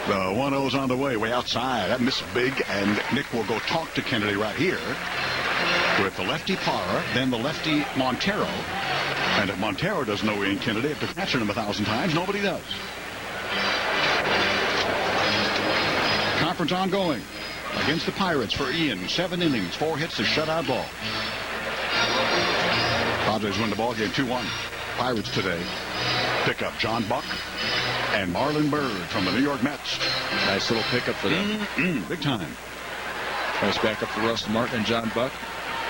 The 1-0's on the way outside. That missed big, and Nick will go talk to Kennedy right here with the lefty Parra, then the lefty Montero. And if Montero doesn't know Ian Kennedy, after catching him 1,000 times, nobody does. Conference ongoing against the Pirates for Ian. 7 innings, 4 hits, a shutout ball. Padres win the ball game 2-1. Pirates today pick up John Buck and Marlon Byrd from the New York Mets. Nice little pickup for them. Big time. Nice backup for Russell Martin and John Buck.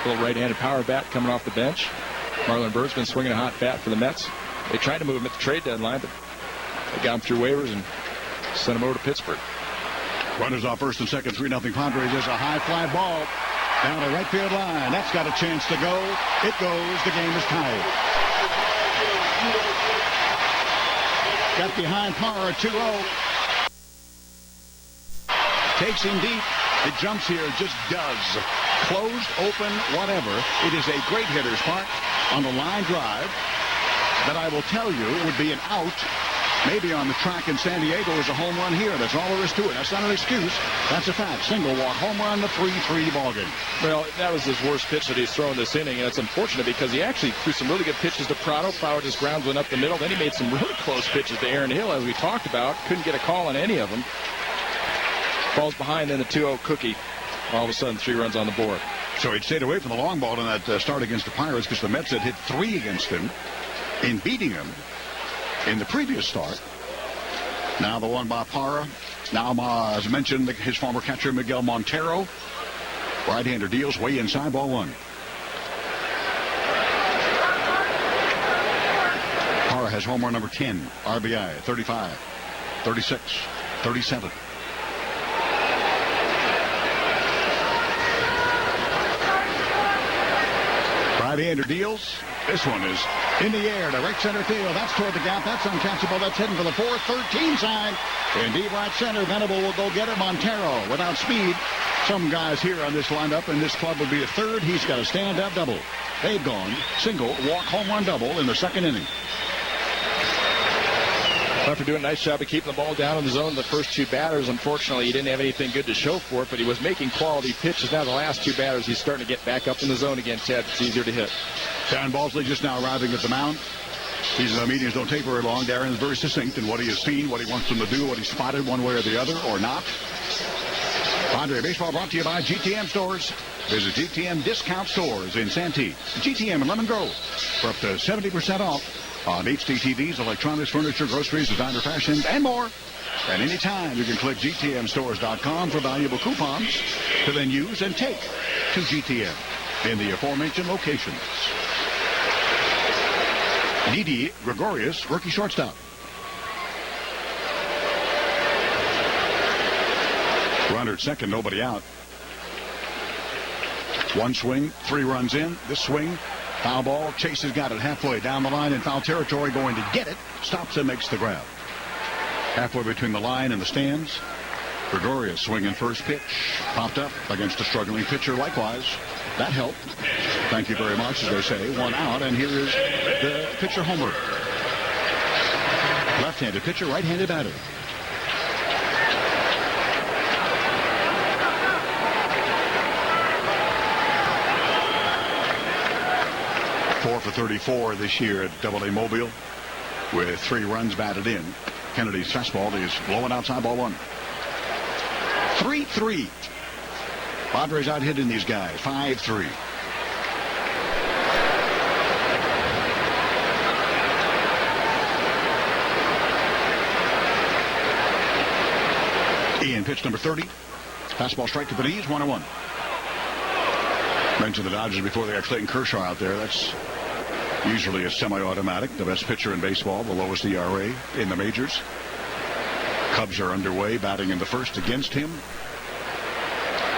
Little right-handed power bat coming off the bench. Marlon Byrd's been swinging a hot bat for the Mets. They tried to move him at the trade deadline, but they got him through waivers and sent him over to Pittsburgh. Runners off first and second, 3-0 Padres. There's a high fly ball down the right field line. That's got a chance to go. It goes. The game is tied. Got behind Parra, 2-0. Takes him deep. It jumps here, just does. Closed, open, whatever. It is a great hitter's park on the line drive that I will tell you would be an out. Maybe on the track in San Diego is a home run here. That's all there is to it. That's not an excuse. That's a fact. Single walk, home run, the 3-3 ballgame. Well, that was his worst pitch that he's thrown this inning, and it's unfortunate because he actually threw some really good pitches to Prado. Prado just grounds one up the middle. Then he made some really close pitches to Aaron Hill, as we talked about. Couldn't get a call on any of them. Falls behind, then the 2-0 cookie. All of a sudden, 3 runs on the board. So he stayed away from the long ball in that start against the Pirates because the Mets had hit 3 against him in beating him in the previous start. Now the one by Parra. Now, as mentioned, his former catcher, Miguel Montero. Right-hander deals way inside, ball 1. Parra has home run number 10, RBI, 35, 36, 37. Right-hander deals. This one is in the air to right center field. That's toward the gap. That's uncatchable. That's heading for the 4-13 sign. In deep right center, Venable will go get it. Montero without speed. Some guys here on this lineup in this club would be a third. He's got a stand-up double. They've gone single, walk, home run double in the second inning. After doing a nice job of keeping the ball down in the zone, the first 2 batters, unfortunately, he didn't have anything good to show for it, but he was making quality pitches. Now the last 2 batters, he's starting to get back up in the zone again, Ted. It's easier to hit. Darren Balsley just now arriving at the mound. These meetings don't take very long. Darren is very succinct in what he has seen, what he wants them to do, what he's spotted one way or the other, or not. Padre Baseball brought to you by GTM Stores. Visit GTM Discount Stores in Santee, GTM and Lemon Grove for up to 70% off on HD TVs, electronics, furniture, groceries, designer fashions, and more. And anytime you can click GTMstores.com for valuable coupons to then use and take to GTM in the aforementioned locations. Didi Gregorius, rookie shortstop. Runner at second, nobody out. 1 swing, 3 runs in. This swing, foul ball. Chase has got it halfway down the line in foul territory, going to get it. Stops and makes the grab. Halfway between the line and the stands. Gregorius swinging first pitch. Popped up against a struggling pitcher likewise. That helped. Thank you very much, as they say. 1 out, and here is the pitcher homer. Left-handed pitcher, right-handed batter. Four for 34 this year at AA Mobile with 3 runs batted in. Kennedy's fastball is blowing outside, ball 1. 3-3. Padres out hitting these guys. 5-3. Ian pitch number 30. Fastball strike to the knees, 1-1. Mentioned the Dodgers before they got Clayton Kershaw out there. That's usually a semi-automatic. The best pitcher in baseball, the lowest ERA in the majors. Cubs are underway, batting in the first against him.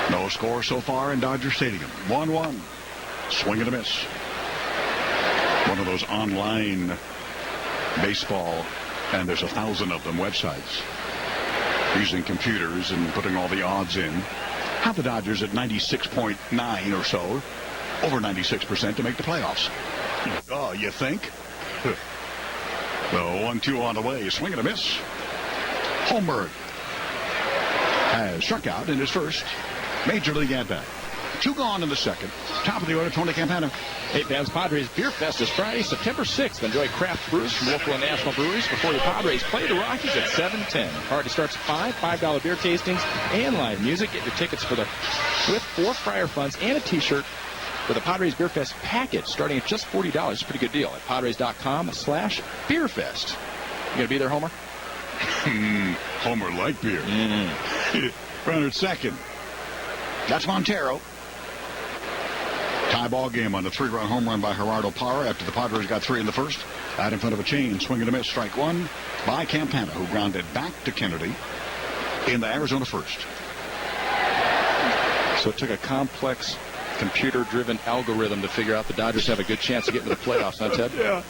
No score so far in Dodger Stadium. 1-1. Swing and a miss. One of those online baseball, and there's 1,000 of them, websites, using computers and putting all the odds in. Have the Dodgers at 96.9 or so, over 96% to make the playoffs. Oh, you think? The 1-2 on the way. Swing and a miss. Holmberg has struck out in his first Major League at-bat. 2 gone in the second. Top of the order, Tony Campana. Hey, fans, Padres Beer Fest is Friday, September 6th. Enjoy craft brews from local and national breweries before the Padres play the Rockies at 7:10. Party starts at $5 beer tastings, and live music. Get your tickets with 4 Friar Funds and a T-shirt for the Padres Beer Fest package starting at just $40. It's a pretty good deal at Padres.com/beerfest. You going to be there, Homer? Homer like beer. Runner at second. That's Montero. Tie ball game on a 3-run home run by Gerardo Parra after the Padres got 3 in the first. Out in front of a chain, swing and a miss, strike 1 by Campana, who grounded back to Kennedy in the Arizona first. So it took a complex computer-driven algorithm to figure out the Dodgers have a good chance of getting to the playoffs, huh, Ted? Yeah.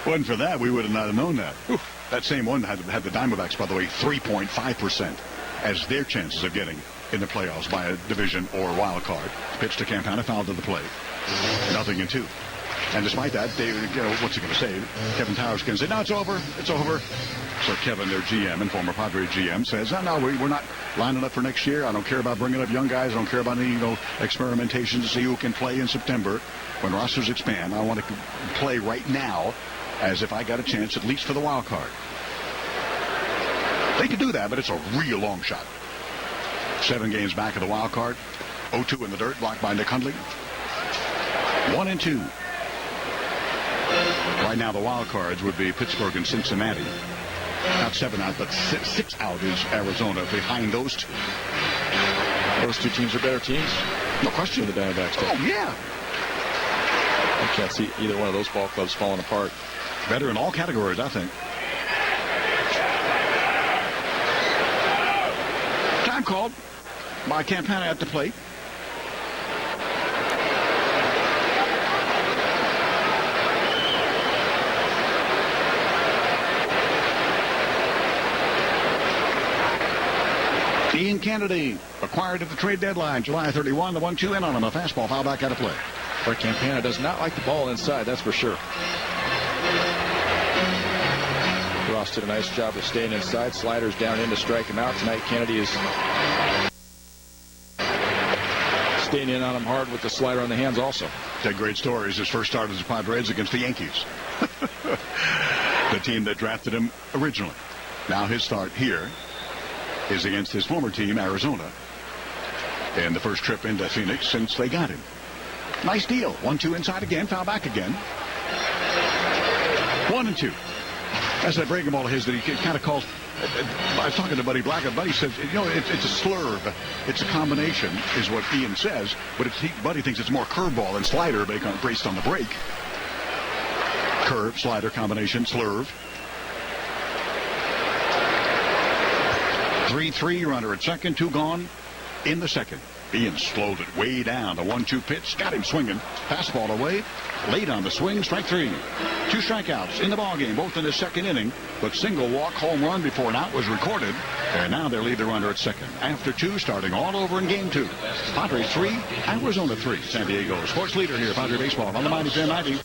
Wasn't for that, we would have not have known that. Oof. That same one had the Diamondbacks, by the way, 3.5% as their chances of getting in the playoffs by a division or wild card. Pitch to Campana, fouled to the plate. 0-2. And despite that, what's he going to say? Kevin Towers can say, no, it's over. It's over. So Kevin, their GM and former Padre GM, says, no, we're not lining up for next year. I don't care about bringing up young guys. I don't care about any, experimentation to see who can play in September when rosters expand. I want to play right now as if I got a chance at least for the wild card. They could do that, but it's a real long shot. 7 games back of the wild card. 0-2 in the dirt, blocked by Nick Hundley. 1-2. Right now, the wild cards would be Pittsburgh and Cincinnati. Not 7 out, but 6 out is Arizona behind those 2. Those 2 teams are better teams. No question. For the Diamondbacks. Oh, yeah. I can't see either one of those ball clubs falling apart. Better in all categories, I think. Time called by Campana at the plate. Ian Kennedy, acquired at the trade deadline, July 31. The 1-2 in on him. A fastball foul back out of play. But Campana does not like the ball inside, that's for sure. Ross did a nice job of staying inside. Sliders down in to strike him out. Tonight, Kennedy is staying in on him hard with the slider on the hands also. That great story is his first start as a Padres against the Yankees. The team that drafted him originally. Now his start here is against his former team, Arizona, and the first trip into Phoenix since they got him. Nice deal. 1-2 inside again, foul back again. 1-2. That's that breaking ball of his that he kind of calls. I was talking to Buddy Black, and Buddy says, it's a slurve. It's a combination, is what Ian says, but Buddy thinks it's more curveball than slider based on the break. Curve, slider combination, slurve. 3-3 runner at second, 2 gone in the second. Ian slowed it way down. The 1-2 pitch got him swinging. Fastball away. Late on the swing. Strike 3. 2 strikeouts in the ballgame, both in the second inning. But single walk home run before an out was recorded. And now they'll leave the runner at second. After 2, starting all over in game 2. Padres 3, Arizona 3. San Diego sports leader here, Padre Baseball on the Mighty 1090.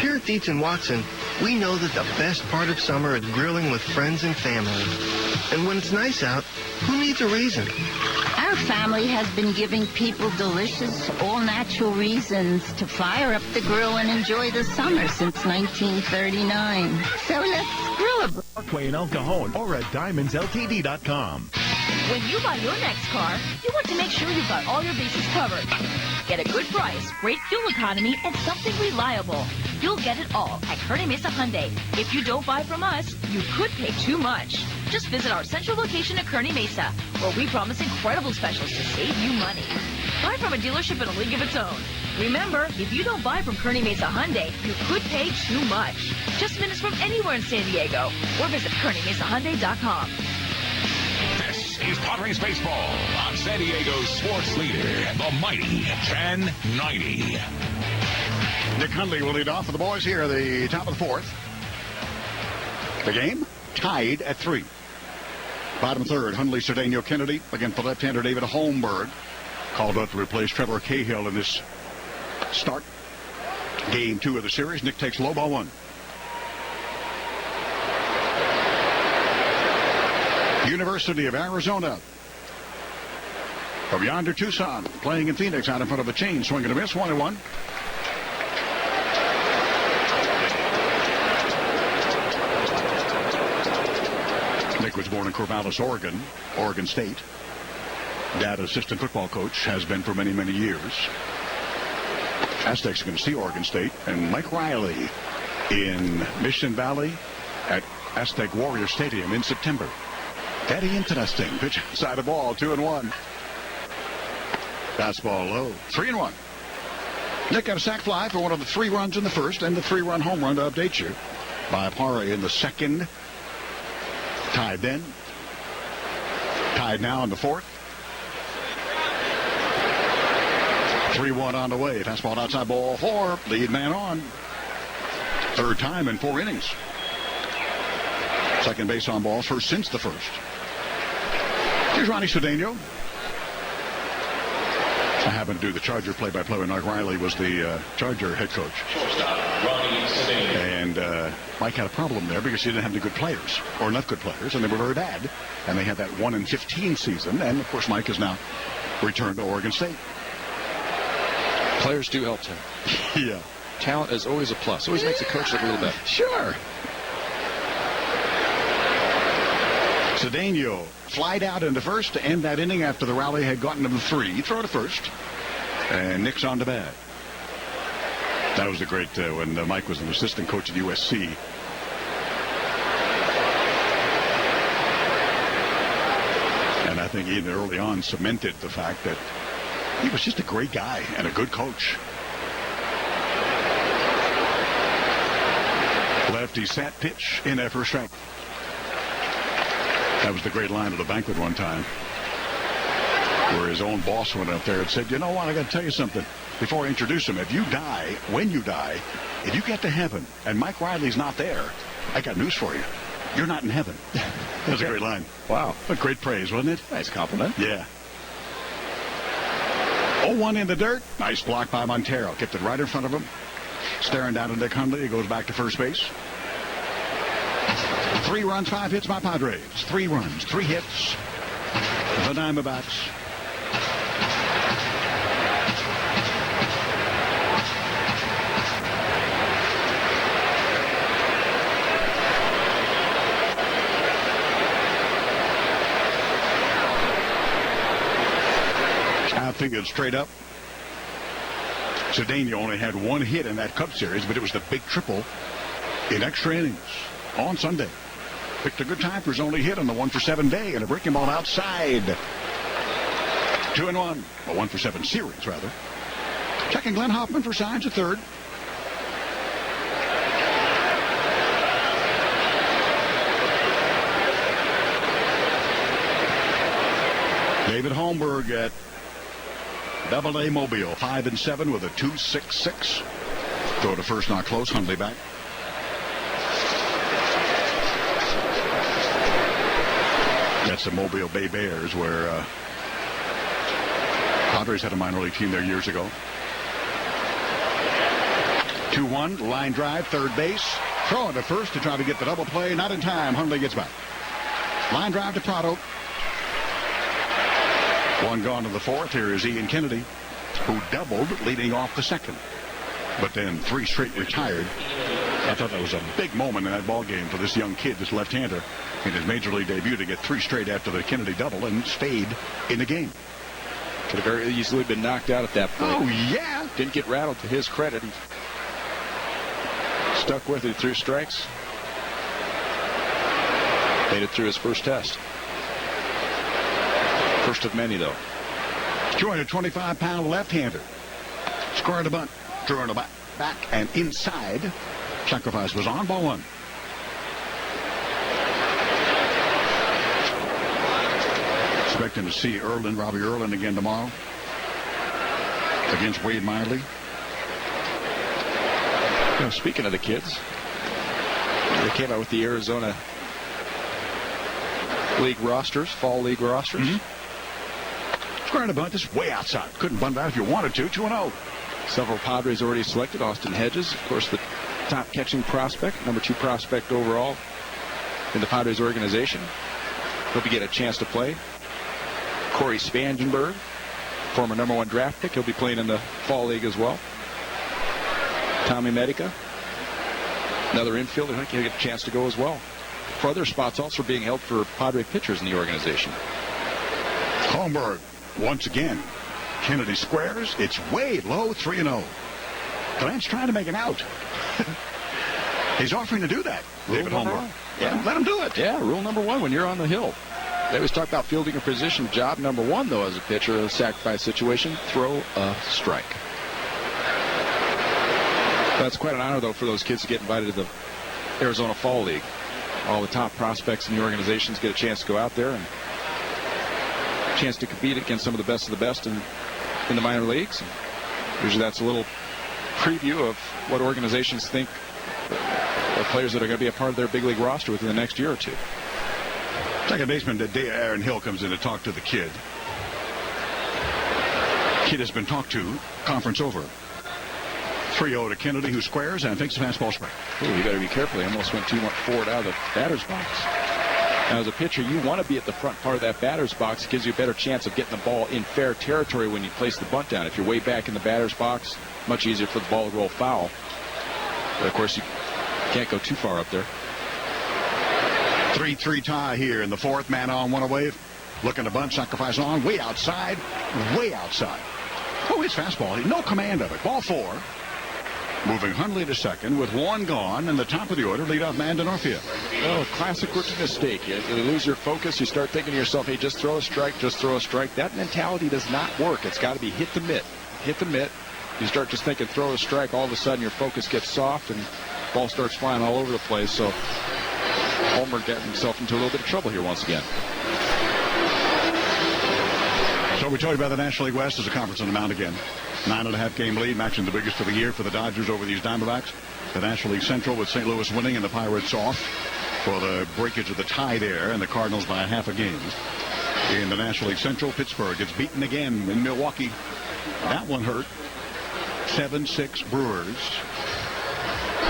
Here at Dietz & Watson, we know that the best part of summer is grilling with friends and family. And when it's nice out, who needs a reason? Our family has been giving people delicious, all-natural reasons to fire up the grill and enjoy the summer since 1939. So let's grill a Parkway in El Cajon or at DiamondsLTD.com. When you buy your next car, you want to make sure you've got all your bases covered. Get a good price, great fuel economy, and something reliable. You'll get it all at Kearney Mesa Hyundai. If you don't buy from us, you could pay too much. Just visit our central location at Kearney Mesa, where we promise incredible specials to save you money. Buy from a dealership in a league of its own. Remember, if you don't buy from Kearney Mesa Hyundai, you could pay too much. Just minutes from anywhere in San Diego, or visit KearneyMesaHyundai.com. This is Padres Baseball on San Diego's sports leader, the mighty 1090. Nick Hundley will lead off for the boys here at the top of the 4th. The game tied at 3. Bottom 3rd, Hundley, Cedeno, Kennedy against the left-hander David Holmberg. Called up to replace Trevor Cahill in this start. Game 2 of the series. Nick takes low ball 1. University of Arizona From yonder Tucson, playing in Phoenix out in front of the chain, swinging a miss, 1-1. Nick was born in Corvallis, Oregon State. Dad, assistant football coach, has been for many, many years. Aztecs are going to see Oregon State. And Mike Riley in Mission Valley at Aztec Warrior Stadium in September. Very interesting. Pitch outside the ball, 2-1. Fastball low, 3-1. Nick got a sac fly for one of the 3 runs in the first and the 3-run home run to update you by Parra in the second. Tied then. Tied now in the fourth. 3-1 on the way. Fastball outside, ball 4. Lead man on. Third time in 4 innings. Second base on balls, first since the first. Here's Ronnie Cedeno. I happened to do the Charger play-by-play when Mike Riley was the Charger head coach. And Mike had a problem there because he didn't have any good players, or enough good players, and they were very bad. And they had that 1-15 season. And, of course, Mike has now returned to Oregon State. Players do help him. Yeah. Talent is always a plus. Always makes a coach look a little better. Sure. Cedeno flied out into first to end that inning after the rally had gotten to the 3. Throw to first. And Nick's on to bat. That was the great when Mike was an assistant coach at USC. And I think he early on cemented the fact that he was just a great guy and a good coach. Lefty sat pitch in at first strike. That was the great line at the banquet one time where his own boss went up there and said, you know what, I got to tell you something. Before I introduce him, if you die, when you die, if you get to heaven and Mike Riley's not there, I got news for you. You're not in heaven. That was a great line. Wow. A great praise, wasn't it? Nice compliment. Yeah. 0-1 in the dirt. Nice block by Montero. Kept it right in front of him. Staring down at Nick Hundley. He goes back to first base. 3 runs, 5 hits by Padres. 3 runs, 3 hits. The Diamondbacks. I think it's straight up. Cedeno only had 1 hit in that Cubs series, but it was the big triple in extra innings on Sunday. Picked a good time for his only hit on the 1-for-7 day and a breaking ball outside. 2-1. A 1-for-7 series, rather. Checking Glenn Hoffman for signs at third. David Holmberg at Double-A Mobile, 5-7 with a 2.66. Throw to first, not close. Hundley back. That's the Mobile Bay Bears, where Padres had a minor league team there years ago. 2-1, line drive, third base. Throw it to first to try to get the double play. Not in time. Hundley gets back. Line drive to Prado. 1 gone to the fourth. Here is Ian Kennedy, who doubled leading off the second. But then 3 straight retired. I thought that was a big moment in that ball game for this young kid, this left-hander, in his major league debut to get 3 straight after the Kennedy double and stayed in the game. Could have very easily been knocked out at that point. Oh, yeah. Didn't get rattled, to his credit. He stuck with it through strikes. Made it through his first test. First of many, though. 225-pound left-hander. Squaring the bunt. Throwing the back and inside. Sacrifice was on. Ball 1. Expecting to see Robbie Erlin again tomorrow against Wade Miley. You know, speaking of the kids, they came out with the Arizona League rosters, fall league rosters. Mm-hmm. Squaring the bunt. This is way outside. Couldn't bunt out if you wanted to. 2-0. Several Padres already selected. Austin Hedges, of course, the top catching prospect, number 2 prospect overall in the Padres organization. Hope you get a chance to play. Corey Spangenberg, former #1 draft pick. He'll be playing in the fall league as well. Tommy Medica, another infielder. I think he'll get a chance to go as well. For other spots also being held for Padre pitchers in the organization. Holmberg once again. Kennedy squares. It's way low, 3-0. Glenn's trying to make an out. He's offering to do that. David Holmberg. Yeah, let him do it. Yeah, rule number 1 when you're on the hill. They always talk about fielding a position. Job number 1, though, as a pitcher, a sacrifice situation, throw a strike. That's quite an honor, though, for those kids to get invited to the Arizona Fall League. All the top prospects in the organizations get a chance to go out there and a chance to compete against some of the best in the minor leagues. Usually that's a little preview of what organizations think of players that are going to be a part of their big league roster within the next year or two. Second baseman Aaron Hill comes in to talk to the kid. Kid has been talked to. Conference over. 3-0 to Kennedy, who squares and takes a fastball strike. Ooh, you better be careful. He almost went too much forward out of the batter's box. Now, as a pitcher, you want to be at the front part of that batter's box. It gives you a better chance of getting the ball in fair territory when you place the bunt down. If you're way back in the batter's box, much easier for the ball to roll foul. But, of course, you can't go too far up there. 3-3 tie here in the fourth. Man on, one away. Looking to bunt, sacrifice on. Way outside. Way outside. Oh, his fastball. No command of it. Ball 4. Moving Hundley to second with 1 gone, and the top of the order, leadoff man to Northfield. Oh, classic rookie mistake. You lose your focus. You start thinking to yourself, hey, just throw a strike, just throw a strike. That mentality does not work. It's got to be hit the mitt. Hit the mitt. You start just thinking throw a strike. All of a sudden, your focus gets soft, and ball starts flying all over the place. So Homer getting himself into a little bit of trouble here once again. So we told you about the National League West as a conference on the mound again. 9.5 game lead, matching the biggest of the year for the Dodgers over these Diamondbacks. The National League Central with St. Louis winning and the Pirates off for the breakage of the tie there, and the Cardinals by a half a game. In the National League Central, Pittsburgh gets beaten again in Milwaukee. That one hurt. 7-6 Brewers.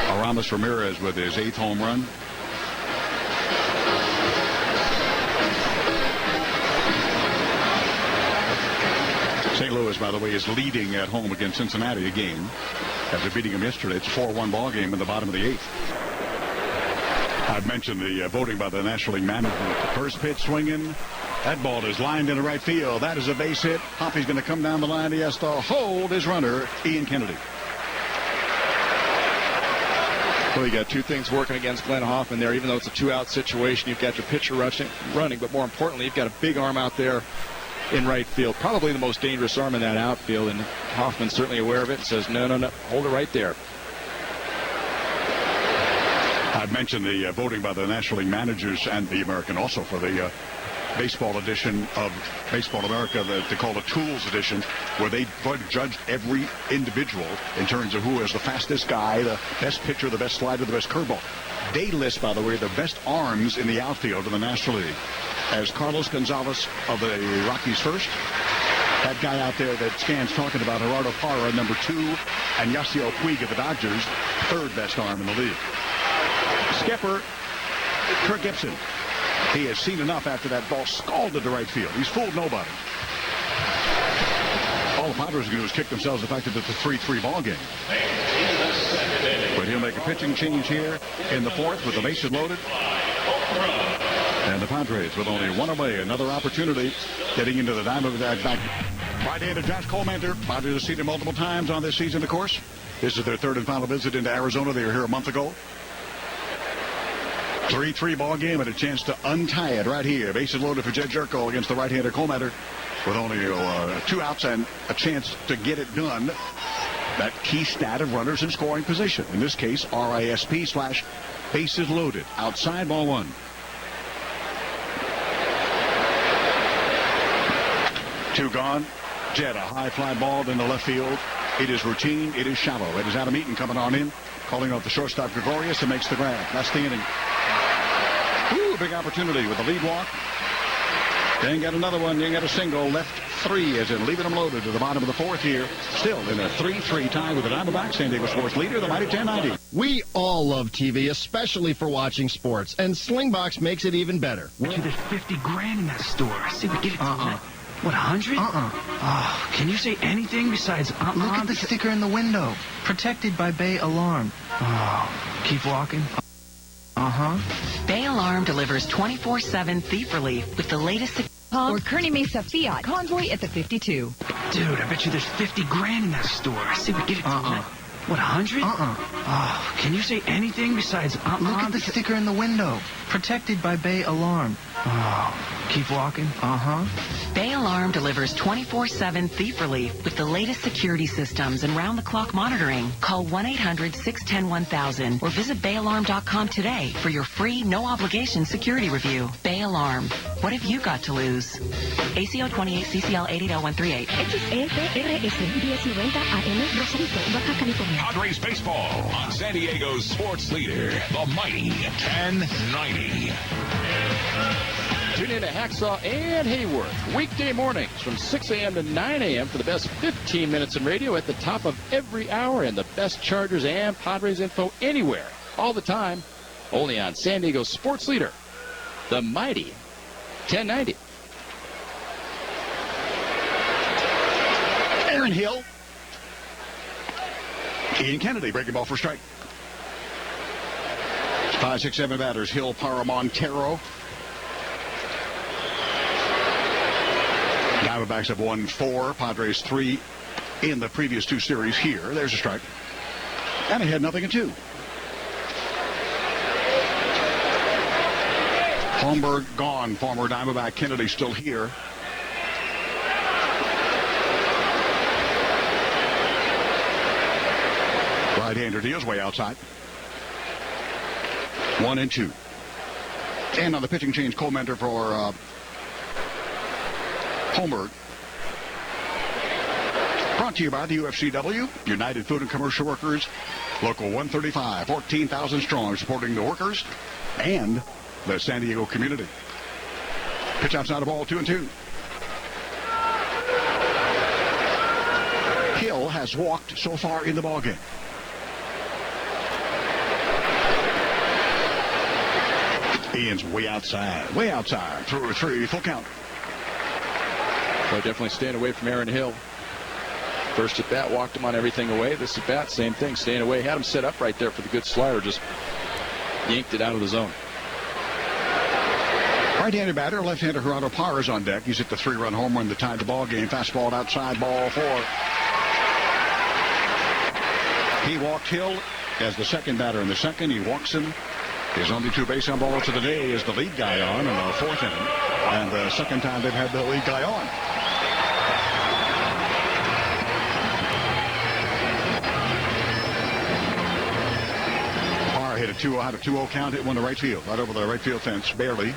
Aramis Ramirez with his 8th home run. St. Louis, by the way, is leading at home against Cincinnati a game. After beating them yesterday, it's a 4-1 ball game in the bottom of the 8th. I've mentioned the voting by the National League manager. First pitch swinging. That ball is lined into right field. That is a base hit. Hoppy's going to come down the line. He has to hold his runner, Ian Kennedy. Well, you got 2 things working against Glenn Hoffman there. Even though it's a 2-out situation, you've got your pitcher running, but more importantly, you've got a big arm out there in right field, probably the most dangerous arm in that outfield, and Hoffman's certainly aware of it and says, no, hold it right there. I've mentioned the voting by the National League managers and the American also for the baseball edition of Baseball America that they call the Tools edition, where they judged every individual in terms of who is the fastest guy, the best pitcher, the best slider, the best curveball. They list, by the way, the best arms in the outfield in the National League. As Carlos Gonzalez of the Rockies first, that guy out there that Scan's talking about, Gerardo Parra, number 2, and Yasiel Puig of the Dodgers, 3rd best arm in the league. Skipper, Kirk Gibson. He has seen enough after that ball scalded to right field. He's fooled nobody. All the Padres are going to do is kick themselves the fact that it's a 3-3 ball game. But he'll make a pitching change here in the 4th with the bases loaded. And the Padres with only 1 away. Another opportunity getting into the Diamondbacks back. Right-handed Josh Colmanter. Padres have seen him multiple times on this season, of course. This is their 3rd and final visit into Arizona. They were here a month ago. 3-3 ball game and a chance to untie it right here. Bases loaded for Jed Jerko against the right-hander Colmanter with only 2 outs and a chance to get it done. That key stat of runners in scoring position. In this case, RISP/bases loaded. Outside, ball 1. 2 gone. Jed, a high fly ball in the left field. It is routine. It is shallow. It is Adam Eaton coming on in, calling out the shortstop Gregorius and makes the grab. That's the inning. Ooh, big opportunity with the lead walk. Then got another one. Then got a single. Left 3 as in leaving them loaded to the bottom of the 4th here. Still in a 3-3 tie with the Diamondbacks. San Diego Sports leader, the mighty 1090. We all love TV, especially for watching sports, and Slingbox makes it even better. There's 50 grand in that store. I say we give it to them. What, 100? Oh, can you say anything besides Look at the sticker in the window. Protected by Bay Alarm. Oh, keep walking. Bay Alarm delivers 24/7 thief relief with the latest... Or Kearney Mesa Fiat Convoy at the 52. Dude, I bet you there's 50 grand in that store. I say we get it tonight. What, 100? Oh, can you say anything besides Look at the sticker in the window. Protected by Bay Alarm. Oh, keep walking. Bay Alarm delivers 24/7 thief relief with the latest security systems and round-the-clock monitoring. Call 1-800-610-1000 or visit bayalarm.com today for your free, no-obligation security review. Bay Alarm. What have you got to lose? ACO 28 CCL 880138. XEPRS 1090 AM Rosarito, Baja California. Padres baseball on San Diego's sports leader, the mighty 1090. Tune in to Hacksaw and Hayworth weekday mornings from 6 a.m. to 9 a.m. for the best 15 minutes in radio at the top of every hour and the best Chargers and Padres info anywhere, all the time, only on San Diego's sports leader, the mighty 1090. Aaron Hill. Ian Kennedy breaking ball for strike. 5, 6, 7 batters. Hill, Parra, Montero. Diamondbacks have won 4. Padres 3 in the previous 2 series here. There's a strike. And he had nothing in 2. Holmberg gone. Former Diamondback Kennedy still here. Right-hander deals way outside. 1 and 2. And on the pitching change, Cole Mentor for Holmberg. Brought to you by the UFCW, United Food and Commercial Workers, Local 135, 14,000 strong, supporting the workers and the San Diego community. Pitch outside the ball, 2 and 2. Hill has walked so far in the ballgame. Ian's way outside, 3, full count. So definitely staying away from Aaron Hill. First at bat, walked him on everything away. This at bat, same thing, staying away. Had him set up right there for the good slider, just yanked it out of the zone. Right-handed batter, left-hander Gerardo Parra is on deck. He's hit the 3-run home run that tied the ball game. Fastball outside, ball 4. He walked Hill as the second batter in the second. He walks him. His only 2 base on balls of the day is the lead guy on in the 4th inning. And the second time they've had the lead guy on. Parra hit a 2-0 out of 2-0 count, hit one to right field, right over the right field fence, barely.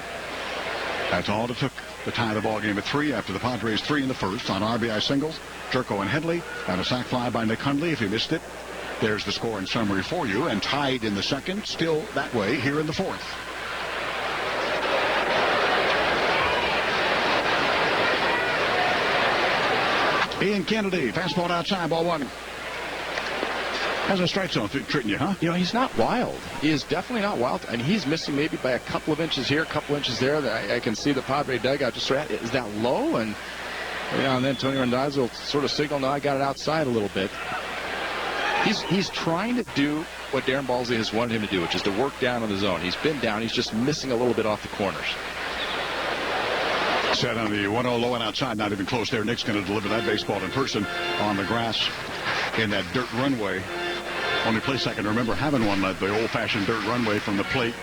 That's all it took to tie the ball game at 3 after the Padres 3 in the first on RBI singles. Jerko and Headley, and a sac fly by Nick Hundley. If you missed it, there's the score and summary for you. And tied in the second, still that way here in the 4th. Ian Kennedy, fastball outside, ball 1. How's a strike zone treating you, huh? You know, he's not wild. He is definitely not wild. And he's missing maybe by a couple of inches here, a couple inches there. I can see the Padre dugout just right. Is that low? And every now and then Tony Randazzo will sort of signal, no, I got it outside a little bit. He's trying to do what Darren Balsley has wanted him to do, which is to work down in the zone. He's been down. He's just missing a little bit off the corners. Set on the 1-0 low and outside, not even close there. Nick's going to deliver that baseball in person on the grass in that dirt runway. Only place I can remember having one, like the old-fashioned dirt runway from the plate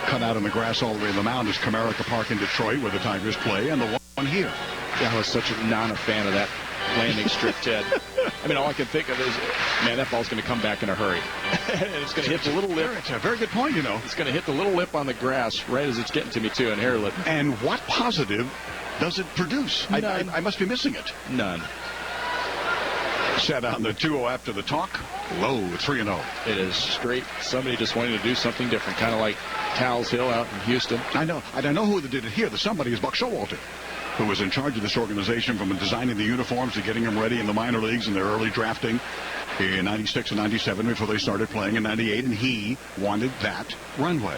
cut out in the grass all the way to the mound, is Comerica Park in Detroit, where the Tigers play, and the one here. Yeah, I was such a fan of that landing strip, Ted. I mean, all I can think of is, man, that ball's going to come back in a hurry. And it's going to hit the little lip. It's a very good point, you know. It's going to hit the little lip on the grass right as it's getting to me, too, and hair lip. And what positive does it produce? I must be missing it. None. Set on the 2-0 after the talk. Low, 3-0. It is straight. Somebody just wanting to do something different, kind of like Towles Hill out in Houston. I know. I don't know who did it here. The somebody is Buck Showalter, who was in charge of this organization from designing the uniforms to getting them ready in the minor leagues and their early drafting in 96 and 97 before they started playing in 98, and he wanted that runway.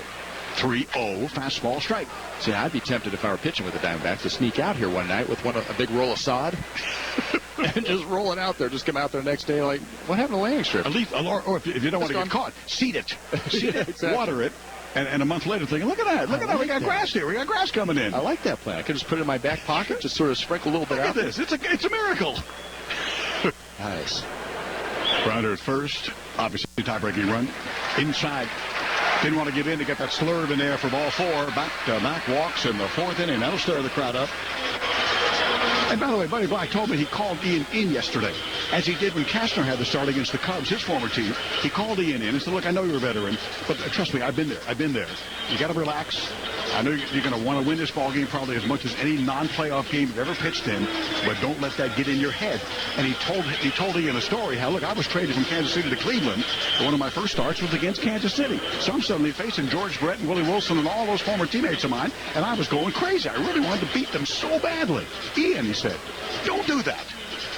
3-0 fastball strike. See, I'd be tempted if I were pitching with the Diamondbacks to sneak out here one night with a big roll of sod and just roll it out there. Just come out there the next day like, what happened to landing strip? At least, or if you don't want to get caught, seed it. Seed it, exactly. Water it. And a month later thinking, look at that. Look at that. We got grass here. We got grass coming in. I like that plan. I could just put it in my back pocket, just sort of sprinkle a little bit out. Look at this. It's a miracle. Nice. Grounder at first. Obviously, tie-breaking run. Inside. Didn't want to give in to get that slurve in there for ball 4. Back walks in the 4th inning. That'll stir the crowd up. And by the way, Buddy Black told me he called Ian in yesterday, as he did when Kastner had the start against the Cubs, his former team. He called Ian in and said, look, I know you're a veteran, but trust me, I've been there. You got to relax. I know you're going to want to win this ball game probably as much as any non-playoff game you've ever pitched in, but don't let that get in your head. And he told Ian a story how, look, I was traded from Kansas City to Cleveland. One of my first starts was against Kansas City. So I'm suddenly facing George Brett and Willie Wilson and all those former teammates of mine, and I was going crazy. I really wanted to beat them so badly. Ian, he said, don't do that.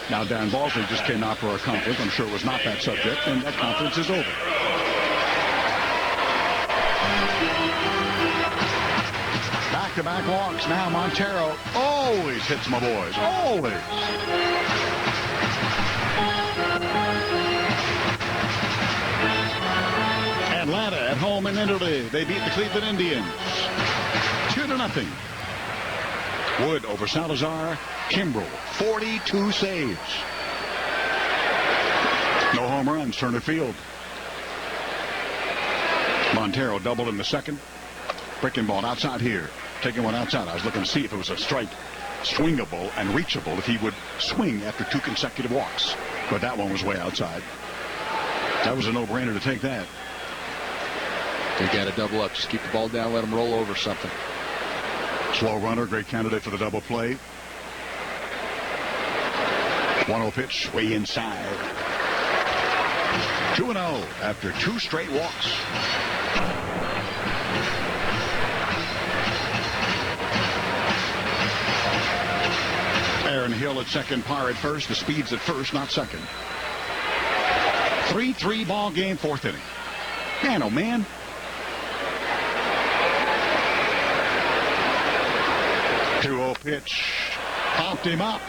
Now, Dan Balsley just came out for our conference. I'm sure it was not that subject, and that conference is over. Back-to-back walks. Now Montero always hits my boys. Always. Atlanta at home in Italy. They beat the Cleveland Indians 2-0. Wood over Salazar. Kimbrel, 42 saves. No home runs. Turner Field. Montero doubled in the 2nd. Breaking ball outside here. Taking one outside. I was looking to see if it was a strike, swingable and reachable, if he would swing after 2 consecutive walks. But that one was way outside. That was a no-brainer to take that. They got to double up. Just keep the ball down, let them roll over something. Slow runner, great candidate for the double play. 1-0 pitch, way inside. 2-0 after 2 straight walks. Aaron Hill at second, Parr at first. The Speed's at first, not second. 3-3 ball game, 4th inning. Man, oh man. Two-0 pitch. Popped him up.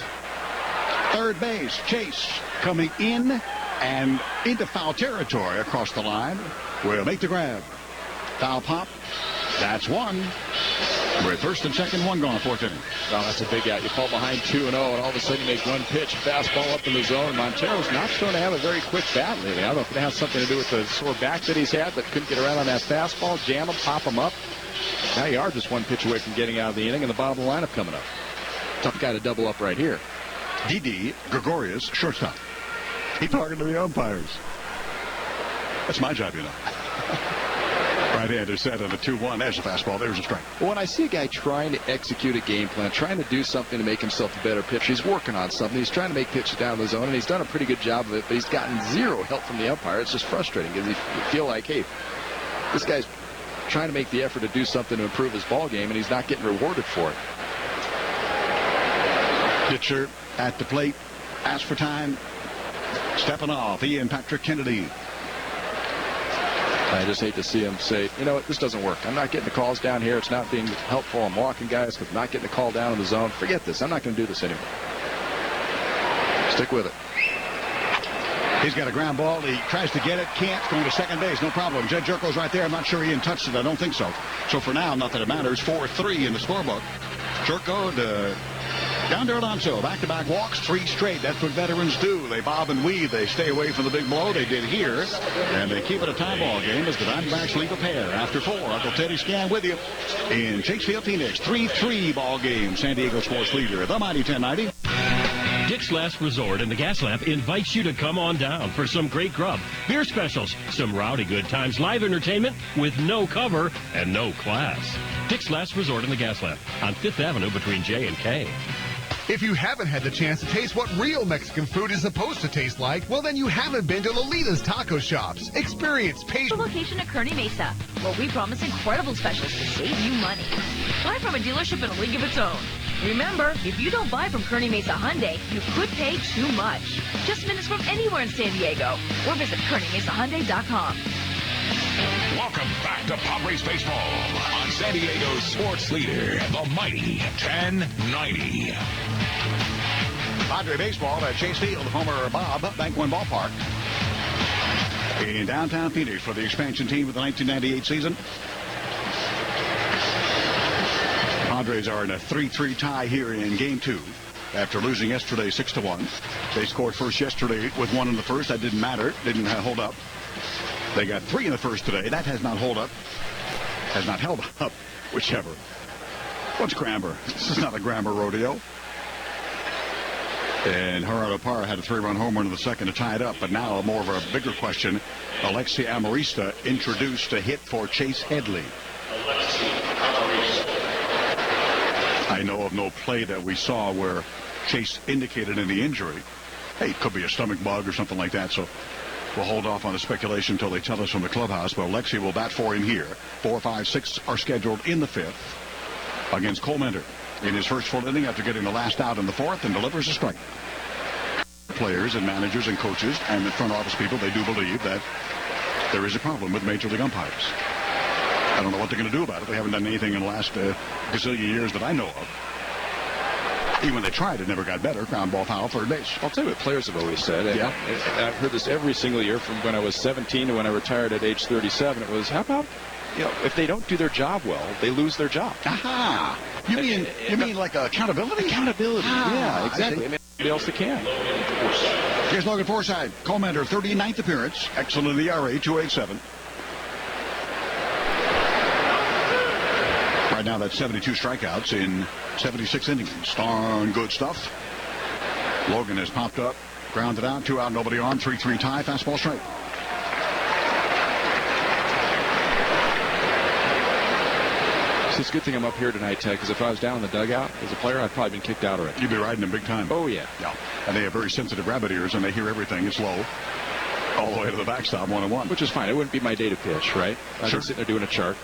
Third base, Chase coming in and into foul territory across the line. Will make the grab. Foul pop. That's one. We're at first and second, one gone, 4th inning. Oh, that's a big out. You fall behind 2-0, and all of a sudden you make one pitch, fastball up in the zone. Montero's not shown to have a very quick bat lately. I don't know if it has something to do with the sore back that he's had, but couldn't get around on that fastball. Jam him, pop him up. Now you are just one pitch away from getting out of the inning, and the bottom of the lineup coming up. Tough guy to double up right here. Didi Gregorius, shortstop. He talking to the umpires. That's my job, you know. Right-hander set on the 2-1. There's a fastball. There's a strike. Well, when I see a guy trying to execute a game plan, trying to do something to make himself a better pitcher, he's working on something. He's trying to make pitches down the zone, and he's done a pretty good job of it, but he's gotten zero help from the umpire. It's just frustrating because you feel like, hey, this guy's trying to make the effort to do something to improve his ball game, and he's not getting rewarded for it. Pitcher at the plate. Ask for time. Stepping off. Ian Patrick Kennedy. I just hate to see him say, you know what, this doesn't work. I'm not getting the calls down here. It's not being helpful. I'm walking guys because I'm not getting the call down in the zone. Forget this. I'm not going to do this anymore. Stick with it. He's got a ground ball. He tries to get it. Can't. Going to second base. No problem. Jed Jerko's right there. I'm not sure Ian touched it. I don't think so. So for now, not that it matters. 4-3 in the scorebook. Jerko to Yonder Alonso. Back-to-back walks. 3 straight. That's what veterans do. They bob and weave. They stay away from the big blow. They did here. And they keep it a tie ball game as the Diamondbacks leave a pair. After 4, Uncle Teddy Scan with you in Shakespeare, Phoenix. 3-3 ball game. San Diego sports leader. The mighty 1090. Dick's Last Resort and the Gas Lamp invites you to come on down for some great grub, beer specials, some rowdy good times, live entertainment with no cover and no class. Dick's Last Resort and the Gas Lamp on 5th Avenue between J and K. If you haven't had the chance to taste what real Mexican food is supposed to taste like, well, then you haven't been to Lolita's Taco Shops. Experience patient. Location at Kearney Mesa, where we promise incredible specials to save you money. Buy from a dealership in a league of its own. Remember, if you don't buy from Kearney Mesa Hyundai, you could pay too much. Just minutes from anywhere in San Diego. Or visit KearneyMesaHyundai.com. Welcome back to Padres Baseball on San Diego's sports leader, the mighty 1090. Padre Baseball at Chase Field, Homer Bob, Bank One Ballpark. In downtown Phoenix for the expansion team of the 1998 season. Padres are in a 3-3 tie here in Game 2 after losing yesterday 6-1. They scored first yesterday with 1 in the first. That didn't matter. Didn't hold up. They got 3 in the first today. That has not held up. Whichever. What's grammar? This is not a grammar rodeo. And Gerardo Parra had a 3-run home run in the second to tie it up. But now more of a bigger question. Alexi Amarista introduced a hit for Chase Headley. I know of no play that we saw where Chase indicated any injury. Hey, it could be a stomach bug or something like that. So we'll hold off on the speculation until they tell us from the clubhouse. But Alexi will bat 4 in here. 4, 5, 6 are scheduled in the 5th against Cole Mender in his first full inning after getting the last out in the 4th and delivers a strike. Players and managers and coaches and the front office people, they do believe that there is a problem with Major League umpires. I don't know what they're going to do about it. They haven't done anything in the last gazillion years that I know of. Even when they tried, it never got better. Ground ball, foul, third base. I'll tell you what players have always said. Yeah. I've heard this every single year from when I was 17 to when I retired at age 37. It was, how about, if they don't do their job well, they lose their job. Aha. You mean like accountability? Accountability. Yeah, exactly. I mean, anybody else that can. Here's Logan Forsythe. Cole Mender, 39th appearance. Excellent ERA, 2.87. Right now, that's 72 strikeouts in 76 innings. Darn good stuff. Logan has popped up, grounded out, 2 out, nobody on, 3-3 tie, fastball strike. It's a good thing I'm up here tonight, Ted, because if I was down in the dugout as a player, I'd probably been kicked out already. You'd be riding them big time. Oh, yeah. Yeah. And they have very sensitive rabbit ears, and they hear everything. It's low. All the way to the backstop, 1-1. Which is fine. It wouldn't be my day to pitch, right? I'd Sure. be sitting there doing a chart.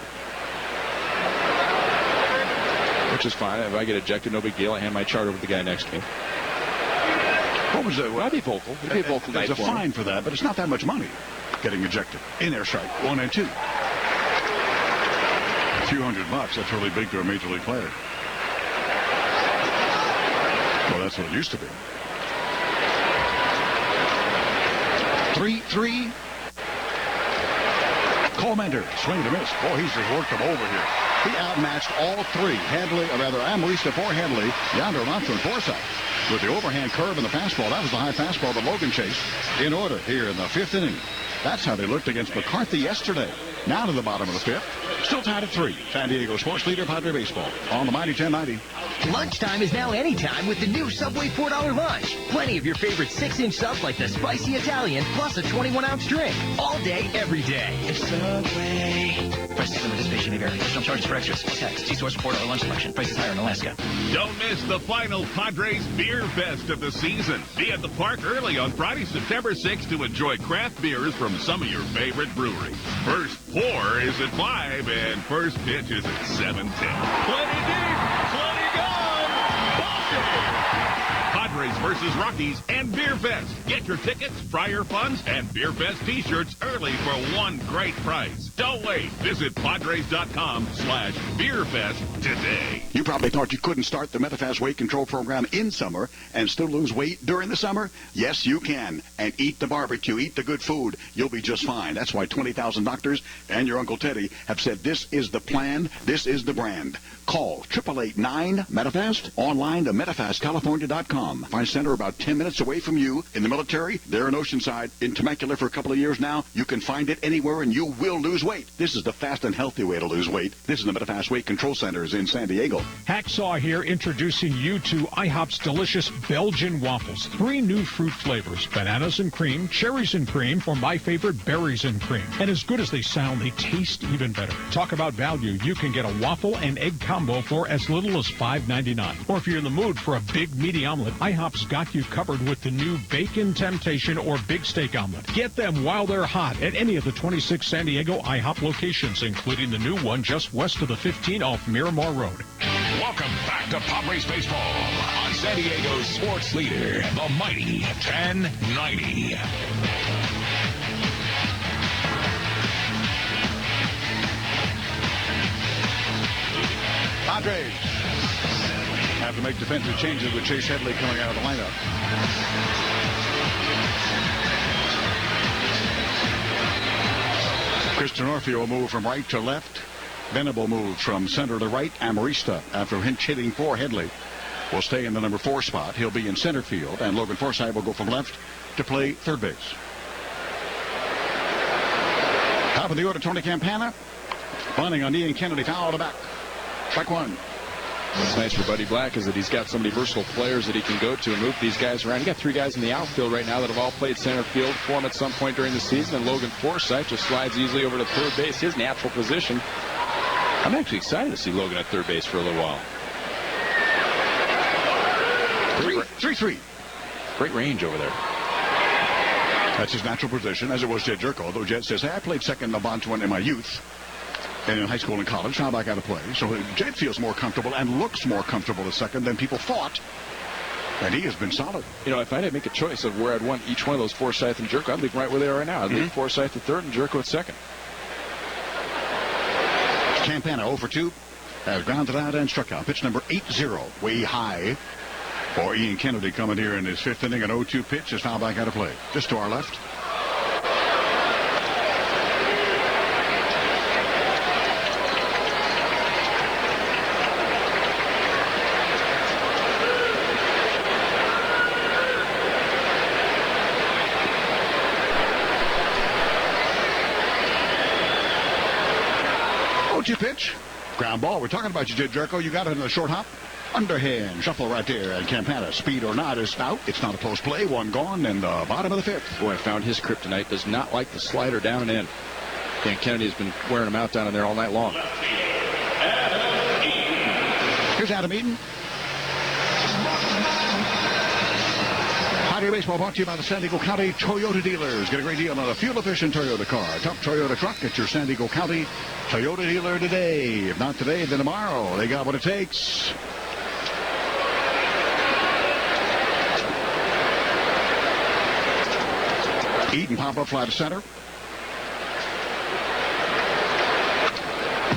Which is fine. If I get ejected, no big deal. I hand my chart over to the guy next to me. What was it? I'd be vocal. It'd be a vocal night There's a for me. fine for that, but it's not that much money getting ejected. In there, strike. 1 and 2. A few $100, that's really big to a major league player. Well, that's what it used to be. 3-3. Cole Mender, swing and a miss. Boy, he's just worked them over here. He outmatched all 3. Amarista for Headley, Yonder, Alonso, and Forsythe. With the overhand curve and the fastball, that was the high fastball that Logan chased in order here in the 5th inning. That's how they looked against McCarthy yesterday. Now to the bottom of the 5th. Still tied at 3. San Diego sports leader, Padre Baseball. On the mighty 1090. Lunchtime is now anytime with the new Subway $4 lunch. Plenty of your favorite 6-inch subs like the spicy Italian, plus a 21-ounce drink. All day, every day. Subway. Prices and participation may vary. Additional charges for extras. Plus tax. See source for $4 lunch selection. Prices higher in Alaska. Don't miss the final Padres Beer Fest of the season. Be at the park early on Friday, September 6th to enjoy craft beers from some of your favorite breweries. First pour is at 5 and first pitch is at 7:10. Plenty deep, plenty gone. Padres versus Rockies and Beer Fest. Get your tickets, Friar Funds, and Beer Fest t-shirts early for one great price. Don't wait. Visit Padres.com/BeerFest today. You probably thought you couldn't start the Metafast weight control program in summer and still lose weight during the summer. Yes, you can. And eat the barbecue, eat the good food. You'll be just fine. That's why 20,000 doctors and your Uncle Teddy have said this is the plan, this is the brand. Call 888-9-METAFAST. Online to MetafastCalifornia.com. Find center about 10 minutes away from you. In the military, they're in Oceanside. In Temecula for a couple of years now. You can find it anywhere and you will lose weight. This is the fast and healthy way to lose weight. This is the Metafast Weight Control Centers in San Diego. Hacksaw here, introducing you to IHOP's delicious Belgian waffles. 3 new fruit flavors, bananas and cream, cherries and cream, or my favorite, berries and cream. And as good as they sound, they taste even better. Talk about value. You can get a waffle and egg combo for as little as $5.99. Or if you're in the mood for a big meaty omelet, IHOP's got you covered with the new Bacon Temptation or Big Steak Omelet. Get them while they're hot at any of the 26 San Diego IHOP locations, including the new one just west of the 15 off Miramar Road. Welcome back to Padres Baseball on San Diego's sports leader, the mighty 1090. Padres have to make defensive changes with Chase Headley coming out of the lineup. Christian Orfeo will move from right to left. Venable moves from center to right. Amarista, after hitting for Headley, will stay in the number 4 spot. He'll be in center field, and Logan Forsythe will go from left to play third base. Top of the order, Tony Campana. Bunting on Ian Kennedy, foul to back. Strike one. What's nice for Buddy Black is that he's got so many versatile players that he can go to and move these guys around. You got 3 guys in the outfield right now that have all played center field for him at some point during the season, and Logan Forsythe just slides easily over to third base, his natural position. I'm actually excited to see Logan at third base for a little while. 3-3. Great range over there. That's his natural position, as it was Jed Jerko, though Jed says, hey, I played second in the Bontuan in my youth. And in high school and college, found back out of play. So Jed feels more comfortable and looks more comfortable at second than people thought. And he has been solid. You know, if I had to make a choice of where I'd want each one of those, Forsythe and Jerko, I'd leave them right where they are right now. I'd leave Forsythe at third and Jerko at second. Campana 0 for 2. Has grounded out and struck out. Pitch number 8-0. Way high for Ian Kennedy coming here in his 5th inning. An 0-2 pitch is fouled back out of play. Just to our left. Pitch. Ground ball. We're talking about you, Jed Jerko. You got it in the short hop. Underhand. Shuffle right there. And Campana, speed or not, is out. It's not a close play. One gone in the bottom of the 5th. Boy, I found his kryptonite. Does not like the slider down and in. Dan Kennedy has been wearing him out down in there all night long. Here's Adam Eaton. Padre Baseball brought to you by the San Diego County Toyota dealers. Get a great deal on a fuel-efficient Toyota car. Top Toyota truck at your San Diego County Toyota dealer today. If not today, then tomorrow. They got what it takes. Eaton pop-up fly to center.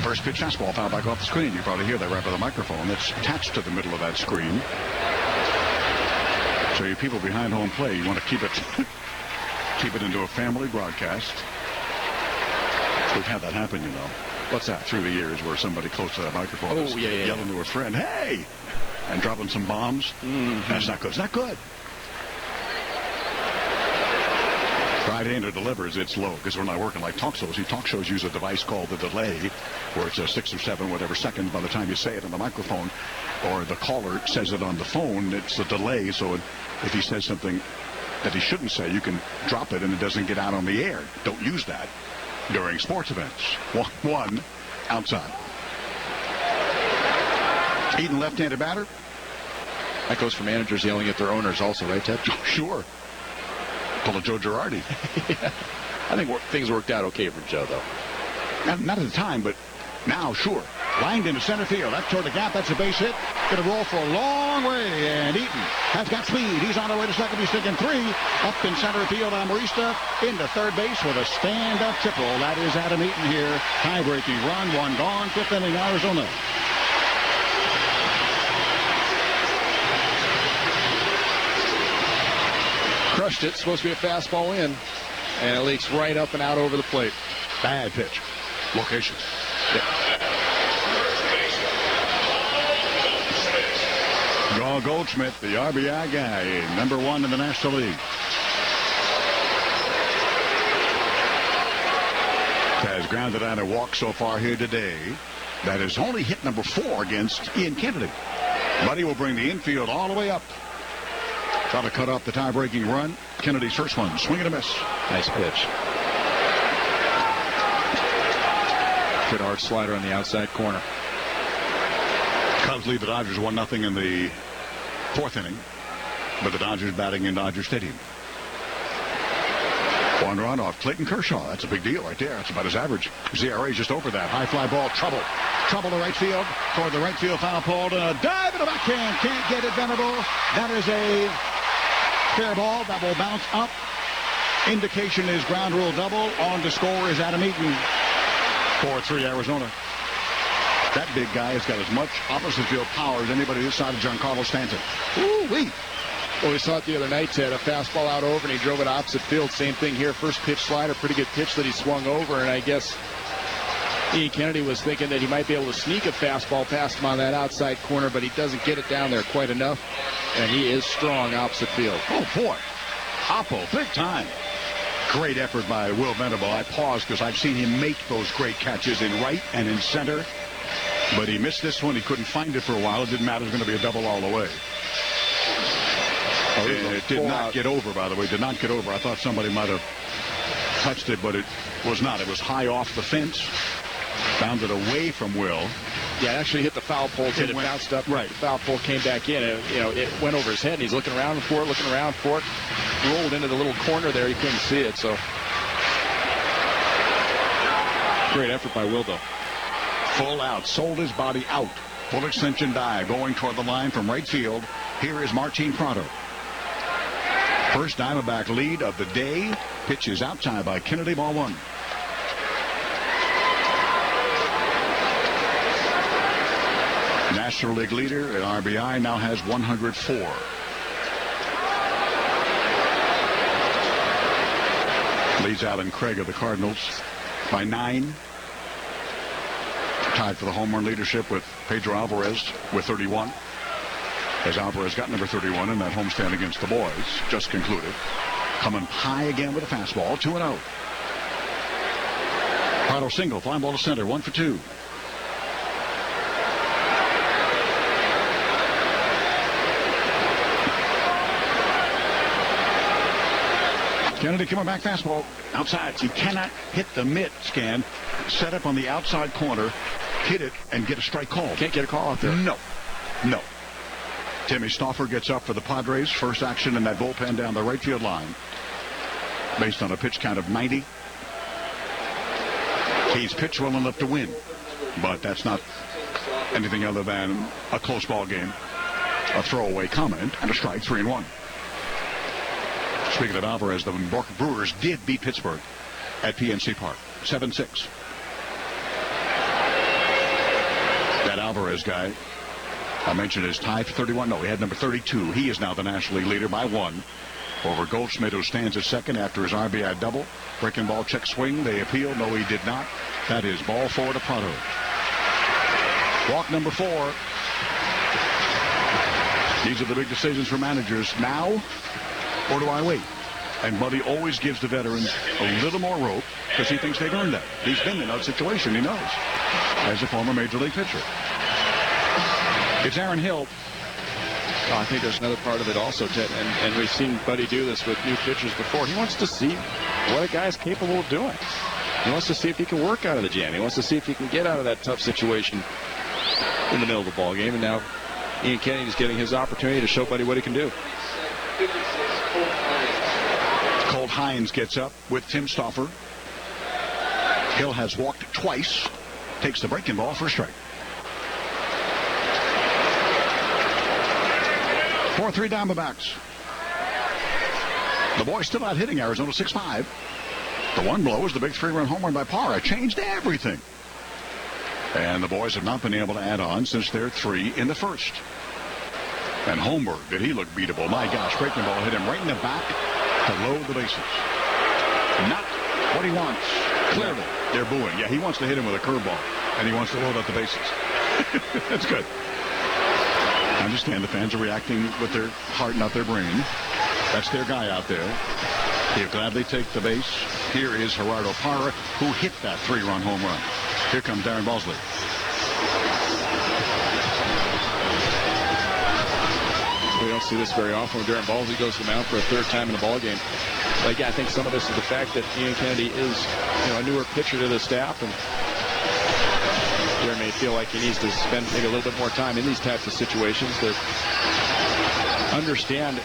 First pitch fastball fouled back off the screen. You probably hear that right by the microphone that's attached to the middle of that screen. So you people behind home plate, you want to keep it into a family broadcast. We've had that happen, you know. What's that? Through the years where somebody close to that microphone is yelling to a friend, hey, and dropping some bombs. That's not good. It's not good. Right-hander delivers, it's low because we're not working like talk shows. Talk shows use a device called the delay, where it's a 6 or 7, whatever seconds by the time you say it on the microphone, or the caller says it on the phone. It's a delay, so if he says something that he shouldn't say, you can drop it and it doesn't get out on the air. Don't use that during sports events. 1-1 outside. Eaton left-handed batter. That goes for managers yelling at their owners also, right, Ted? Sure. Pull a Joe Girardi. Yeah. I think things worked out okay for Joe, though. Not at the time, but now, sure. Lined into center field. That's toward the gap. That's a base hit. Going to roll for a long way. And Eaton has got speed. He's on the way to second. He's taking 3. Up in center field. Amarista into third base with a stand-up triple. That is Adam Eaton here. Tie-breaking run. 1 gone. 5th inning, Arizona. Crushed it. Supposed to be a fastball in. And it leaks right up and out over the plate. Bad pitch. Location. Gaul Goldschmidt, the RBI guy, number 1 in the National League. Has grounded out a walk so far here today. That is only hit number 4 against Ian Kennedy. Buddy will bring the infield all the way up. Try to cut off the tie-breaking run. Kennedy's first one. Swing and a miss. Nice pitch. Good hard slider on the outside corner. Cubs lead the Dodgers 1-0 in the 4th inning. But the Dodgers batting in Dodger Stadium. 1 run off Clayton Kershaw. That's a big deal right there. That's about his average. ZRA is just over that. High fly ball. Trouble to right field. Toward the right field foul pole. Dive in the backhand. Can't get it. Venable. That is a fair ball. That will bounce up. Indication is ground rule double. On to score is Adam Eaton. 4-3 Arizona. That big guy has got as much opposite field power as anybody this side of Giancarlo Stanton. Woo-wee. Well, we saw it the other night, Ted. A fastball out over, and he drove it opposite field. Same thing here. First pitch slider, pretty good pitch that he swung over, and I guess Ian Kennedy was thinking that he might be able to sneak a fastball past him on that outside corner, but he doesn't get it down there quite enough, and he is strong opposite field. Oh, boy. Oppo, big time. Great effort by Will Venable. I paused because I've seen him make those great catches in right and in center, but he missed this one. He couldn't find it for a while. It didn't matter. It was going to be a double all the way. And it did not get over, by the way. Did not get over. I thought somebody might have touched it, but it was not. It was high off the fence. Bounded away from Will. Yeah, it actually hit the foul pole. It bounced up. Right. The foul pole came back in. It went over his head, and he's looking around for it. Rolled into the little corner there. He couldn't see it, so. Great effort by Will, though. Full out. Sold his body out. Full extension dive. Going toward the line from right field. Here is Martin Prado. First Diamondback lead of the day. Pitch is outside by Kennedy, ball one. National League leader at RBI now has 104. Leads Alan Craig of the Cardinals by 9. Tied for the home run leadership with Pedro Alvarez with 31. As Alvarez got number 31 in that homestand against the boys just concluded. Coming high again with a fastball, 2-0. Prado single, fly ball to center, 1 for 2. Kennedy coming back, fastball outside. He cannot hit the mitt, Scan. Set up on the outside corner, hit it, and get a strike call. Can't get a call out there. No. Timmy Stauffer gets up for the Padres. First action in that bullpen down the right field line. Based on a pitch count of 90. He's pitched well enough to win. But that's not anything other than a close ball game. A throwaway comment and a strike, 3-1. Speaking of Alvarez, the Brewers did beat Pittsburgh at PNC Park, 7-6. That Alvarez guy, I mentioned, is tied for 31. No, he had number 32. He is now the National League leader by 1 over Goldschmidt, who stands at second after his RBI double. Breaking ball, check swing. They appeal. No, he did not. That is ball 4 to Prado. Walk number 4. These are the big decisions for managers. Now, or do I wait? And Buddy always gives the veterans a little more rope because he thinks they've earned that. He's been in that situation, he knows, as a former Major League pitcher. It's Aaron Hill. Oh, I think there's another part of it also, Ted, and we've seen Buddy do this with new pitchers before. He wants to see what a guy's capable of doing. He wants to see if he can work out of the jam. He wants to see if he can get out of that tough situation in the middle of the ball game. And now Ian Kennedy is getting his opportunity to show Buddy what he can do. Colt Hines gets up with Tim Stauffer. Hill has walked twice. Takes the breaking ball for a strike. 4-3 Diamondbacks. The boys still out hitting Arizona 6-5. The one blow was the big 3-run home run by Parra. Changed everything. And the boys have not been able to add on since their 3 in the first. And Holmberg, did he look beatable? My gosh, breaking ball hit him right in the back to load the bases. Not what he wants. Clearly, they're booing. Yeah, he wants to hit him with a curveball, and he wants to load up the bases. That's good. I understand the fans are reacting with their heart, not their brain. That's their guy out there. He'll gladly take the base. Here is Gerardo Parra, who hit that 3-run home run. Here comes Darren Balsley. We don't see this very often when Darren Balsley goes to the mound for a 3rd time in the ball game. But yeah, I think some of this is the fact that Ian Kennedy is, a newer pitcher to the staff, and Darren may feel like he needs to spend maybe a little bit more time in these types of situations to understand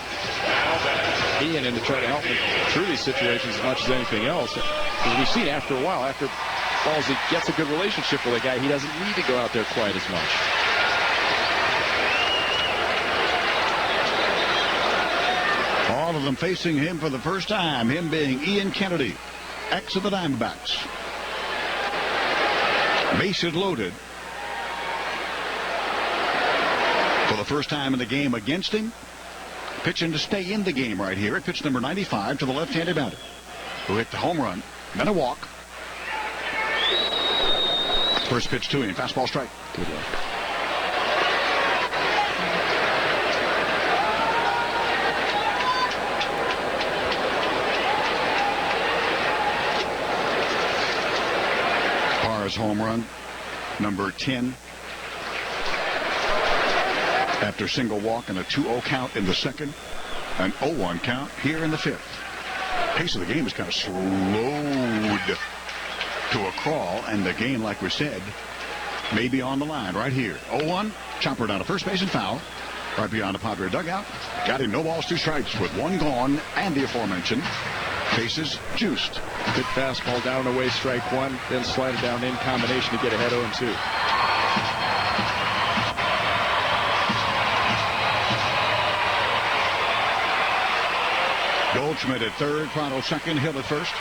Ian and to try to help him through these situations as much as anything else. Because we've seen after a while, after Balsley gets a good relationship with a guy, he doesn't need to go out there quite as much. All of them facing him for the first time, him being Ian Kennedy, ex of the Diamondbacks. Bases loaded. For the first time in the game against him, pitching to stay in the game right here at pitch number 95 to the left-handed batter, who hit the home run, then a walk. First pitch to him, fastball strike. Good luck. Parr's home run, number 10. After single walk and a 2-0 count in the second, an 0-1 count here in the fifth. Pace of the game is kind of slowed to a crawl, and the game, like we said, may be on the line right here. 0-1, chopper down to first base and foul. Right beyond the Padre dugout. Got him, no balls, 2 strikes with 1 gone, and the aforementioned bases juiced. Good fastball down and away, strike 1, then slide it down in combination to get ahead 0-2. Goldschmidt at third, Prado second, Hill at first.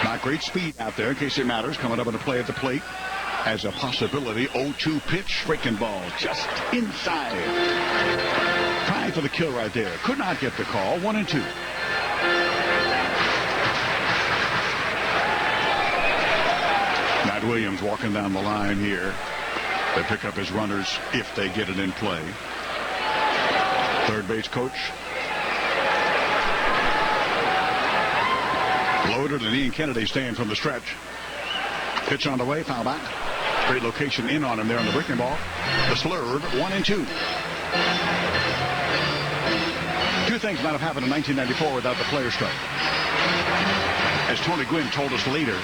Not great speed out there, in case it matters, coming up into play at the plate as a possibility. 0-2 pitch, breaking ball just inside. Trying for the kill right there. Could not get the call. 1-2. Matt Williams walking down the line here. They pick up his runners if they get it in play. Third base coach. Loaded, and Ian Kennedy staying from the stretch. Pitch on the way, foul back. Great location in on him there on the breaking ball. The slurve, 1-2. Two things might have happened in 1994 without the player strike. As Tony Gwynn told us later,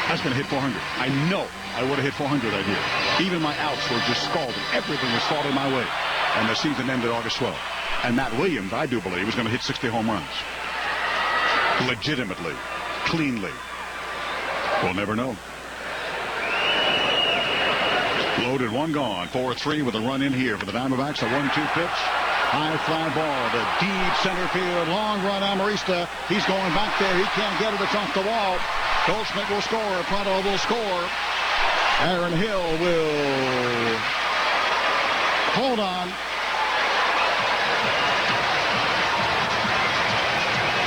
I was going to hit 400. I know I would have hit 400 that year. Even my outs were just scalding. Everything was falling my way. And the season ended August 12th. And Matt Williams, I do believe, was going to hit 60 home runs. Legitimately. Cleanly. We'll never know. Loaded, 1 gone. 4-3 with a run in here for the Diamondbacks. A 1-2 pitch. High fly ball to deep center field. Long run, Amarista. He's going back there. He can't get it. It's off the wall. Goldschmidt will score. Prado will score. Aaron Hill will hold on.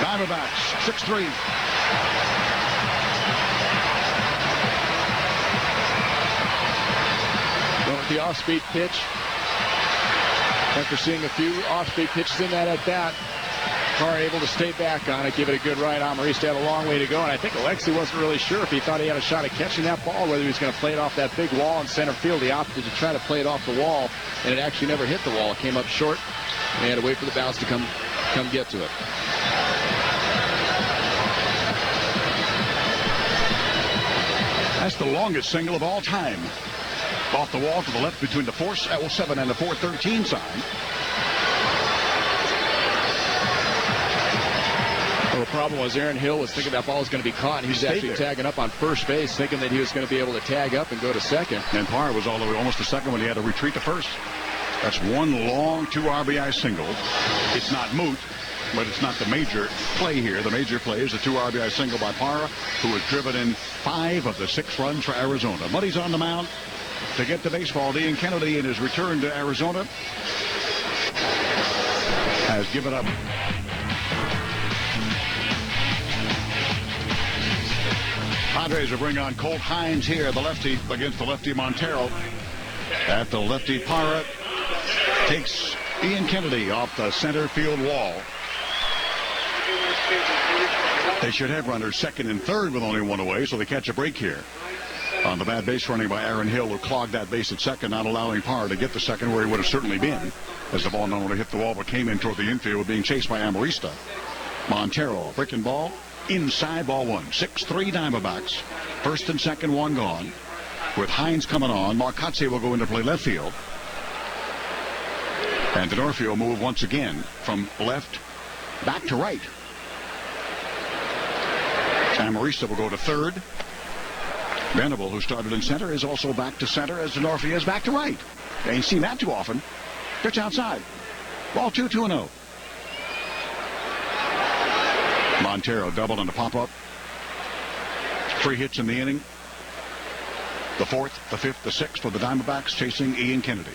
Diamondbacks 6-3. Going with the off-speed pitch. After seeing a few off-speed pitches in that at-bat, Parr able to stay back on it, give it a good ride. Amarista had a long way to go, and I think Alexi wasn't really sure if he thought he had a shot at catching that ball, whether he was going to play it off that big wall in center field. He opted to try to play it off the wall, and it actually never hit the wall. It came up short, and he had to wait for the bounce to come get to it. That's the longest single of all time. Off the wall to the left between the 4-7 and the 4-13 sign. Well, the problem was Aaron Hill was thinking that ball was going to be caught, and he was actually tagging up on first base, thinking that he was going to be able to tag up and go to second. And Parr was all the way almost to second when he had to retreat to first. That's one long 2 RBI single. It's not moot, but it's not the major play here. The major play is the 2 RBI single by Parra, who has driven in 5 of the 6 runs for Arizona. Muddy's on the mound to get the baseball. Ian Kennedy, in his return to Arizona, has given up. Padres will bring on Colt Hines here, the lefty, against the lefty Montero. At the lefty, Parra takes Ian Kennedy off the center field wall. They should have runners second and third with only 1 away, so they catch a break here. On the bad base running by Aaron Hill, who clogged that base at second, not allowing Parr to get the second where he would have certainly been, as the ball not only hit the wall but came in toward the infield, being chased by Amarista. Montero, breaking ball, inside, ball 1. 6-3 Diamondbacks. First and second, 1 gone. With Hines coming on, Marcotte will go into play left field. And Denorfio will move once again from left back to right. Amarista will go to third. Venable, who started in center, is also back to center as Denorfio is back to right. They ain't seen that too often. Pitch outside. Ball 2, 2-0. Montero doubled on the pop-up. 3 hits in the inning. The 4th, the 5th, the 6th for the Diamondbacks chasing Ian Kennedy.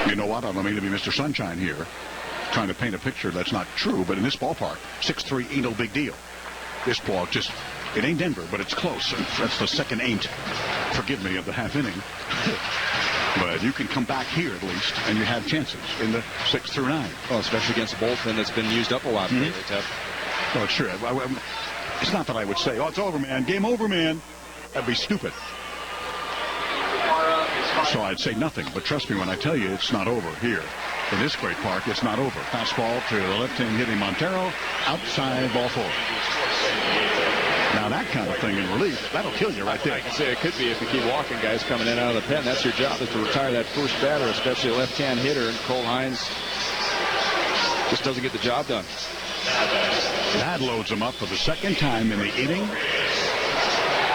You know what? I don't mean to be Mr. Sunshine here, trying to paint a picture that's not true, but in this ballpark, 6-3 ain't no big deal. This ball just, it ain't Denver, but it's close. And that's the second ain't, forgive me, of the half inning. But you can come back here at least, and you have chances in the 6 through 9. Well, especially against a bullpen that's been used up a lot lately, Ted. Oh, sure. It's not that I would say, oh, it's over, man. Game over, man. That'd be stupid. So I'd say nothing. But trust me when I tell you it's not over here. In this great park, it's not over. Fastball to the left-hand hitting Montero. Outside, ball 4. Now that kind of thing in relief, that'll kill you right there. I can say it could be if you keep walking guys coming in and out of the pen. That's your job, is to retire that first batter, especially a left-hand hitter. And Cole Hines just doesn't get the job done. That loads him up for the second time in the inning.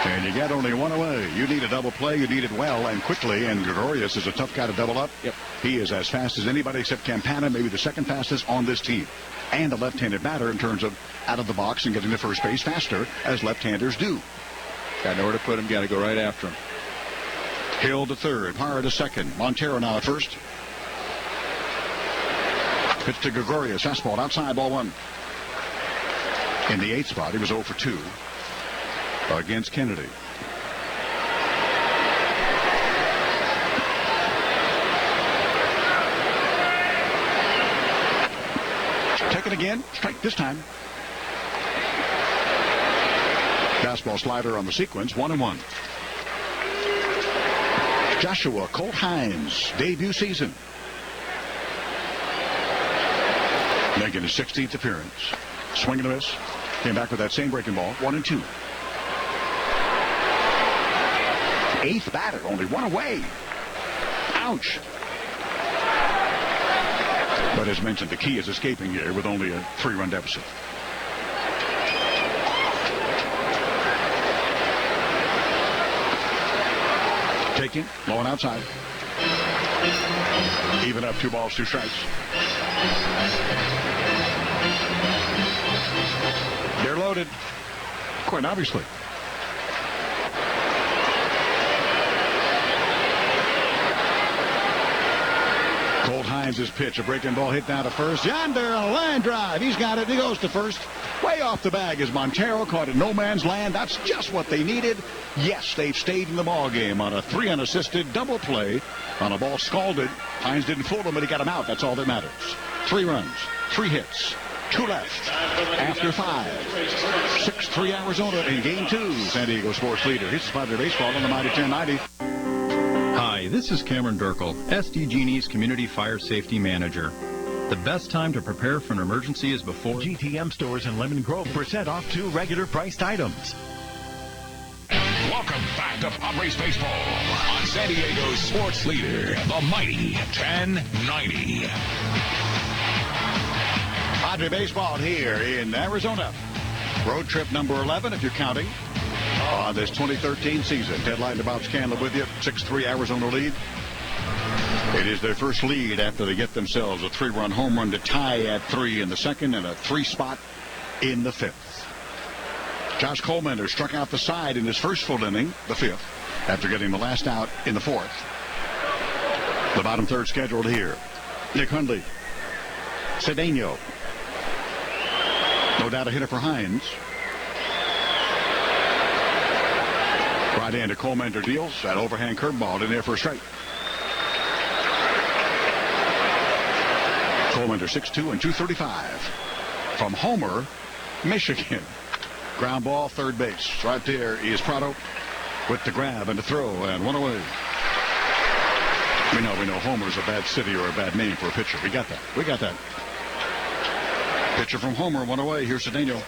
And you got only one away. You need a double play. You need it well and quickly. And Gregorius is a tough guy to double up. Yep. He is as fast as anybody except Campana, maybe the second fastest on this team. And a left-handed batter in terms of out of the box and getting to first base faster, as left-handers do. Got nowhere to put him. Got to go right after him. Hill to third. Parra to second. Montero now at first. Pitch to Gregorius. Fastball outside, ball 1. In the 8th spot, he was 0 for 2 against Kennedy. Take it again. Strike this time. Fastball slider on the sequence. 1-1. Joshua Colt Hines, debut season. Making his 16th appearance. Swing and a miss. Came back with that same breaking ball. 1-2. 8th batter, only one away. Ouch. But as mentioned, the key is escaping here with only a 3-run deficit. Taking, low and outside. Even up 2 balls, 2 strikes. They're loaded. Quite obviously. Colt Hines' pitch, a breaking ball hit down to first. Yonder, a line drive. He's got it. He goes to first. Way off the bag is Montero, caught in no man's land. That's just what they needed. Yes, they've stayed in the ball game on a 3 unassisted double play on a ball scalded. Hines didn't fool him, but he got him out. That's all that matters. 3 runs, 3 hits, 2 left. After 5, 6-3 Arizona in Game 2. San Diego Sports Leader. Here's Padre Baseball on the Mighty 1090. Hi, this is Cameron Durkle, SDG&E's Community Fire Safety Manager. The best time to prepare for an emergency is before. GTM stores in Lemon Grove % off 2 regular priced items. Welcome back to Padres Baseball on San Diego's Sports Leader, the Mighty 1090. Padre Baseball here in Arizona. Road trip number 11, if you're counting, on this 2013 season. Ted Lightenbaum's Canla with you. 6-3 Arizona lead. It is their first lead after they get themselves a 3-run home run to tie at 3 in the 2nd and a 3 spot in the 5th. Josh Colmender struck out the side in his first full inning, the 5th, after getting the last out in the 4th. The bottom third scheduled here. Nick Hundley. Cedeno. No doubt a hitter for Hines. Right-hander Colmender deals. That overhand curveball in there for a strike. Colmender 6'2" and 235 from Homer, Michigan. Ground ball, third base. Right there is Prado with the grab and the throw, and 1 away. We know Homer's a bad city or a bad name for a pitcher. We got that. Pitcher from Homer, 1 away. Here's Cedeno.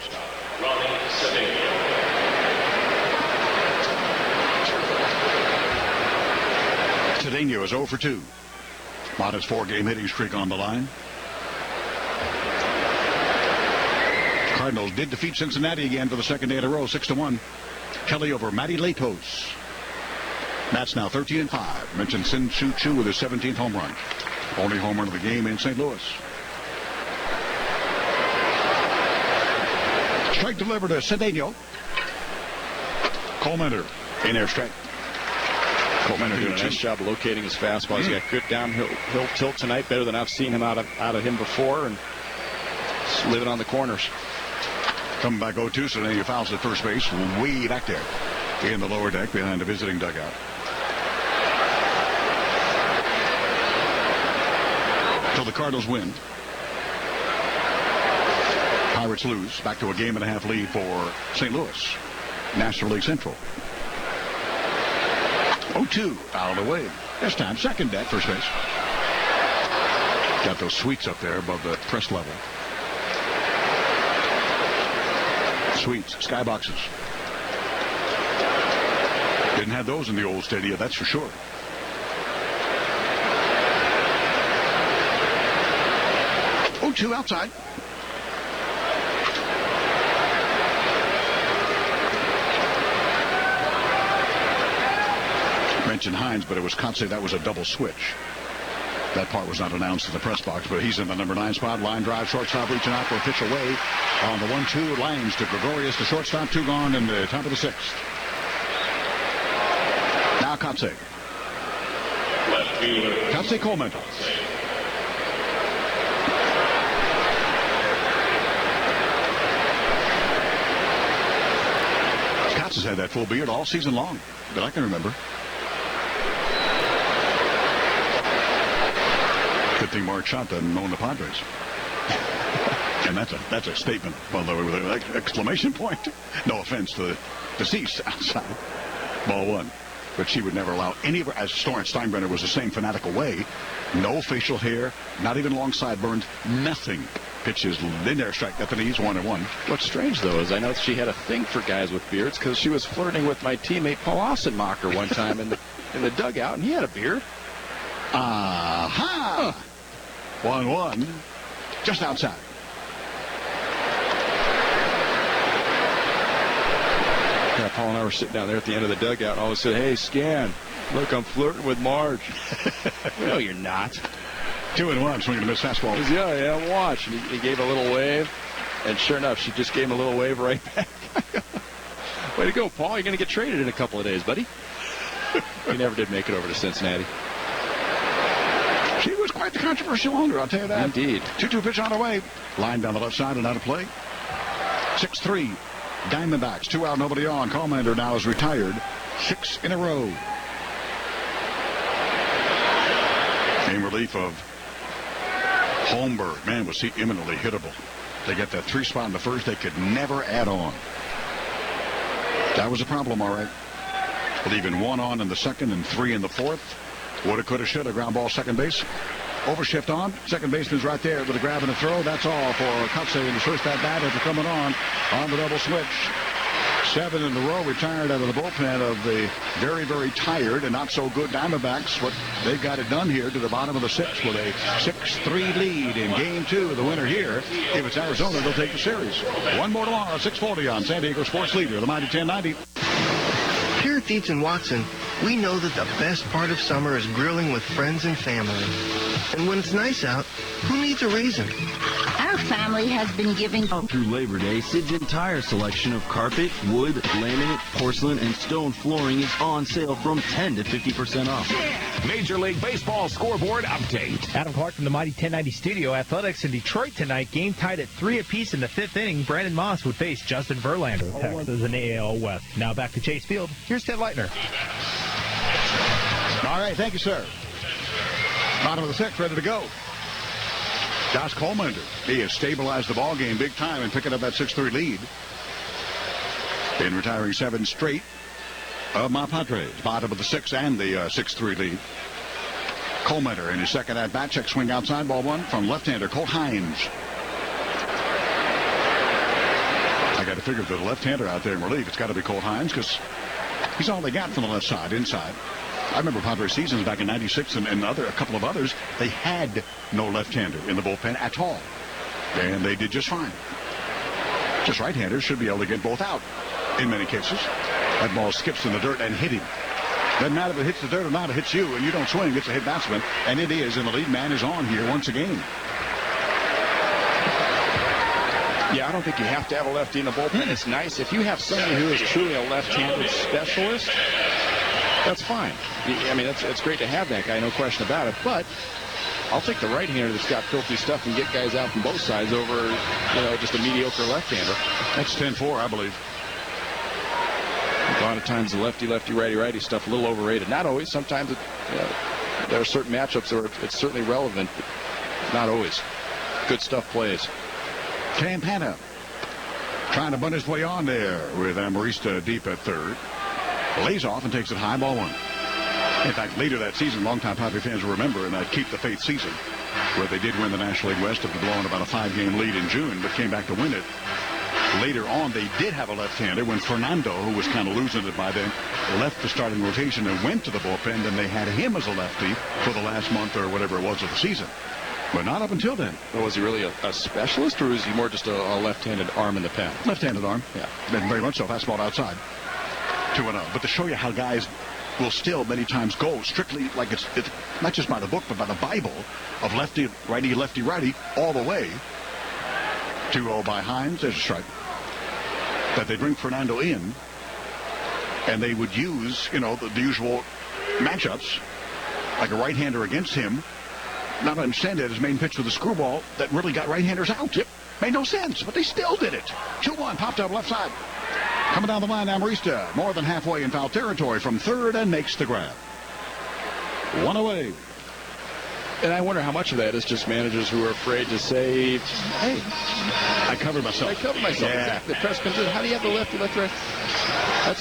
Cedeno is 0 for 2. Modest 4-game hitting streak on the line. Cardinals did defeat Cincinnati again for the 2nd day in a row, 6-1. Kelly over Matty Latos. That's now 13-5. Mentioned Sin Soo Choo with his 17th home run. Only home run of the game in St. Louis. Strike delivered to Cedeno. Colmender In there straight. Coleman doing a nice job locating his fastball. He's got good downhill tilt tonight, better than I've seen him out of him before, and just living on the corners. Coming back 0-2, so now he fouls at first base, way back there in the lower deck behind the visiting dugout. So the Cardinals win. Pirates lose. Back to a 1.5 lead for St. Louis. National League Central. 0-2, fouled away. This time, second deck, first base. Got those suites up there above the press level. Suites, skyboxes. Didn't have those in the old stadium, that's for sure. Oh, 2 outside. Mentioned Hines, but it was Kotze. That was a double switch. That part was not announced in the press box, but he's in the number 9 spot. Line drive, shortstop reaching out for a pitch away. On the 1-2, Langs to Gregorius, the shortstop, 2 gone in the top of the 6th. Now Kotze. Kotze Coleman. Kotze's had that full beard all season long that I can remember. Good thing Mark Schott doesn't own the Padres. And that's a statement, by the way, with an exclamation point. No offense to the deceased outside. Ball 1. But she would never allow any of her, as Steinbrenner was the same fanatical way, no facial hair, not even long sideburns, nothing. Pitches in there, strike at the knees, 1-1. What's strange, though, is I know she had a thing for guys with beards because she was flirting with my teammate Paul Ossenmacher one time in the dugout, and he had a beard. Aha! 1-1, just outside. Yeah, Paul and I were sitting down there at the end of the dugout, and all of a sudden, hey, Scan, look, I'm flirting with Marge. No, you're not. 2-1, swinging a miss fastball. Yeah, watch. And he gave a little wave, and sure enough, she just gave him a little wave right back. Way to go, Paul. You're going to get traded in a couple of days, buddy. He never did make it over to Cincinnati. She was quite the controversial owner, I'll tell you that. Indeed. 2-2 pitch on the way. Line down the left side and out of play. 6-3. Diamondbacks, 2 out, nobody on. Commander now is retired. 6 in a row. In relief of Holmberg. Man, was he imminently hittable. They got that 3 spot in the first. They could never add on. That was a problem, all right. Leaving 1 on in the second and 3 in the fourth. Woulda, coulda, shoulda. Ground ball, second base. Overshift on. Second baseman's right there with a grab and a throw. That's all for Kotze in his first at-bat after coming on the double switch. 7 in a row retired out of the bullpen of the very, very tired and not so good Diamondbacks. What they've got it done here to the bottom of the 6th with a 6-3 lead in Game 2. The winner here, if it's Arizona, they'll take the series. 1 more tomorrow, 6:40 on San Diego Sports Leader, the Mighty 1090. Here at Dietz & Watson, we know that the best part of summer is grilling with friends and family. And when it's nice out, who needs a reason? Our family has been giving... Through Labor Day, Sid's entire selection of carpet, wood, laminate, porcelain, and stone flooring is on sale from 10 to 50% off. Major League Baseball scoreboard update. Adam Clark from the Mighty 1090 Studio. Athletics in Detroit tonight. Game tied at 3 apiece in the 5th inning. Brandon Moss would face Justin Verlander. Texas in the AL West. Now back to Chase Field. Here's Ted Leitner. All right, thank you, sir. Bottom of the 6th, ready to go. Josh Coleman, he has stabilized the ball game big time and picking up that 6-3 lead. Been retiring 7 straight of my Padres. Bottom of the 6th and the 6-3 lead. Coleman in his second at-bat. Check swing outside, ball 1 from left-hander Colt Hines. I got to figure that the left-hander out there in relief, it's got to be Colt Hines because he's all they got from the left side, inside. I remember Padres seasons back in '96 and a couple of others. They had no left-hander in the bullpen at all. And they did just fine. Just right-handers should be able to get both out in many cases. That ball skips in the dirt and hit him. Doesn't matter if it hits the dirt or not, it hits you, and you don't swing. It's a hit batsman, and it is, and the lead man is on here once again. Yeah, I don't think you have to have a lefty in the bullpen. It's nice. If you have somebody who is truly a left-handed specialist, that's fine. I mean, it's great to have that guy, no question about it. But I'll take the right-hander that's got filthy stuff and get guys out from both sides over, just a mediocre left-hander. That's 10-4, I believe. A lot of times the lefty, righty stuff a little overrated. Not always. Sometimes there are certain matchups where it's certainly relevant, but not always. Good stuff plays. Campana trying to bunt his way on there with Amarista deep at third. Lays off and takes it high, ball one. In fact, later that season, longtime Padre fans will remember in that Keep the Faith season, where they did win the National League West after blowing about a 5-game lead in June, but came back to win it. Later on, they did have a left-hander when Fernando, who was kind of losing it by then, left the starting rotation and went to the bullpen, and they had him as a lefty for the last month or whatever it was of the season. But not up until then. Well, was he really a specialist, or was he more just a left-handed arm in the pen? Left-handed arm, yeah. And very much so. Fastball outside. 2-0. But to show you how guys will still many times go strictly like it's not just by the book, but by the Bible of lefty, righty, all the way. 2-0 by Hines. There's a strike. That they bring Fernando in, and they would use, the usual matchups, like a right-hander against him. Not understand that his main pitch with a screwball that really got right-handers out. Yep. Made no sense, but they still did it. 2-1, popped up left side. Coming down the line, Amarista, more than halfway in foul territory from third and makes the grab. 1 away. And I wonder how much of that is just managers who are afraid to say, hey, I covered myself. Yeah. Exactly. The press comes in. How do you have the lefty, right?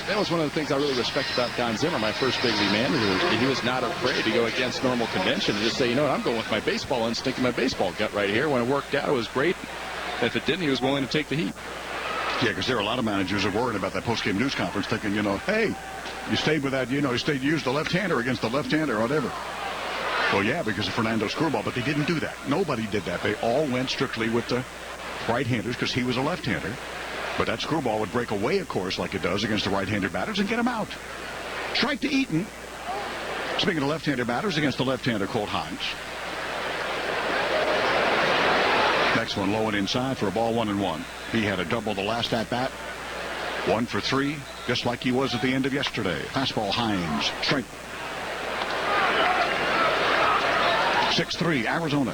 That was one of the things I really respect about Don Zimmer, my first big league manager. He was not afraid to go against normal convention and just say, I'm going with my baseball instinct and my baseball gut right here. When it worked out, it was great. If it didn't, he was willing to take the heat. Yeah, because there are a lot of managers who are worried about that post-game news conference thinking, hey, you stayed with that, you used the left-hander against the left-hander or whatever. Well, yeah, because of Fernando's screwball, but they didn't do that. Nobody did that. They all went strictly with the right-handers because he was a left-hander. But that screwball would break away, of course, like it does against the right-handed batters and get him out. Strike to Eaton. Speaking of left-handed batters against the left-hander, Colt Hines. Next one low and inside for a ball 1-1. He had a double the last at-bat. 1 for 3, just like he was at the end of yesterday. Fastball Hines. Strike. 6-3, Arizona.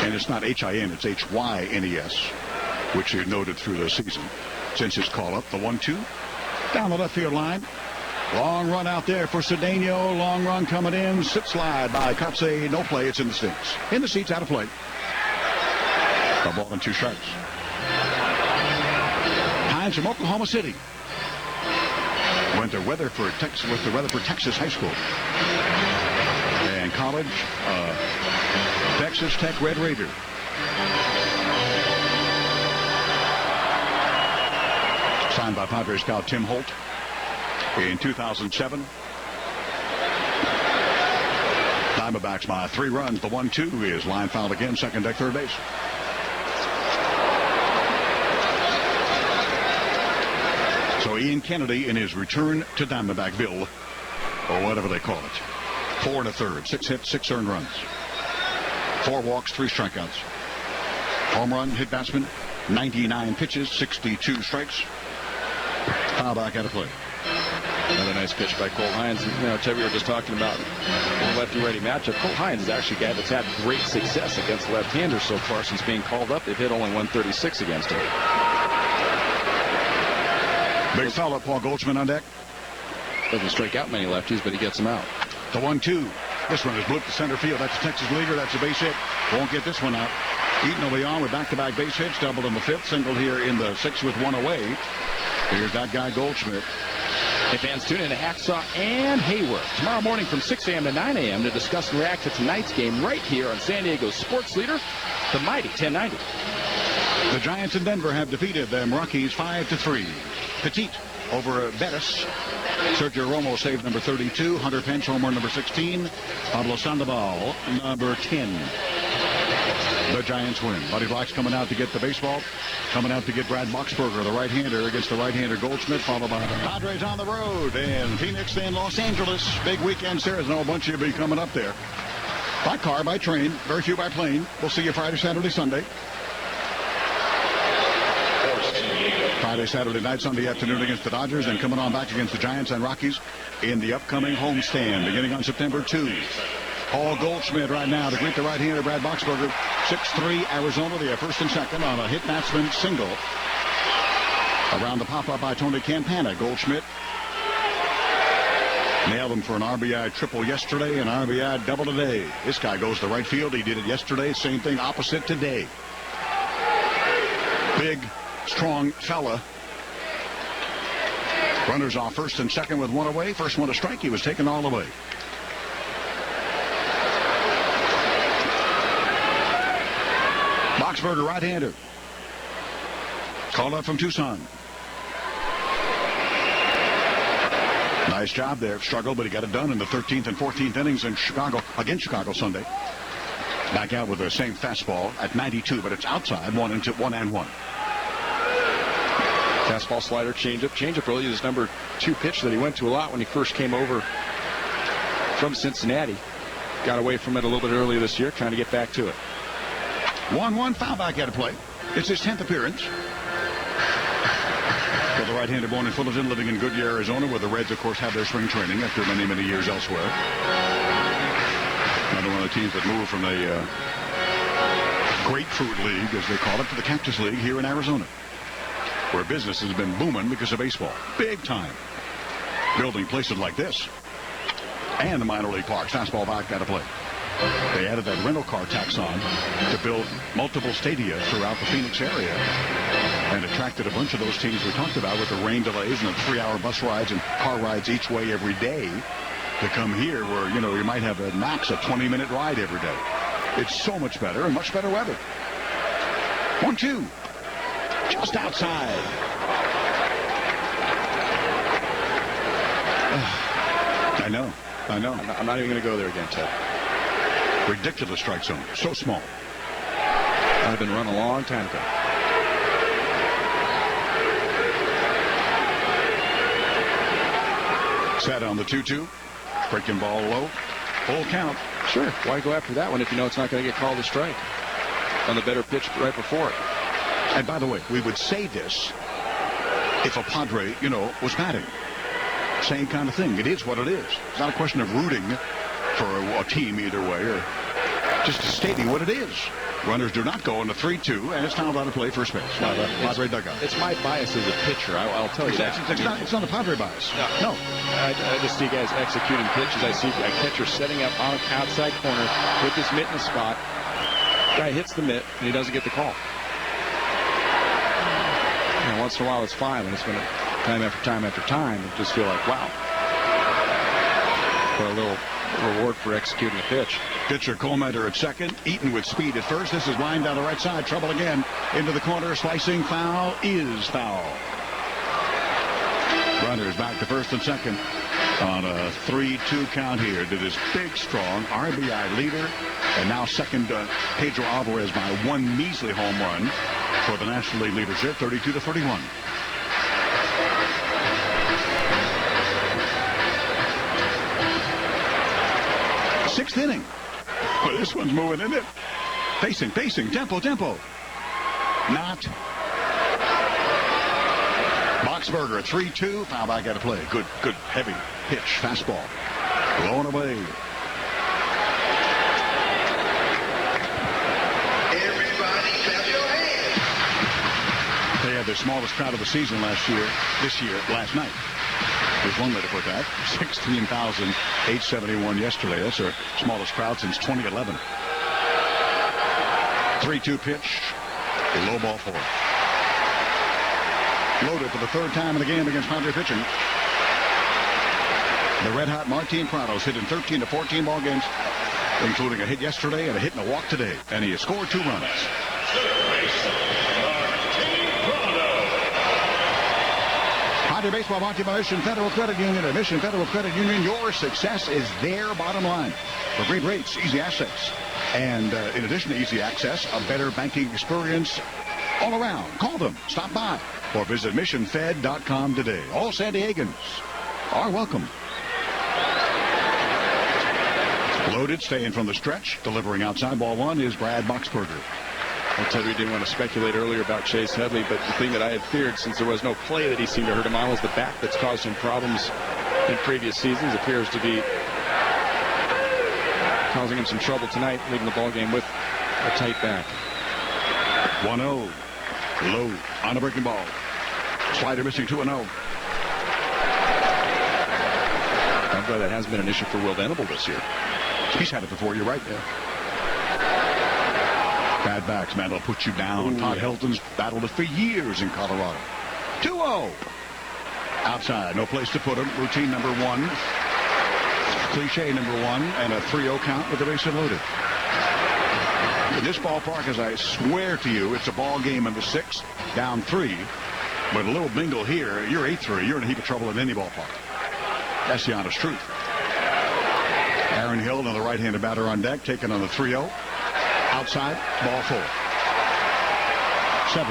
And it's not H-I-N, it's H-Y-N-E-S, which he noted through the season. Since his call-up, the 1-2. Down the left field line. Long run out there for Cedeno. Long run coming in. Sit slide by Kotze. No play. It's in the seats. In the seats, out of play. A ball and 2 strikes. Hines from Oklahoma City. Went to Weatherford, Texas, with the Weatherford, Texas High School. And college, Texas Tech Red Raider. Signed by Padres scout Tim Holt in 2007. Diamondbacks by 3 runs. The 1-2 is line fouled again. Second deck, third base. So Ian Kennedy in his return to Diamondbackville, or whatever they call it. 4 1/3, 6 hits, 6 earned runs. 4 walks, 3 strikeouts. Home run, hit batsman, 99 pitches, 62 strikes. Foul back out of play. Another nice pitch by Colt Hines. Ted, we were just talking about the lefty-righty matchup. Colt Hines is actually a guy that's had great success against left-handers so far since being called up. They've hit only 136 against him. Big foul up, Paul Goldschmidt on deck. Doesn't strike out many lefties, but he gets them out. The 1-2. This one is blooped to center field. That's a Texas leaguer. That's a base hit. Won't get this one out. Eaton will be on with back-to-back base hits. Doubled in the 5th. Single here in the 6th with 1 away. Here's that guy Goldschmidt. Hey, fans, tune in to Hacksaw and Hayward tomorrow morning from 6 a.m. to 9 a.m. to discuss and react to tonight's game right here on San Diego's sports leader, the mighty 1090. The Giants in Denver have defeated them Rockies 5-3. Petit over Bettis. Sergio Romo saved number 32. Hunter Pence homer number 16. Pablo Sandoval number 10. The Giants win. Buddy Black's coming out to get the baseball. Coming out to get Brad Boxberger, the right-hander, against the right-hander Goldschmidt, followed by Padres on the road in Phoenix and Los Angeles. Big weekend series. I know a bunch of you will be coming up there. By car, by train, very few by plane. We'll see you Friday, Saturday, Sunday. Friday, Saturday night, Sunday afternoon against the Dodgers, and coming on back against the Giants and Rockies in the upcoming homestand beginning on September 2. Paul Goldschmidt right now to greet the right-hander Brad Boxberger. 6-3 Arizona. They have first and second on a hit batsman single. Around the pop-up by Tony Campana. Goldschmidt nailed him for an RBI triple yesterday, an RBI double today. This guy goes to right field. He did it yesterday. Same thing opposite today. Big, strong fella. Runners off first and second with one away. First one to strike. He was taken all the way. Boxberger, right-hander. Called up from Tucson. Nice job there. Struggled, but he got it done in the 13th and 14th innings in Chicago, against Chicago Sunday. Back out with the same fastball at 92, but it's outside, 1-1. Fastball, slider, changeup. Changeup really is his number 2 pitch that he went to a lot when he first came over from Cincinnati. Got away from it a little bit earlier this year, trying to get back to it. 1-1, foul back out of play. It's his 10th appearance. For the right-hander born in Fullerton, living in Goodyear, Arizona, where the Reds, of course, have their spring training after many, many years elsewhere. Another one of the teams that moved from the Grapefruit League, as they call it, to the Cactus League here in Arizona, where business has been booming because of baseball. Big time. Building places like this. And the minor league parks. Fastball back out of play. They added that rental car tax on to build multiple stadia throughout the Phoenix area and attracted a bunch of those teams we talked about with the rain delays and the 3-hour bus rides and car rides each way every day to come here where, you know, you might have a max a 20-minute ride every day. It's so much better and much better weather. 1-2. Just outside. I know. I'm not even going to go there again, Ted. Ridiculous strike zone. So small. I've been run a long time ago. Set on the 2-2. Breaking ball low. Full count. Sure. Why go after that one if you know it's not going to get called a strike on the better pitch right before it? And by the way, we would say this if a Padre, you know, was batting. Same kind of thing. It is what it is. It's not a question of rooting for a team either way, or just stating what it is. Runners do not go in the 3-2, and it's fouled out of play first base. Now the Padre dugout. It's my bias as a pitcher. I'll tell you that. It's not a Padre bias. No. I just see guys executing pitches. I see a catcher setting up on an outside corner with his mitt in the spot. Guy hits the mitt, and he doesn't get the call. And once in a while, it's fine. When it's been time after time after time, you just feel like, wow. For a little reward for executing a pitch. Pitcher Colemeter at second. Eaton with speed at first. This is line down the right side. Trouble again. Into the corner. Slicing foul is foul. Runners back to first and second on a 3-2 count here to this big, strong RBI leader. And now second Pedro Alvarez by one measly home run for the National League leadership, 32-31. Sixth inning. Well, this one's moving, isn't it? Pacing, tempo. Not. Boxberger, a 3-2. Foul back out of play. Good, heavy pitch. Fastball. Blown away. Everybody clap your hands. They had their smallest crowd of the season last night. There's one way to put that. 16,871 yesterday. That's our smallest crowd since 2011. 3-2 pitch. Low ball four. Loaded for the third time in the game against Padre pitching. The red-hot Martin Prados hit in 13 to 14 ball games, including a hit yesterday and a hit and a walk today. And he has scored 2 runs. Padre Baseball brought to you by Mission Federal Credit Union. At Mission Federal Credit Union, your success is their bottom line. For great rates, easy assets, and in addition to easy access, a better banking experience all around. Call them, stop by, or visit missionfed.com today. All San Diegans are welcome. Loaded, staying from the stretch, delivering outside. Ball one is Brad Boxberger. I told you we didn't want to speculate earlier about Chase Headley, but the thing that I had feared, since there was no play that he seemed to hurt him on, was the back that's caused him problems in previous seasons. Appears to be causing him some trouble tonight, leaving the ball game with a tight back. 1-0. Low on a breaking ball. Slider missing 2-0. I'm glad that hasn't been an issue for Will Venable this year. He's had it before, you're right. Yeah. Bad backs, man, they'll put you down. Todd Helton's battled it for years in Colorado. 2-0. Outside, no place to put him. Routine number one. Cliche number one, and a 3-0 count with the bases loaded. In this ballpark, as I swear to you, it's a ball game in the 6th, down 3. But a little bingle here, you're 8-3. You're in a heap of trouble in any ballpark. That's the honest truth. Aaron Hill, another right-handed batter on deck, taking on the 3-0. Outside, ball 4. 7-3.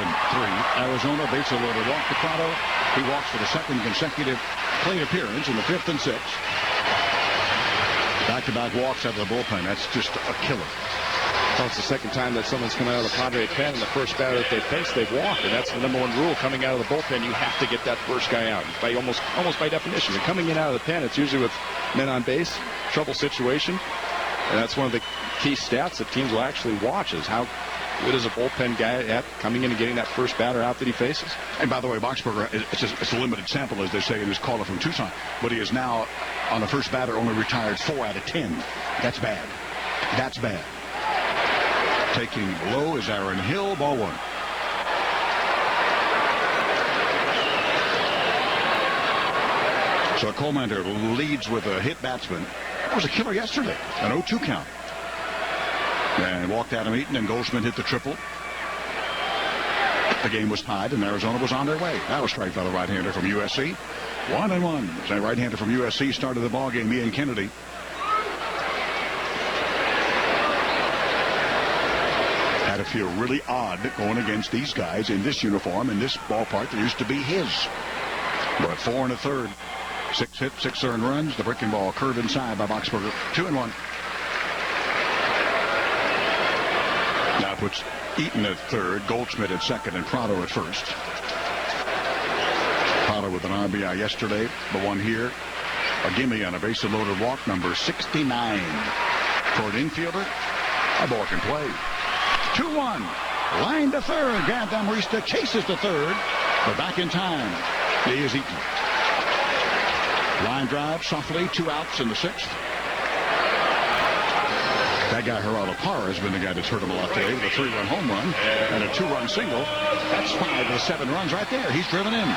Arizona, bases loaded. Walk to Prado. He walks for the second consecutive plate appearance in the 5th and 6th. Back-to-back walks out of the bullpen. That's just a killer. Well, it's the second time that someone's come out of the Padre pen, and the first batter that they face, they've walked, and that's the number one rule coming out of the bullpen. You have to get that first guy out, by almost by definition. And coming in out of the pen, it's usually with men on base, trouble situation, and that's one of the key stats that teams will actually watch is how good is a bullpen guy at coming in and getting that first batter out that he faces. And by the way, Boxberger, it's a limited sample, as they say in his caller from Tucson, but he is now on the first batter only retired 4 out of 10. That's bad. That's bad. Taking low is Aaron Hill, ball 1. So Colmander leads with a hit batsman. That was a killer yesterday, an 0-2 count. And walked Adam Eaton, and Goldschmidt hit the triple. The game was tied, and Arizona was on their way. That was strike by the right-hander from USC. 1-1. That right-hander from USC started the ball game, Ian Kennedy. Had to feel really odd going against these guys in this uniform, in this ballpark that used to be his. But 4 1/3. 6 hits, 6 earned runs. The breaking ball curved inside by Boxberger. 2-1. Now puts Eaton at third, Goldschmidt at second, and Prado at first. Prado with an RBI yesterday. The one here, a gimme on a base-loaded walk, number 69. For an infielder, a ball can play. 2-1. Line to third. Grant Amarista chases to third. But back in time. He is Eaton. Line drive softly. 2 outs in the 6th. That guy, Geraldo Parra, has been the guy that's hurt him a lot today with a 3-run home run and a 2-run single. That's 5 of the 7 runs right there. He's driven in.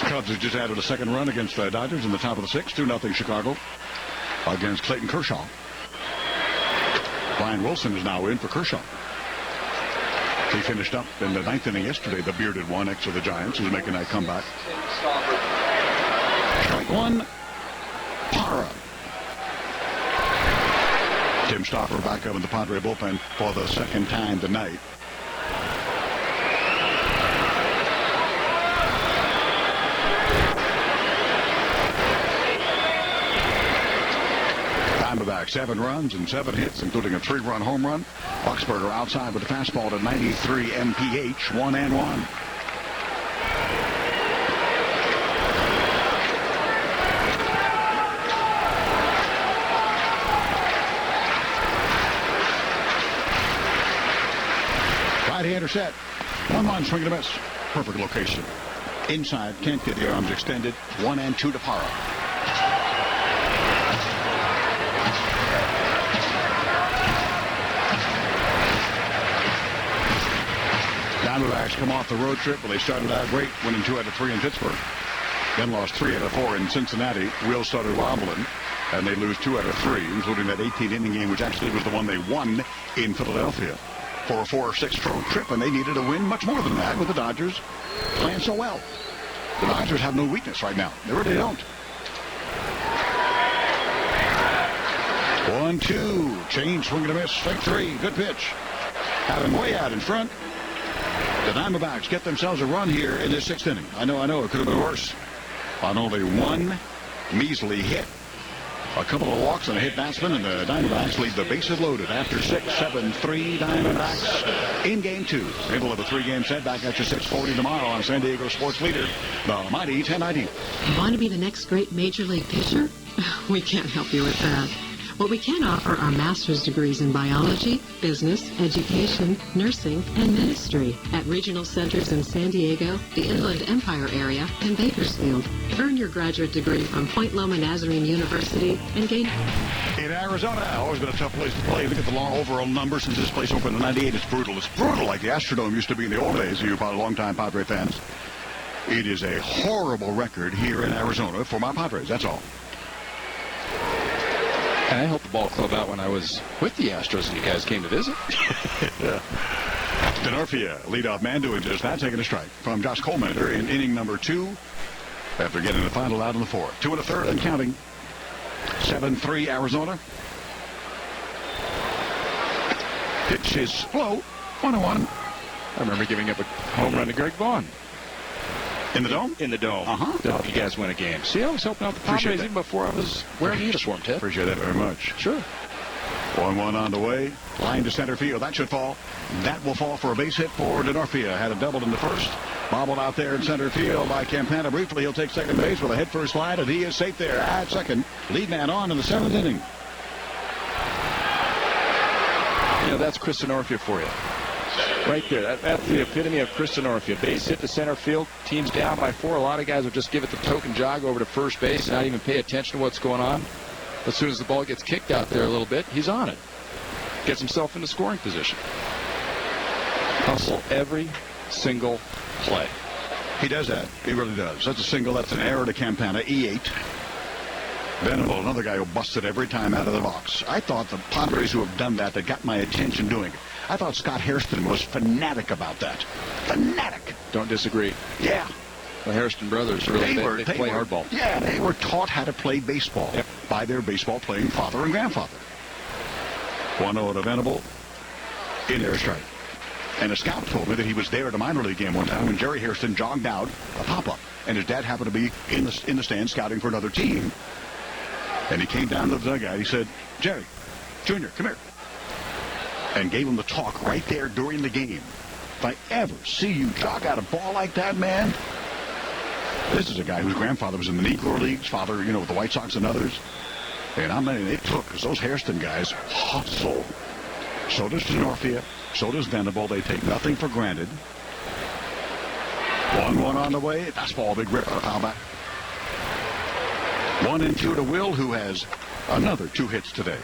Cubs have just added a second run against the Dodgers in the top of the 6th. 2-0 Chicago against Clayton Kershaw. Brian Wilson is now in for Kershaw. He finished up in the 9th inning yesterday, the bearded one, ex of the Giants, who's making that comeback. Strike 1, Parra. Tim Stoffer back up in the Padre bullpen for the second time tonight. Diamondback 7 runs and 7 hits, including a 3-run home run. Boxberger outside with the fastball to 93 mph, 1-1. Right-hander set. 1-1, swing and a miss. Perfect location. Inside, can't get the arms extended. 1-2 to Parra. Diamondbacks come off the road trip, but they started out great, winning 2 out of 3 in Pittsburgh. Then lost 3 out of 4 in Cincinnati. Wheels started wobbling, and they lose 2 out of 3, including that 18-inning game, which actually was the one they won in Philadelphia. For a 4 or 6 road trip, and they needed a win much more than that with the Dodgers playing so well. The Dodgers have no weakness right now. They really don't. 1-2. Change, swing and a miss. Strike 3. Good pitch. Had him way out in front. The Diamondbacks get themselves a run here in this 6th inning. I know. It could have been worse. On only one measly hit. A couple of walks and a hit batsman, and the Diamondbacks leave the bases loaded after 6, 7-3 Diamondbacks in Game 2. Middle of a 3-game set. Back at you 6:40 tomorrow on San Diego Sports Leader, the mighty 1090. Want to be the next great major league pitcher? We can't help you with that. What we can offer are master's degrees in biology, business, education, nursing, and ministry at regional centers in San Diego, the Inland Empire area, and Bakersfield. Earn your graduate degree from Point Loma Nazarene University and gain... In Arizona, always been a tough place to play. Look at the long overall number since this place opened in '98. It's brutal. It's brutal like the Astrodome used to be in the old days. You're probably long-time Padre fans. It is a horrible record here in Arizona for my Padres. That's all. And I helped the ball club out when I was with the Astros and you guys came to visit. Denorfia, leadoff man, doing just that, taking a strike from Josh Colmander in inning number 2 after getting the final out in the 4th. 2 1/3 and counting. 7-3 Arizona. Pitch is slow. 1-1. I remember giving up a home run to Greg Vaughn. In the Dome? In the Dome. To help you guys win a game. See, I was helping out the Padres even before I was wearing the uniform, Ted. Appreciate that very much. Sure. 1-1 on the way. Line to center field. That should fall. That will fall for a base hit for Denorfia. Had a double in the first. Bobbled out there in center field by Campana. Briefly, he'll take second base with a head-first slide, and he is safe there at second. Lead man on in the 7th inning. You know, that's Chris Denorfia for you. Right there. That's the epitome of Chris Denorfia. Base hit to center field. Team's down by 4. A lot of guys will just give it the token jog over to first base and not even pay attention to what's going on. As soon as the ball gets kicked out there a little bit, he's on it. Gets himself into scoring position. Hustle every single play. He does that. He really does. That's a single. That's an error to Campana. E8. Venable, another guy who busted every time out of the box. I thought the Padres who have done that got my attention doing it. I thought Scott Hairston was fanatic about that. Fanatic. Don't disagree. Yeah. The Hairston brothers really they play hardball. Yeah, they were taught how to play baseball by their baseball-playing father and grandfather. 1-0 to Venable. In there, strike. And a scout told me that he was there at a minor league game one time when Jerry Hairston jogged out a pop-up, and his dad happened to be in the stand scouting for another team. And he came down to the dugout. He said, "Jerry, Junior, come here." And gave him the talk right there during the game. If I ever see you jog out a ball like that, man. This is a guy whose grandfather was in the Negro Leagues, father, with the White Sox and others. And I mean, it took, because those Hairston guys hustle. So does Denorfia. So does Venable. They take nothing for granted. 1-1 on the way. Fastball, big rip. Foul back. 1-2 to Will, who has another 2 hits today.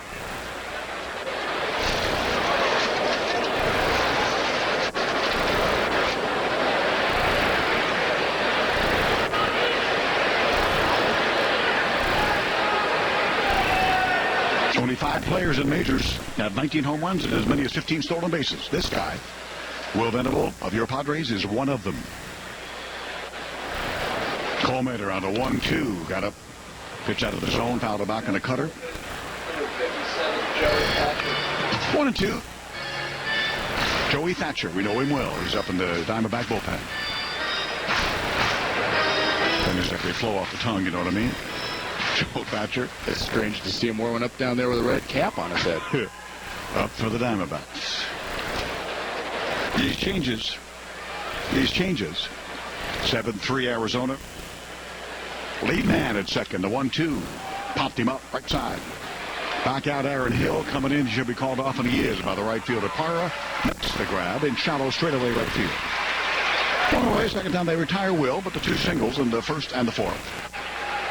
Only 5 players in majors have 19 home runs and as many as 15 stolen bases. This guy, Will Venable of your Padres, is one of them. Coleman around a 1-2. Got up. Pitch out of the zone. Fouled back in a cutter. 1-2. Joey Thatcher. We know him well. He's up in the Diamondback bullpen. Things like they flow off the tongue, you know what I mean? Joe Thatcher. It's strange to see him wearing up down there with a red cap on his head. Up for the Diamondbacks. These changes. 7-3 Arizona. Lead man at second. The 1-2. Popped him up right side. Back out Aaron Hill coming in. He should be called off, and he is by the right fielder. Parra makes the grab in shallow straightaway right field. One away. Second time they retire Will, but the 2 singles in the first and the 4th.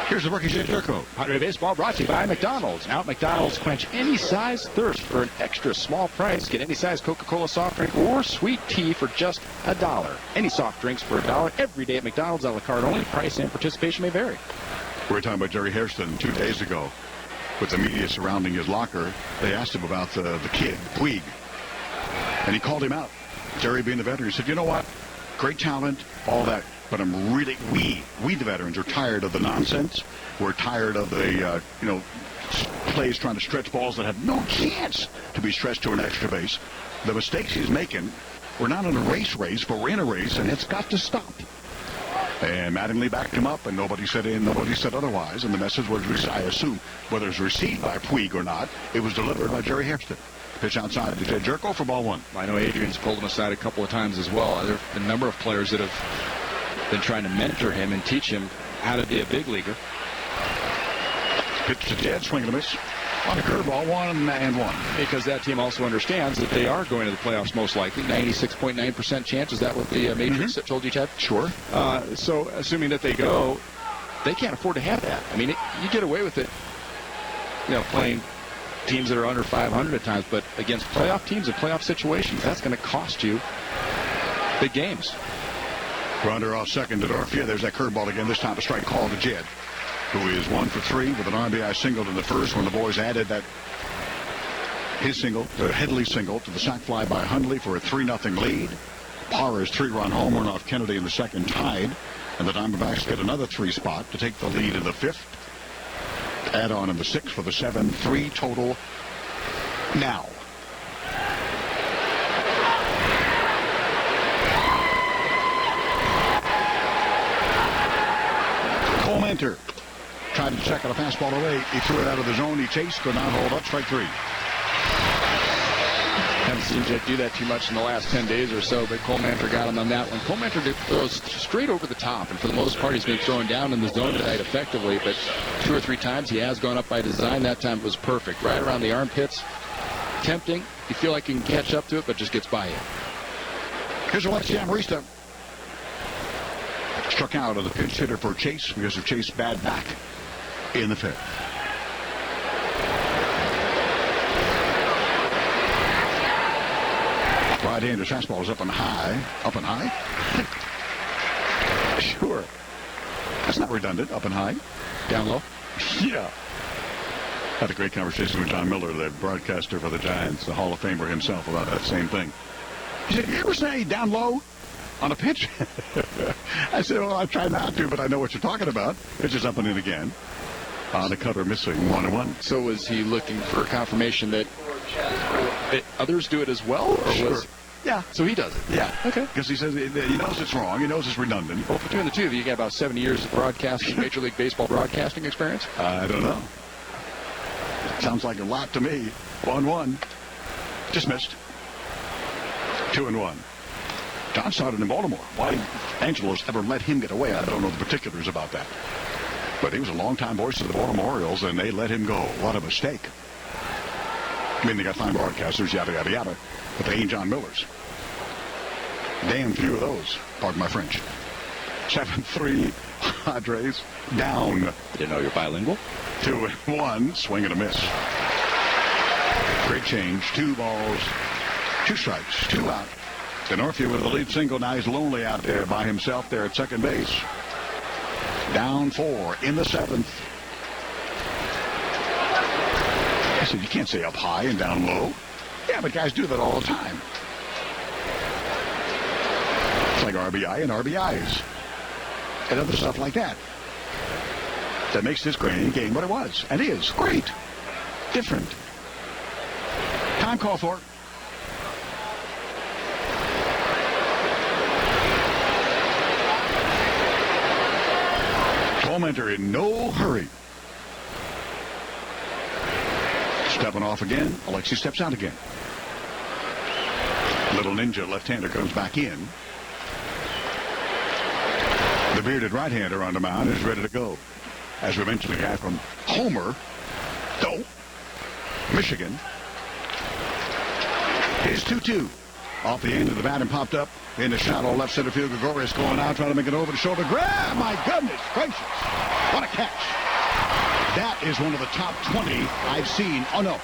Here's the rookie, Jay Turco. Padre Baseball brought to you by McDonald's. Now at McDonald's, quench any size thirst for an extra small price. Get any size Coca-Cola soft drink or sweet tea for just $1. Any soft drinks for $1 every day at McDonald's. A la carte only. Price and participation may vary. We were talking about Jerry Hairston 2 days ago. With the media surrounding his locker, they asked him about the kid, Puig. And he called him out. Jerry being the veteran, he said, "You know what? Great talent, all that. But I'm really, we the veterans are tired of the nonsense. We're tired of the, plays trying to stretch balls that have no chance to be stretched to an extra base. The mistakes he's making, we're not in a race, but we're in a race, and it's got to stop. And Mattingly backed him up, and nobody said in, nobody said otherwise. And the message was, I assume, whether it's received by Puig or not, it was delivered by Jerry Hairston. Pitch outside to Ted Jerko for ball one. I know Adrian's pulled him aside a couple of times as well. There have been a number of players that have been trying to mentor him and teach him how to be a big leaguer. Pitch to Jed, swing and a miss. On a curveball, 1-1. Because that team also understands that they are going to the playoffs most likely. 96.9% chance. Is that what the Matrix told you, Ted? Sure. So assuming that they go, they can't afford to have that. I mean, you get away with it, playing teams that are under 500 at times, but against playoff teams in playoff situations, that's going to cost you big games. Grounder off second to Dorfia. There's that curveball again. This time a strike call to Jed, who is 1 for 3 with an RBI single in the first when the boys added his single, the Headley single, to the sac fly by Hundley for a 3-0 lead. Parra's 3-run home run off Kennedy in the second tied, and the Diamondbacks get another 3 spot to take the lead in the fifth. Add on in the sixth for the 7-3 total now. Cole Mentor tried to check out a fastball away. He threw it out of the zone. He chased, could not hold up. Strike 3. Haven't seen Jet do that too much in the last 10 days or so, but Cole Mentor got him on that one. Cole Mentor throws straight over the top, and for the most part, he's been throwing down in the zone tonight effectively, but 2 or 3 times he has gone up by design. That time it was perfect. Right around the armpits. Tempting. You feel like you can catch up to it, but just gets by you. Here's Alexi Amarista. Struck out of the pinch hitter for Chase because of Chase's bad back in the fifth. Right-handed fastball is up and high. Up and high? Sure. That's not redundant. Up and high. Down low? Yeah. Had a great conversation with John Miller, the broadcaster for the Giants, the Hall of Famer himself, about that same thing. He said, you ever say down low on a pitch? I said, well, I try not to, but I know what you're talking about. Pitch is up and in again. On the cutter, missing 1-1. So was he looking for confirmation that others do it as well? Or sure. Yeah. So he does it? Yeah. Okay. Because he says he knows it's wrong. He knows it's redundant. Well, between the two of you, you got about 7 years of broadcasting, Major League Baseball broadcasting experience? I don't know. Sounds like a lot to me. 1-1. Just missed. 2-1. John started in Baltimore. Why Angelos ever let him get away, I don't know the particulars about that. But he was a longtime voice of the Baltimore Orioles, and they let him go. What a mistake. I mean, they got fine broadcasters, yada, yada, yada. But they ain't John Millers. Damn few of those. Pardon my French. 7-3. Padres down. Didn't know you're bilingual. 2-1. Swing and a miss. Great change. 2 balls. 2 strikes. 2 out. Denorfia with the lead single. Now he's lonely out there by himself there at second base. Down 4 in the 7th. I said, you can't say up high and down low. Yeah, but guys do that all the time. It's like RBI and RBIs. And other stuff like that. That makes this great game what it was. And is. Great. Different. Time call for. Mentor in no hurry. Stepping off again. Alexi steps out again. Little ninja left-hander comes back in. The bearded right-hander on the mound is ready to go. As we mentioned, the guy from Homer, Michigan, is 2-2. Off the end of the bat and popped up in the shallow left center field. Gregorius going out, trying to make it over the shoulder. Grab! My goodness gracious. What a catch. That is one of the top 20 I've seen. Oh, no.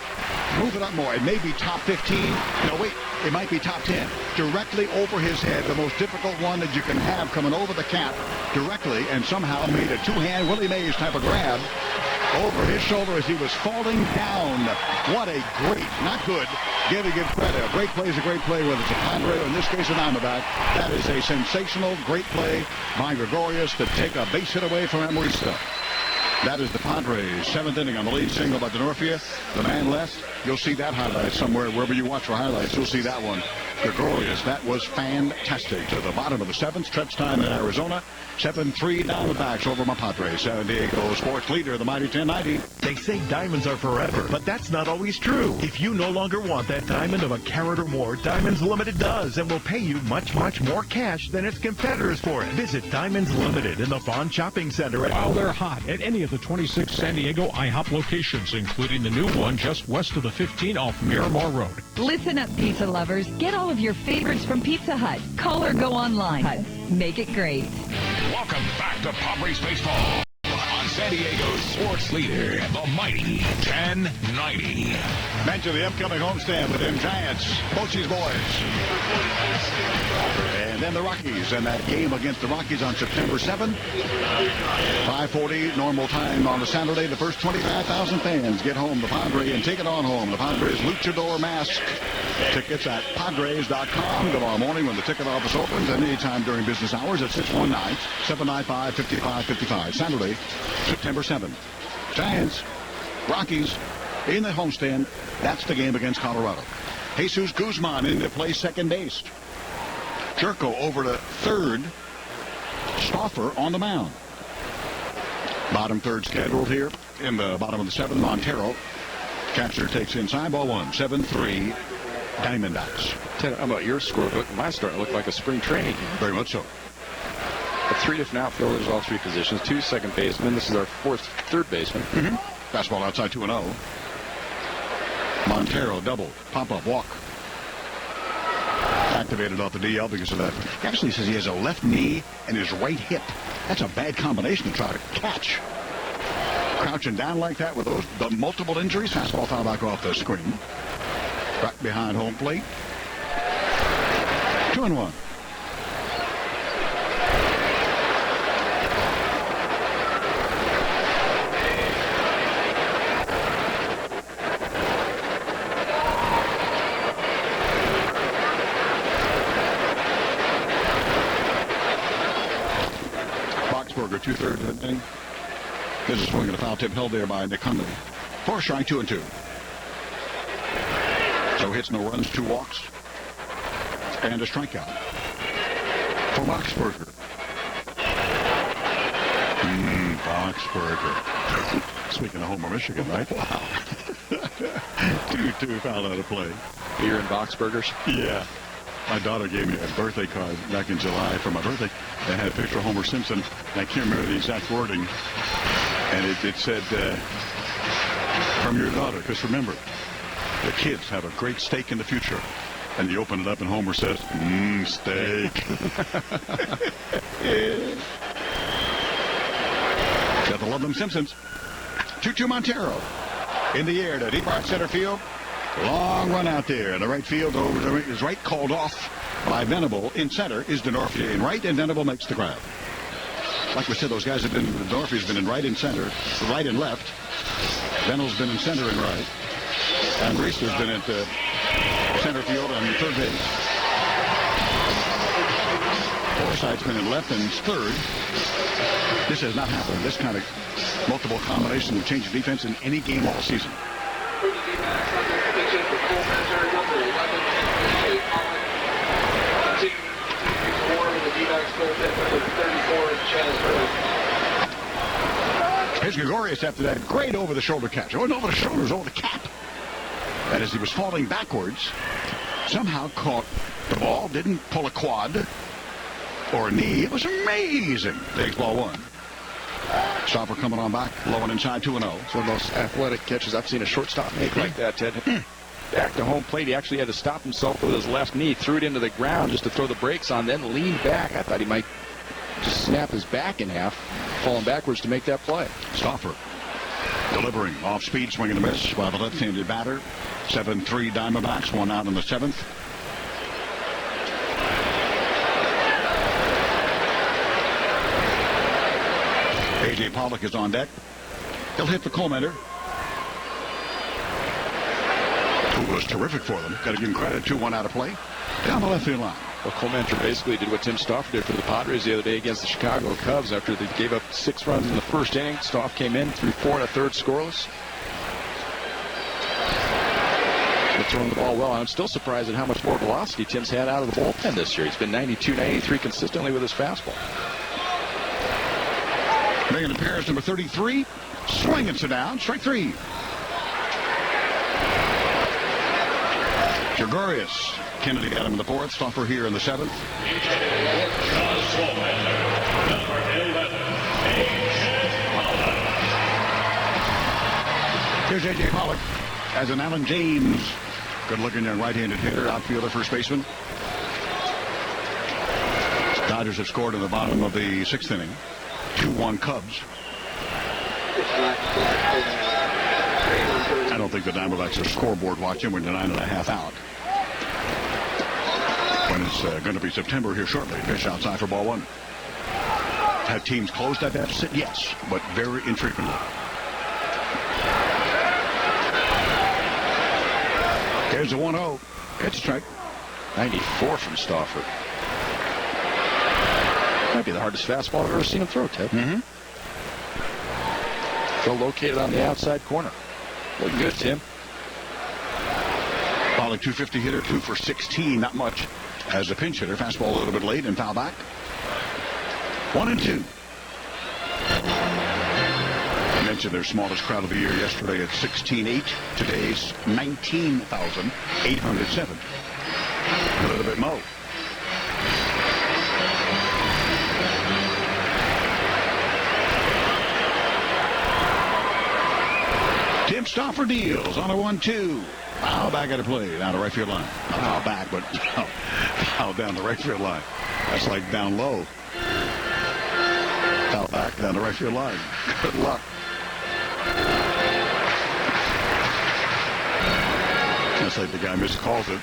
Move it up more. It may be top 15. No, wait. It might be top 10. Directly over his head. The most difficult one that you can have coming over the cap directly, and somehow made a two-hand Willie Mays type of grab over his shoulder as he was falling down. What a great, not good, give credit. A great play is a great play, whether it's a Padre or in this case a Diamondback. That is a sensational, great play by Gregorius to take a base hit away from Amarista. That is the Padres' 7th inning on the lead single by Denorfia. The man left. You'll see that highlight somewhere. Wherever you watch for highlights, you'll see that one. Gregorius, that was fantastic. To the bottom of the 7th, stretch time in Arizona. 7-3 Diamondbacks over my Padres. San Diego sports leader, the mighty 1090. They say diamonds are forever, but that's not always true. If you no longer want that diamond of a carat or more, Diamonds Limited does and will pay you much, much more cash than its competitors for it. Visit Diamonds Limited in the Vaughn Shopping Center. While they're hot at any of the 26 San Diego IHOP locations, including the new one just west of the 15 off Miramar Road. Listen up, pizza lovers. Get all of your favorites from Pizza Hut. Call or go online. Make it great. Welcome back to Padres Baseball on San Diego's sports leader, the mighty 1090. Mention the upcoming homestand with them Giants, Bochy's boys. And then the Rockies, and that game against the Rockies on September 7th. 5:40 normal time on the Saturday. The first 25,000 fans get home the Padre and take it on home. The Padres luchador mask. Tickets at Padres.com tomorrow morning when the ticket office opens, and anytime during business hours at 619-795-5555. Saturday, September 7th. Giants, Rockies in the homestand. That's the game against Colorado. Jesus Guzman in to play second base. Jerko over to third. Stauffer on the mound. Bottom third scheduled here in the bottom of the 7th. Montero. Catcher takes inside, ball 1. 7-3 Diamondbacks. Ted, how about your score? My start looked like a spring training game. Very much so. 3 different outfielders, all 3 positions. 2 second basemen. This is our 4th third baseman. Fastball outside 2-0. Montero double. Pop-up walk. Activated off the DL because of that. He actually says he has a left knee and his right hip. That's a bad combination to try to catch. Crouching down like that with the multiple injuries. Fastball foul back off the screen. Right behind home plate. 2-1. Boxberger, 2/3 of the inning. There's a swing and a foul tip held there by Nick Hundley. 4 strike, 2-2. So hits, no runs, 2 walks, and a strikeout for Boxberger. Boxberger. Speaking of Homer, Michigan, right? Wow. 2-2 foul out of play. Beer and Boxburgers? Yeah. My daughter gave me a birthday card back in July for my birthday that had a picture of Homer Simpson. And I can't remember the exact wording. And it said, from your daughter, because remember, the kids have a great steak in the future. And you open it up and Homer says, steak. Got to love them Simpsons. 2-2 Montero. In the air to deep right center field. Long run out there. The right field over to his right, called off by Venable. In center is Denorfia in right, and Venable makes the grab. Like we said, those guys have been, Denorfia's been in right and center, right and left. Venable's been in center and right. And Reese's been at center field and third base. Forsythe's been in left and third. This has not happened. This kind of multiple combination of change of defense in any game all season. Here's Gregorius after that great over-the-shoulder catch. Oh, over the shoulders, over the cap. And as he was falling backwards, somehow caught the ball, didn't pull a quad or a knee. It was amazing. Takes ball 1. Stopper coming on back, low and inside, 2-0. It's one of the most athletic catches I've seen a shortstop make like that, Ted. Back to home plate. He actually had to stop himself with his left knee, threw it into the ground just to throw the brakes on, then leaned back. I thought he might just snap his back in half, falling backwards to make that play. Stoffer delivering off speed, swing and a miss by the left-handed batter. 7-3 Diamondbacks, 1 out in the 7th. A.J. Pollock is on deck. He'll hit the Coleman. Who was terrific for them. Got to give him credit. 2-1 out of play. Down the left field line. Well, Coleman basically did what Tim Stauffer did for the Padres the other day against the Chicago Cubs after they gave up 6 runs in the first inning. Stauffer came in, threw 4 1/3 scoreless. They're throwing the ball well. I'm still surprised at how much more velocity Tim's had out of the bullpen this year. He's been 92, 93 consistently with his fastball. Making an appearance, number 33. Swinging it down. Strike 3. Gregorius. Kennedy got him in the 4th. Stauffer here in the 7th. Here's A.J. Pollock as an Alan James. Good-looking young right-handed hitter, outfielder, first baseman. Dodgers have scored in the bottom of the 6th inning. 2-1 Cubs. I don't think the Diamondbacks are scoreboard watching. We're 9.5 out. When it's going to be September here shortly. Pitch outside for ball 1. Have teams closed that deficit? Yes, but very infrequently. There's a 1-0. It's a strike. 94 from Stauffer. Might be the hardest fastball I've ever seen him throw, Ted. Still located on the outside corner. Looking good, Tim. Pollock, 250 hitter, 2 for 16, not much. As a pinch hitter, fastball a little bit late and foul back. 1-2. I mentioned their smallest crowd of the year yesterday at 16,800. Today's 19,807. A little bit more. Tim Stauffer deals on a 1-2. Foul back at a play down the right field line. Not foul back, but foul down the right field line. That's like down low. Foul back down the right field line. Good luck. That's like the guy miscalls it.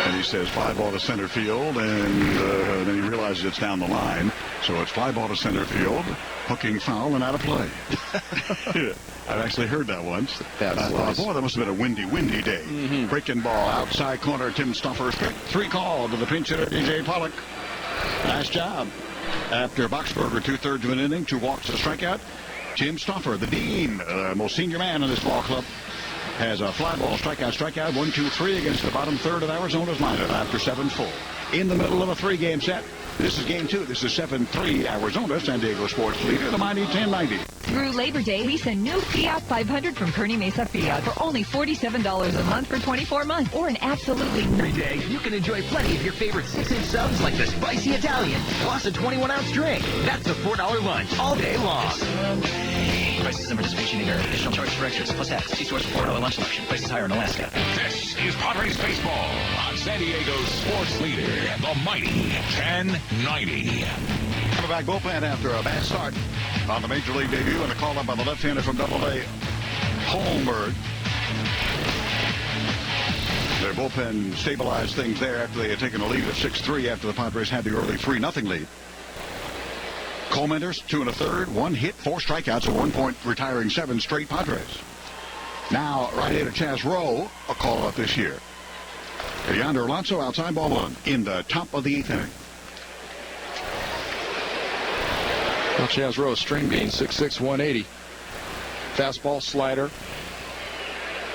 And he says fly ball to center field, and then he realizes it's down the line. So it's fly ball to center field, hooking foul, and out of play. I've actually heard that once. I thought, boy, that must have been a windy day. Breaking ball outside corner. Tim Stauffer, 3 call to the pinch hitter, A.J. Pollock. Nice job. After Boxberger, 2/3 of an inning, 2 walks, a strikeout. Tim Stauffer, the dean, most senior man in this ball club, has a fly ball, strikeout, 1, 2, 3 against the bottom third of Arizona's lineup after 7 full. In the middle of a 3-game set. This is game 2. This is 7-3 Arizona, San Diego sports leader, the mighty 1090. Through Labor Day, lease a new Fiat 500 from Kearney Mesa Fiat for only $47 a month for 24 months, or an absolutely Every day, you can enjoy plenty of your favorite 6-inch subs like the Spicy Italian, plus a 21-ounce drink. That's a $4 lunch all day long. Prices and participation in additional charge for extras plus tax. See source for $4 lunch selection. Prices higher in Alaska. This is Padres baseball on San Diego's sports leader, the mighty 1090. Coming back bullpen after a bad start on the Major League debut, and a call up by the left-hander from Double-A, Holmberg. Their bullpen stabilized things there after they had taken a lead of 6-3 after the Padres had the early 3-0 lead. Coleman, 2 1/3, 1 hit, 4 strikeouts, at 1 point, retiring 7 straight Padres. Now, right-hander Chaz Rowe, a call-up this year. Yonder Alonso outside ball 1 in the top of the 8th inning. Well, Chaz Rowe, string bean, 6'6", 180. Fastball, slider,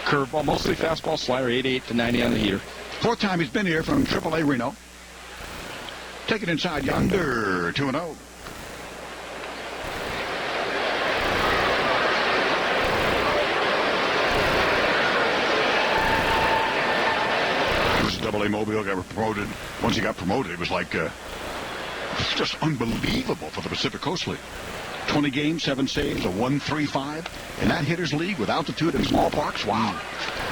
curveball, mostly fastball, slider, 88 to 90 on the heater. 4th time he's been here from AAA Reno. Take it inside yonder, 2-0. Double-A Mobile got promoted. Once he got promoted, it was like just unbelievable for the Pacific Coast League. 20 games, 7 saves, a 1.35 in that hitters league with altitude in small parks. Wow,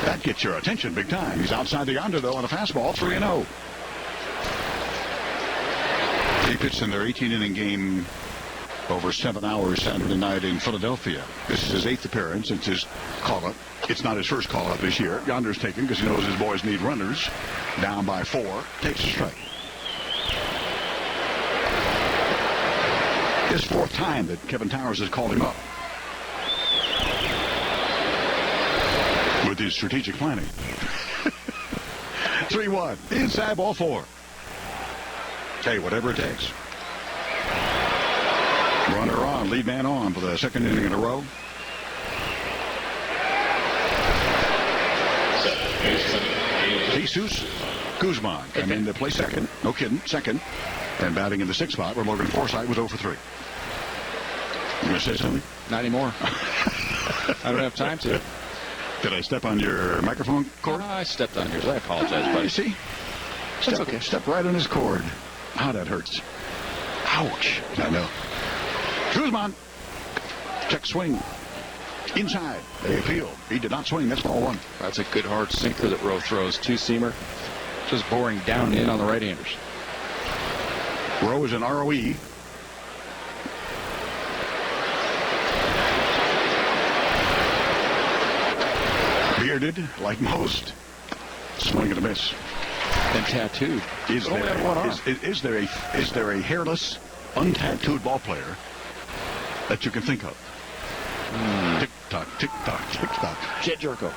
that gets your attention big time. He's outside the yonder though on a fastball, 3-0. He pitched in their 18-inning game over 7 hours Saturday night in Philadelphia. This is his 8th appearance. It's his call-up. It's not his first call-up this year. Yonder's taken because he knows his boys need runners. Down by 4. Takes a strike. His 4th time that Kevin Towers has called him up. with his strategic planning. 3-1. Inside ball 4. Hey, whatever it takes. Runner on, lead man on for the second inning in a row. Jesus Guzman came in to play second. No kidding, second. And batting in the 6th spot where Logan Forsythe was 0 for 3. You going to say something? Not anymore. I don't have time to. Did I step on your microphone cord? I stepped on yours. I apologize, buddy. You see? That's okay. Step right on his cord. How that hurts. Ouch. I know. Guzman. Check swing. Inside. They appeal. He did not swing. That's ball 1. That's a good hard sinker that Rowe throws. Two-seamer. Just boring down in on the right-handers. Rowe is an ROE. Bearded, like most. Swing and a miss. And tattooed. Is there a hairless, untattooed ball player that you can think of? Tick tock, tick tock, tick tock. Jet Jerko.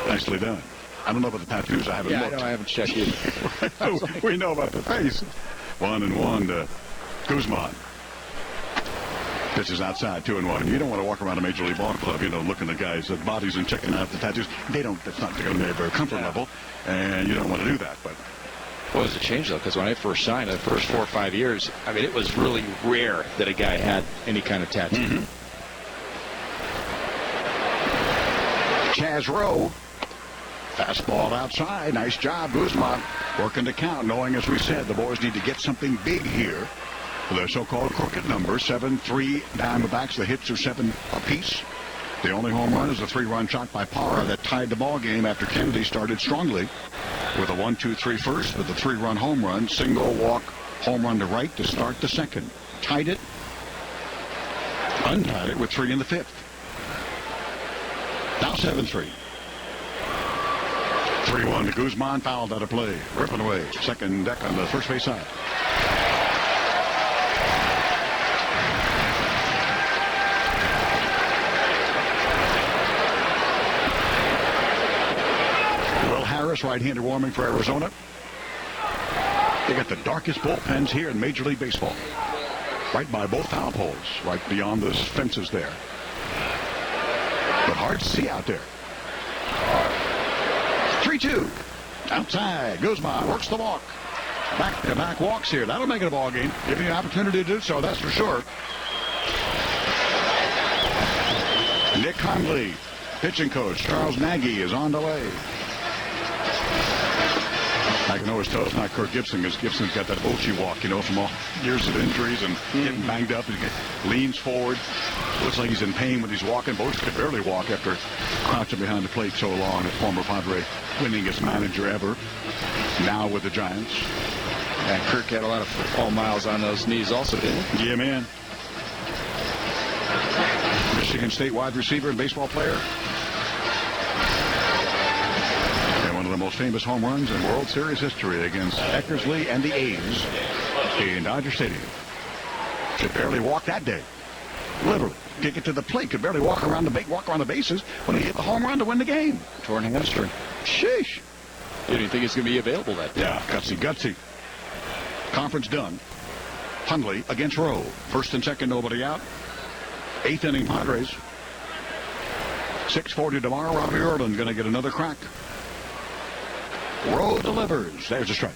Nicely done. I don't know about the tattoos. I haven't looked. I haven't checked either. We know about the face. 1-1 to Guzman. Pitches outside, 2-1. You don't want to walk around a major league ball club, looking at guys' bodies and checking out the tattoos. That's not going to be their comfort level, and you don't want to do that. But well, it was a change, though, because when I first signed, the first 4 or 5 years, I mean, it was really rare that a guy had any kind of tattoo. Mm-hmm. Chaz Rowe. Fastball outside. Nice job, Guzman. Working the count, knowing, as we said, the boys need to get something big here. The so-called crooked number, 7-3 Diamondbacks. The hits are 7 apiece. The only home run is a 3-run shot by Parra that tied the ball game after Kennedy started strongly with a 1-2-3 first with a 3-run home run, single walk, home run to right to start the second. Tied it, untied it with 3 in the 5th. Now 7-3. 3-1 to Guzman, fouled out of play. Ripping away. Second deck on the first base side. Will Harris, right-hander warming for Arizona. They got the darkest bullpens here in Major League Baseball. Right by both foul poles, right beyond the fences there. But hard to see out there. 3-2. Outside. Guzman works the walk. Back-to-back walks here. That'll make it a ball game. Give you an opportunity to do so, that's for sure. Nick Conley, pitching coach. Charles Nagy is on the way. I can always tell it's not Kirk Gibson because Gibson's got that Ochi walk, from all years of injuries and getting banged up. He leans forward. Looks like he's in pain when he's walking. Both could barely walk after crouching behind the plate so long. The former Padre, winningest manager ever, now with the Giants. And Kirk had a lot of football miles on those knees also, didn't he? Yeah, man. Michigan State wide receiver and baseball player. And one of the most famous home runs in World Series history against Eckersley and the A's in Dodger Stadium. Could barely walk that day. Literally. Kick it to the plate. Could barely walk around the bases when he hit the home run to win the game. Torn hamstring. Sheesh. You didn't think he's going to be available that day. Yeah, gutsy. Conference done. Hundley against Rowe. First and second, nobody out. 8th inning Padres. 6:40 tomorrow. Robbie Erlin's going to get another crack. Rowe delivers. There's a strike.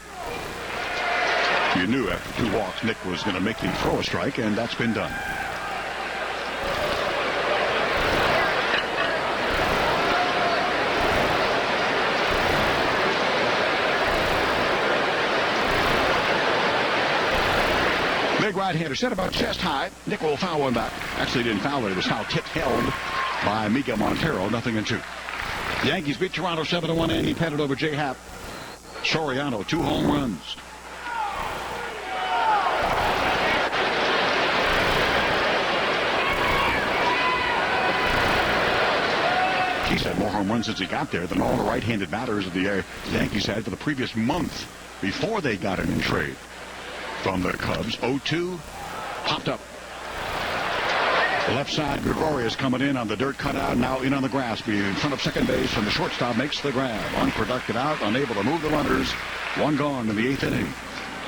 You knew after 2 walks Nick was going to make him throw a strike, and that's been done. Big right-hander set about chest high. Nick will foul one back. Actually, he didn't foul it. It was foul tip held by Miguel Montero. 0-2. The Yankees beat Toronto 7-1, and he petted over J. Happ. Soriano, 2 home runs. He's had more home runs since he got there than all the right-handed batters that the Yankees had for the previous month before they got him in trade. From the Cubs, 0-2, popped up. Left side, Gregorius coming in on the dirt cutout, now in on the grass, being in front of second base, and the shortstop makes the grab. Unproductive out, unable to move the runners. One gone in the 8th inning.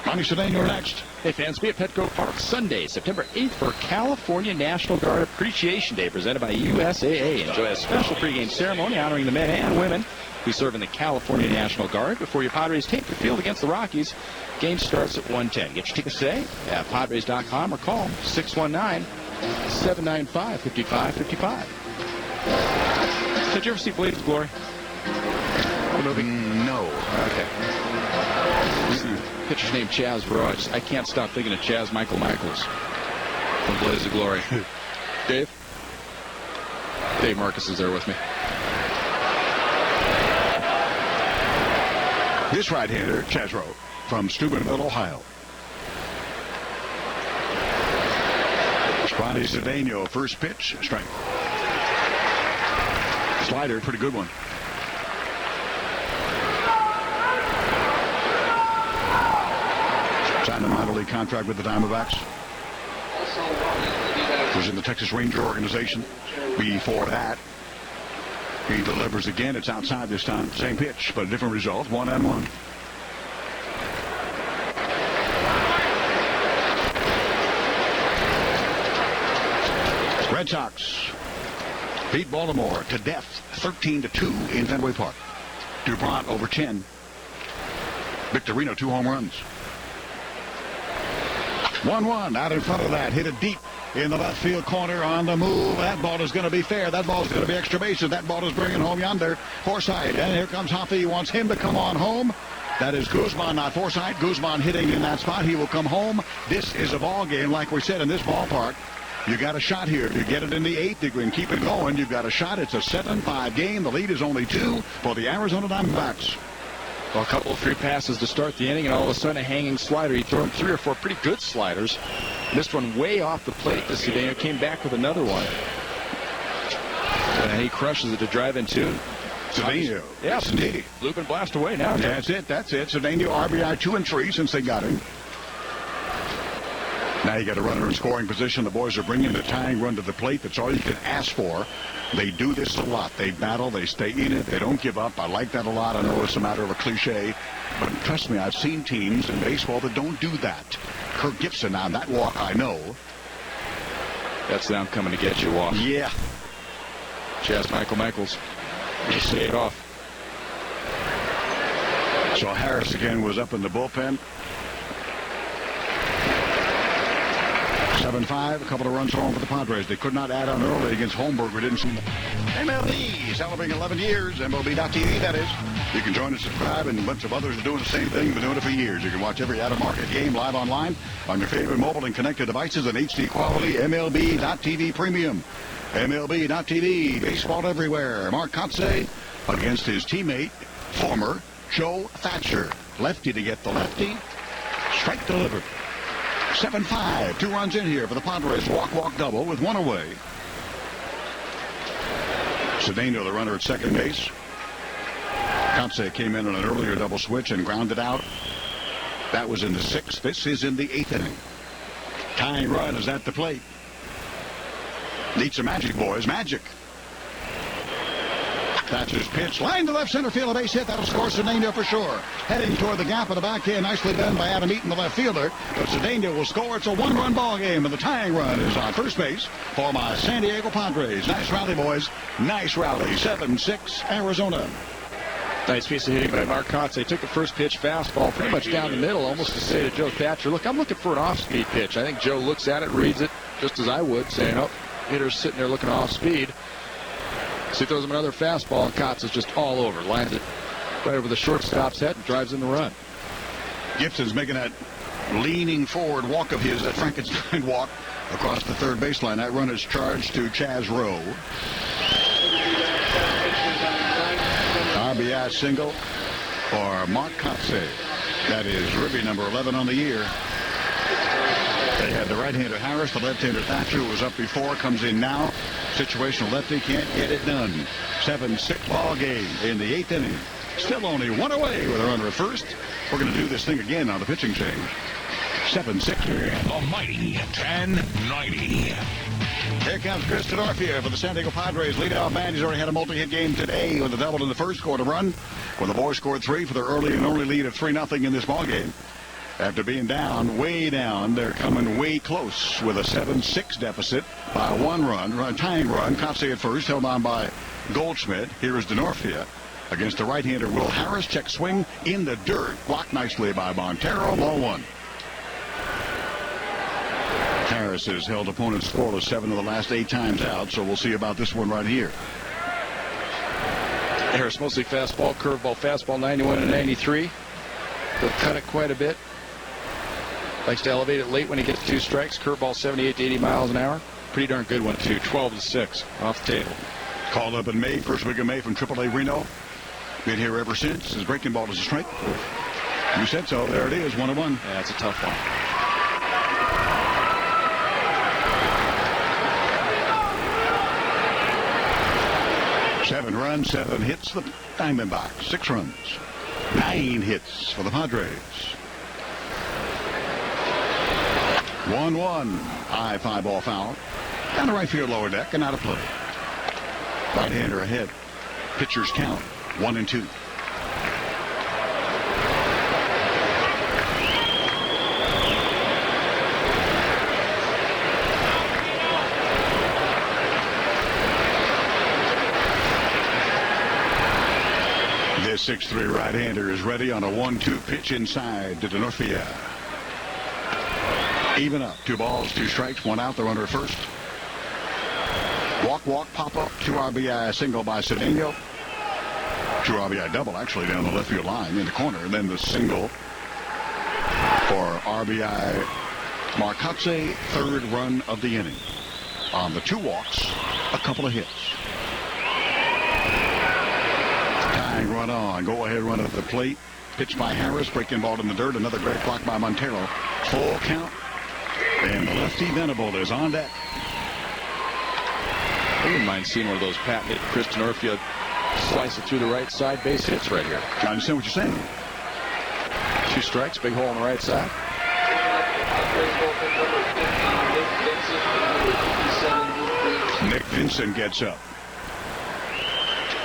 Ronnie Cedeno next. Hey fans, be at Petco Park Sunday, September 8th for California National Guard Appreciation Day presented by USAA. Enjoy a special pregame ceremony honoring the men and women who serve in the California National Guard before your Padres take the field against the Rockies. Game starts at 1:10. Get your tickets today at Padres.com or call 619-795-5555. Did you ever see Blades of Glory? The movie? No. Okay. Pitcher's named Chaz Roy. I can't stop thinking of Chaz Michael Michaels from Blaze of Glory. Dave Marcus is there with me. This right-hander, Chaz Rowe, from Steubenville, Ohio. Ronnie Cedeno, first pitch, strike. Slider, pretty good one. Signed a minor league contract with the Diamondbacks. Was in the Texas Ranger organization. Before that, he delivers again. It's outside this time. Same pitch, but a different result. 1-1. Red Sox beat Baltimore to death, 13-2 in Fenway Park. Dubron over 10. Victorino, 2 home runs. 1-1 out in front of that. Hit it deep in the left field corner on the move. That ball is going to be fair. That ball is going to be extra bases. That ball is bringing home yonder Forsythe. And here comes Hoffey. He wants him to come on home. That is Guzman, not Forsythe. Guzman hitting in that spot. He will come home. This is a ball game, like we said, in this ballpark. You got a shot here. To get it in the 8th, you can keep it going. You've got a shot. It's a 7-5 game. The lead is only 2 for the Arizona Diamondbacks. Well, a couple of free passes to start the inning, and all of a sudden a hanging slider. He threw him 3 or 4 pretty good sliders. Missed one way off the plate to Cedeno. Came back with another one. And he crushes it to drive in 2. Cedeno. Yes, indeed. Loop and blast away now. That's it. Cedeno RBI 2 and 3 since they got him. Now you got a runner in scoring position. The boys are bringing the tying run to the plate. That's all you can ask for. They do this a lot. They battle. They stay in it. They don't give up. I like that a lot. I know it's a matter of a cliche. But trust me, I've seen teams in baseball that don't do that. Kirk Gibson on that walk, I know. That's them coming to get you off. Yeah. Chaz Michaels. Just say it off. So Harris again was up in the bullpen. 7-5, a couple of runs home for the Padres. They could not add on early against Holmberg. We didn't see them. MLB celebrating 11 years. MLB.TV, that is. You can join and subscribe, and a bunch of others are doing the same thing. Been doing it for years. You can watch every out-of-market game live online on your favorite mobile and connected devices in HD quality. MLB.TV Premium. MLB.TV, baseball everywhere. Mark Kotze against his teammate, former Joe Thatcher. Lefty to get the lefty. Strike delivered. 7-5, 2 runs in here for the Padres. Walk double with 1 away. Cedeno, the runner at second base. Kotze came in on an earlier double switch and grounded out. That was in the 6th. This is in the 8th inning. Tying run is at the plate. Need some magic, boys. Magic. Thatcher's pitch. Line to left center field. A base hit. That'll score Cedeno for sure. Heading toward the gap of the backhand. Nicely done by Adam Eaton, the left fielder. But Cedeno will score. It's a 1-run ball game. And the tying run is on first base for my San Diego Padres. Nice rally, boys. Nice rally. 7-6, Arizona. Nice piece of hitting by Mark Kotze. Took the first pitch fastball pretty much down the middle, almost to say to Joe Thatcher, look, I'm looking for an off-speed pitch. I think Joe looks at it, reads it, just as I would, saying, oh, hitter's sitting there looking off-speed. So he throws him another fastball, and Kotze is just all over. Lines it right over the shortstop's head and drives in the run. Gibson's making that leaning forward walk of his, that Frankenstein walk across the third baseline. That run is charged to Chaz Rowe. RBI single for Mark Kotze. That is ribby number 11 on the year. They had the right-hander Harris, the left-hander Thatcher, who was up before, comes in now. Situational lefty, can't get it done. 7-6 ball game in the 8th inning. Still only 1 away with a runner at first. We're going to do this thing again on the pitching change. 7-6 here. The mighty 1090. Here Here comes Chris Tenorfia for the San Diego Padres leadoff man. He's already had a multi-hit game today with a double in the first, scored a run. When the boys scored 3 for their early and only lead of 3-0 in this ballgame. After being down, way down, they're coming way close with a 7-6 deficit by 1 run. Tying run. Kotze at first, held on by Goldschmidt. Here is Tenorfia against the right-hander Will Harris. Check swing in the dirt. Blocked nicely by Montero. Ball 1. Harris has held opponents scoreless 7 of the last 8 times out, so we'll see about this one right here. Harris mostly fastball, curveball, fastball 91 and 93. He'll cut it quite a bit. Likes to elevate it late when he gets 2 strikes. Curveball 78 to 80 miles an hour. Pretty darn good one, too. 12-6 off the table. Called up in May, first week of May from AAA Reno. Been here ever since. His breaking ball is a strike. You said so. There it is, 1-1. Yeah, it's a tough one. Seven runs, 7 hits, the Diamondbacks. 6 runs, 9 hits for the Padres. 1-1. High fly ball foul. Down the right field lower deck and out of play. Right-hander ahead. Pitchers count 1-2. This 6'3" right-hander is ready on a 1-2 pitch inside to Tenorfia. Even up. 2 balls, 2 strikes, 1 out. They're under first. Walk, pop up. 2 RBI single by Cedeno. 2 RBI double actually down the left field line in the corner. And then the single for RBI Marcotte, 3rd run of the inning. On the 2 walks, a couple of hits. Tying run on. Go ahead run at the plate. Pitch by Harris. Breaking ball in the dirt. Another great block by Montero. Full count. And the lefty Venable is on deck. I wouldn't mind seeing one of those patented Chris Tenorfia slice it through the right side base hits right here. I understand what you're saying. 2 strikes, big hole on the right side. Nick Vincent gets up.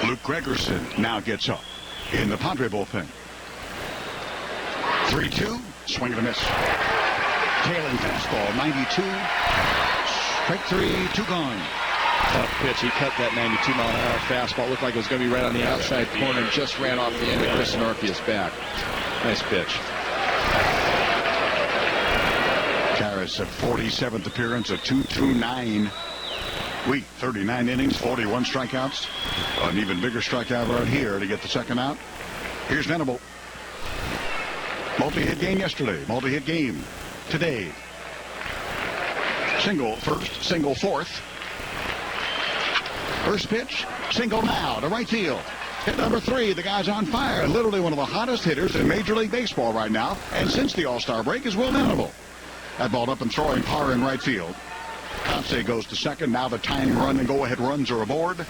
Luke Gregerson now gets up in the Padre bullpen. 3-2. Swing and a miss. Tailing fastball, 92. Strike 3, 2 gone. Tough pitch. He cut that 92-mile-an-hour fastball. Looked like it was going to be right on the outside corner and just ran off the end of Chris Tenorfia's bat. Nice pitch. Harris at 47th appearance, a 2.29 week, 39 innings, 41 strikeouts. An even bigger strikeout right here to get the second out. Here's Venable. Multi-hit game yesterday, multi-hit game today. Single first, single fourth. First pitch, single now to right field. Hit number 3, the guy's on fire. Literally one of the hottest hitters in Major League Baseball right now. And since the All-Star break is Will Venable. That ball up and throwing power in right field. Kotze goes to second. Now the tying run and go-ahead runs are aboard.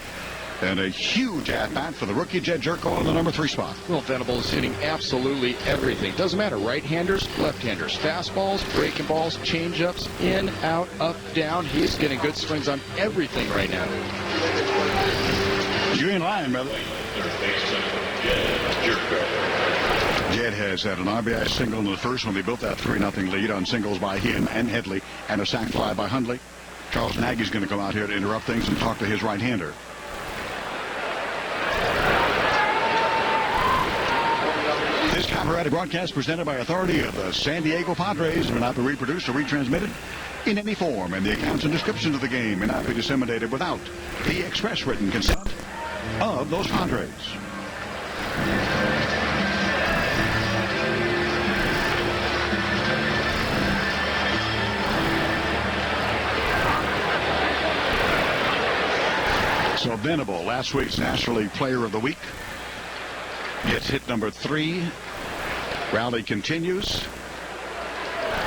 And a huge at-bat for the rookie Jed Jerko on the number 3 spot. Will Venable is hitting absolutely everything. Doesn't matter, right-handers, left-handers, fastballs, breaking balls, change-ups, in, out, up, down. He's getting good swings on everything right now. You in line, brother. Jed has had an RBI single in the first when they built that 3-0 lead on singles by him and Headley and a sac fly by Hundley. Charles Nagy's going to come out here to interrupt things and talk to his right-hander. This copyrighted broadcast presented by authority of the San Diego Padres may not be reproduced or retransmitted in any form, and the accounts and descriptions of the game may not be disseminated without the express written consent of those Padres. So Venable, last week's National League Player of the Week, gets hit number 3. Rally continues.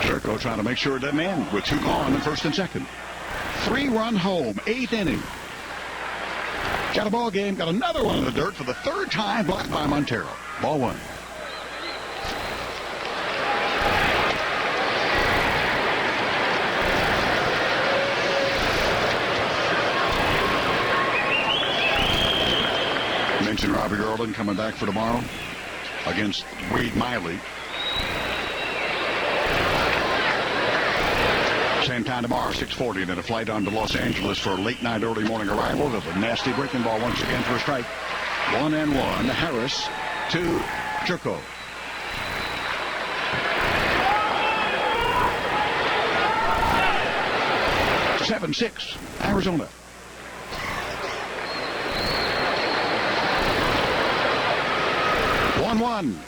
Jerko trying to make sure it doesn't end with 2 gone in first and second. 3-run home, 8th inning. Got a ball game, got another one in the dirt for the 3rd time, blocked by Montero. Ball 1. mentioned Robbie Erlin coming back for tomorrow against Wade Miley. Same time tomorrow, 6:40, and then a flight on to Los Angeles for a late night, early morning arrival. With a nasty breaking ball once again for a strike. 1-1. Harris to Jerko. Seven-six, Arizona. One.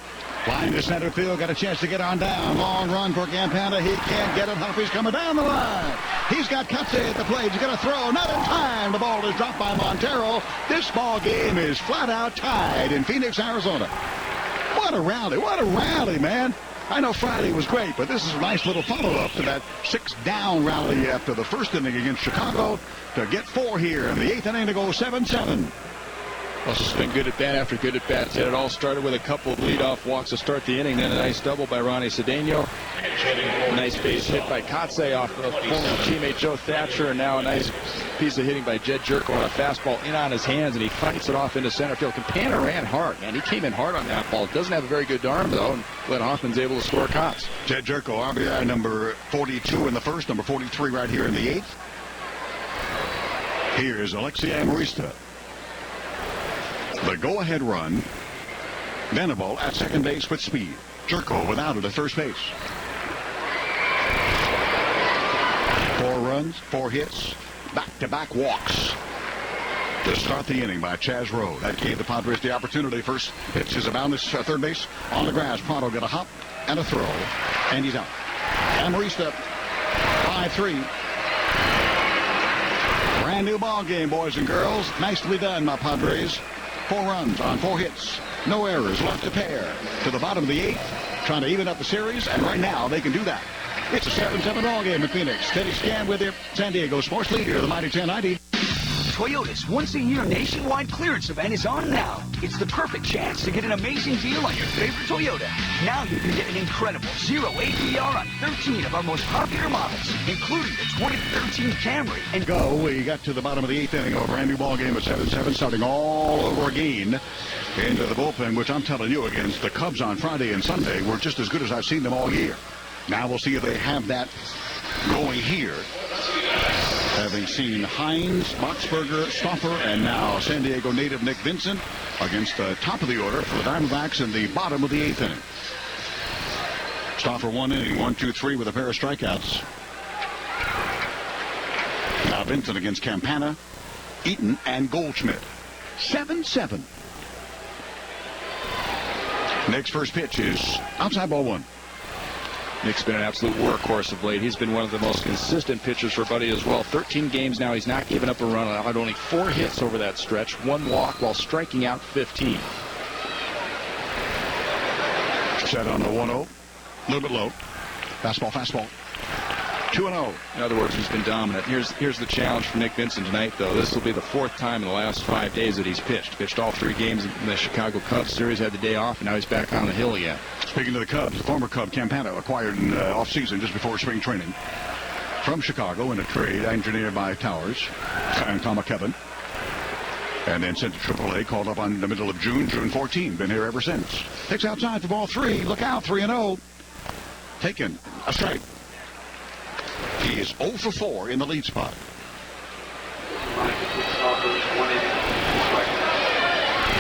Flying to center field, got a chance to get on down. Long run for Campana. He can't get it. Humphrey's coming down the line. He's got Kutze at the plate. He's going to throw. Not in time. The ball is dropped by Montero. This ball game is flat out tied in Phoenix, Arizona. What a rally, man. I know Friday was great, but this is a nice little follow-up to that 6-down rally after the first inning against Chicago to get 4 here in the 8th inning to go 7-7. Well, it's been good at bat after good at bats. It all started with a couple of leadoff walks to start the inning, then a nice double by Ronnie Cedeno. Nice base hit by Kotze off of former teammate Joe Thatcher, and now a nice piece of hitting by Jed Jerko on a fastball in on his hands, and he fights it off into center field. Campana ran hard, man. He came in hard on that ball. Doesn't have a very good arm, though, and Glenn Hoffman's able to score Kotz. Jed Jerko, RBI number 42 in the first, number 43 right here in the 8th. Here's Alexei Amarista. The go-ahead run. Venable at second base with speed. Jerko without it at first base. 4 runs, 4 hits, back-to-back walks to start the inning by Chaz Rowe. That gave the Padres the opportunity. First pitch is about this third base on the grass. Pronto got a hop and a throw, and he's out. Amarista, 5-3. Brand new ball game, boys and girls. Nicely done, my Padres. 4 runs on 4 hits. No errors, left to pair to the bottom of the 8th, trying to even up the series, and right now they can do that. It's a 7-7 ball game in Phoenix. Teddy Scan with you. San Diego Sports Leader, the Mighty 1090. Toyota's once-a-year nationwide clearance event is on now. It's the perfect chance to get an amazing deal on your favorite Toyota. Now you can get an incredible 0 APR on 13 of our most popular models, including the 2013 Camry. And go. We got to the bottom of the 8th inning. A brand new ball game at 7-7, starting all over again into the bullpen, which I'm telling you, against the Cubs on Friday and Sunday, were just as good as I've seen them all year. Now we'll see if they have that going here. Having seen Hines, Boxberger, Stauffer, and now San Diego native Nick Vincent against the top of the order for the Diamondbacks in the bottom of the 8th inning. Stauffer 1 inning, 1-2-3 with a pair of strikeouts. Now Vincent against Campana, Eaton, and Goldschmidt. 7-7. Nick's first pitch is outside ball 1. Nick's been an absolute workhorse of late. He's been one of the most consistent pitchers for Buddy as well. 13 games now. He's not given up a run. Allowed only 4 hits over that stretch. 1 walk while striking out 15. Set on the 1-0. A little bit low. Fastball. 2-0. In other words, he's been dominant. Here's the challenge for Nick Vincent tonight, though. This will be the 4th time in the last 5 days that he's pitched. Pitched all 3 games in the Chicago Cubs series, had the day off, and now he's back on the hill again. Speaking of the Cubs, the former Cub Campana acquired in off-season just before spring training from Chicago in a trade engineered by Towers and Tom Kevin. And then sent to AAA, called up on the middle of June 14. Been here ever since. Takes outside for ball 3. Look out, 3-0. Taken a strike. He is 0 for 4 in the lead spot.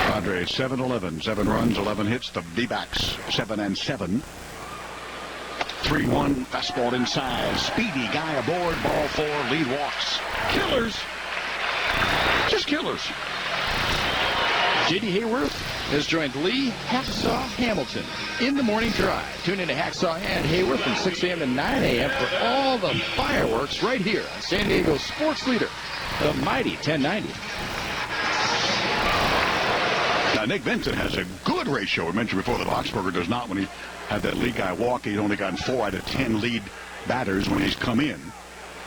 Padres 7-11, 7 runs, 11 hits. The D-backs 7-7. 3-1 fastball inside. Speedy guy aboard. Ball 4. Lead walks. Killers. Just killers. J.D. Hayworth has joined Lee Hacksaw Hamilton in the morning drive. Tune in to Hacksaw and Hayworth from 6 a.m. to 9 a.m. for all the fireworks right here on San Diego Sports Leader, the Mighty 1090. Now, Nick Vincent has a good ratio. We mentioned before that Boxberger does not. When he had that lead guy walk, he'd only gotten 4 out of 10 lead batters when he's come in.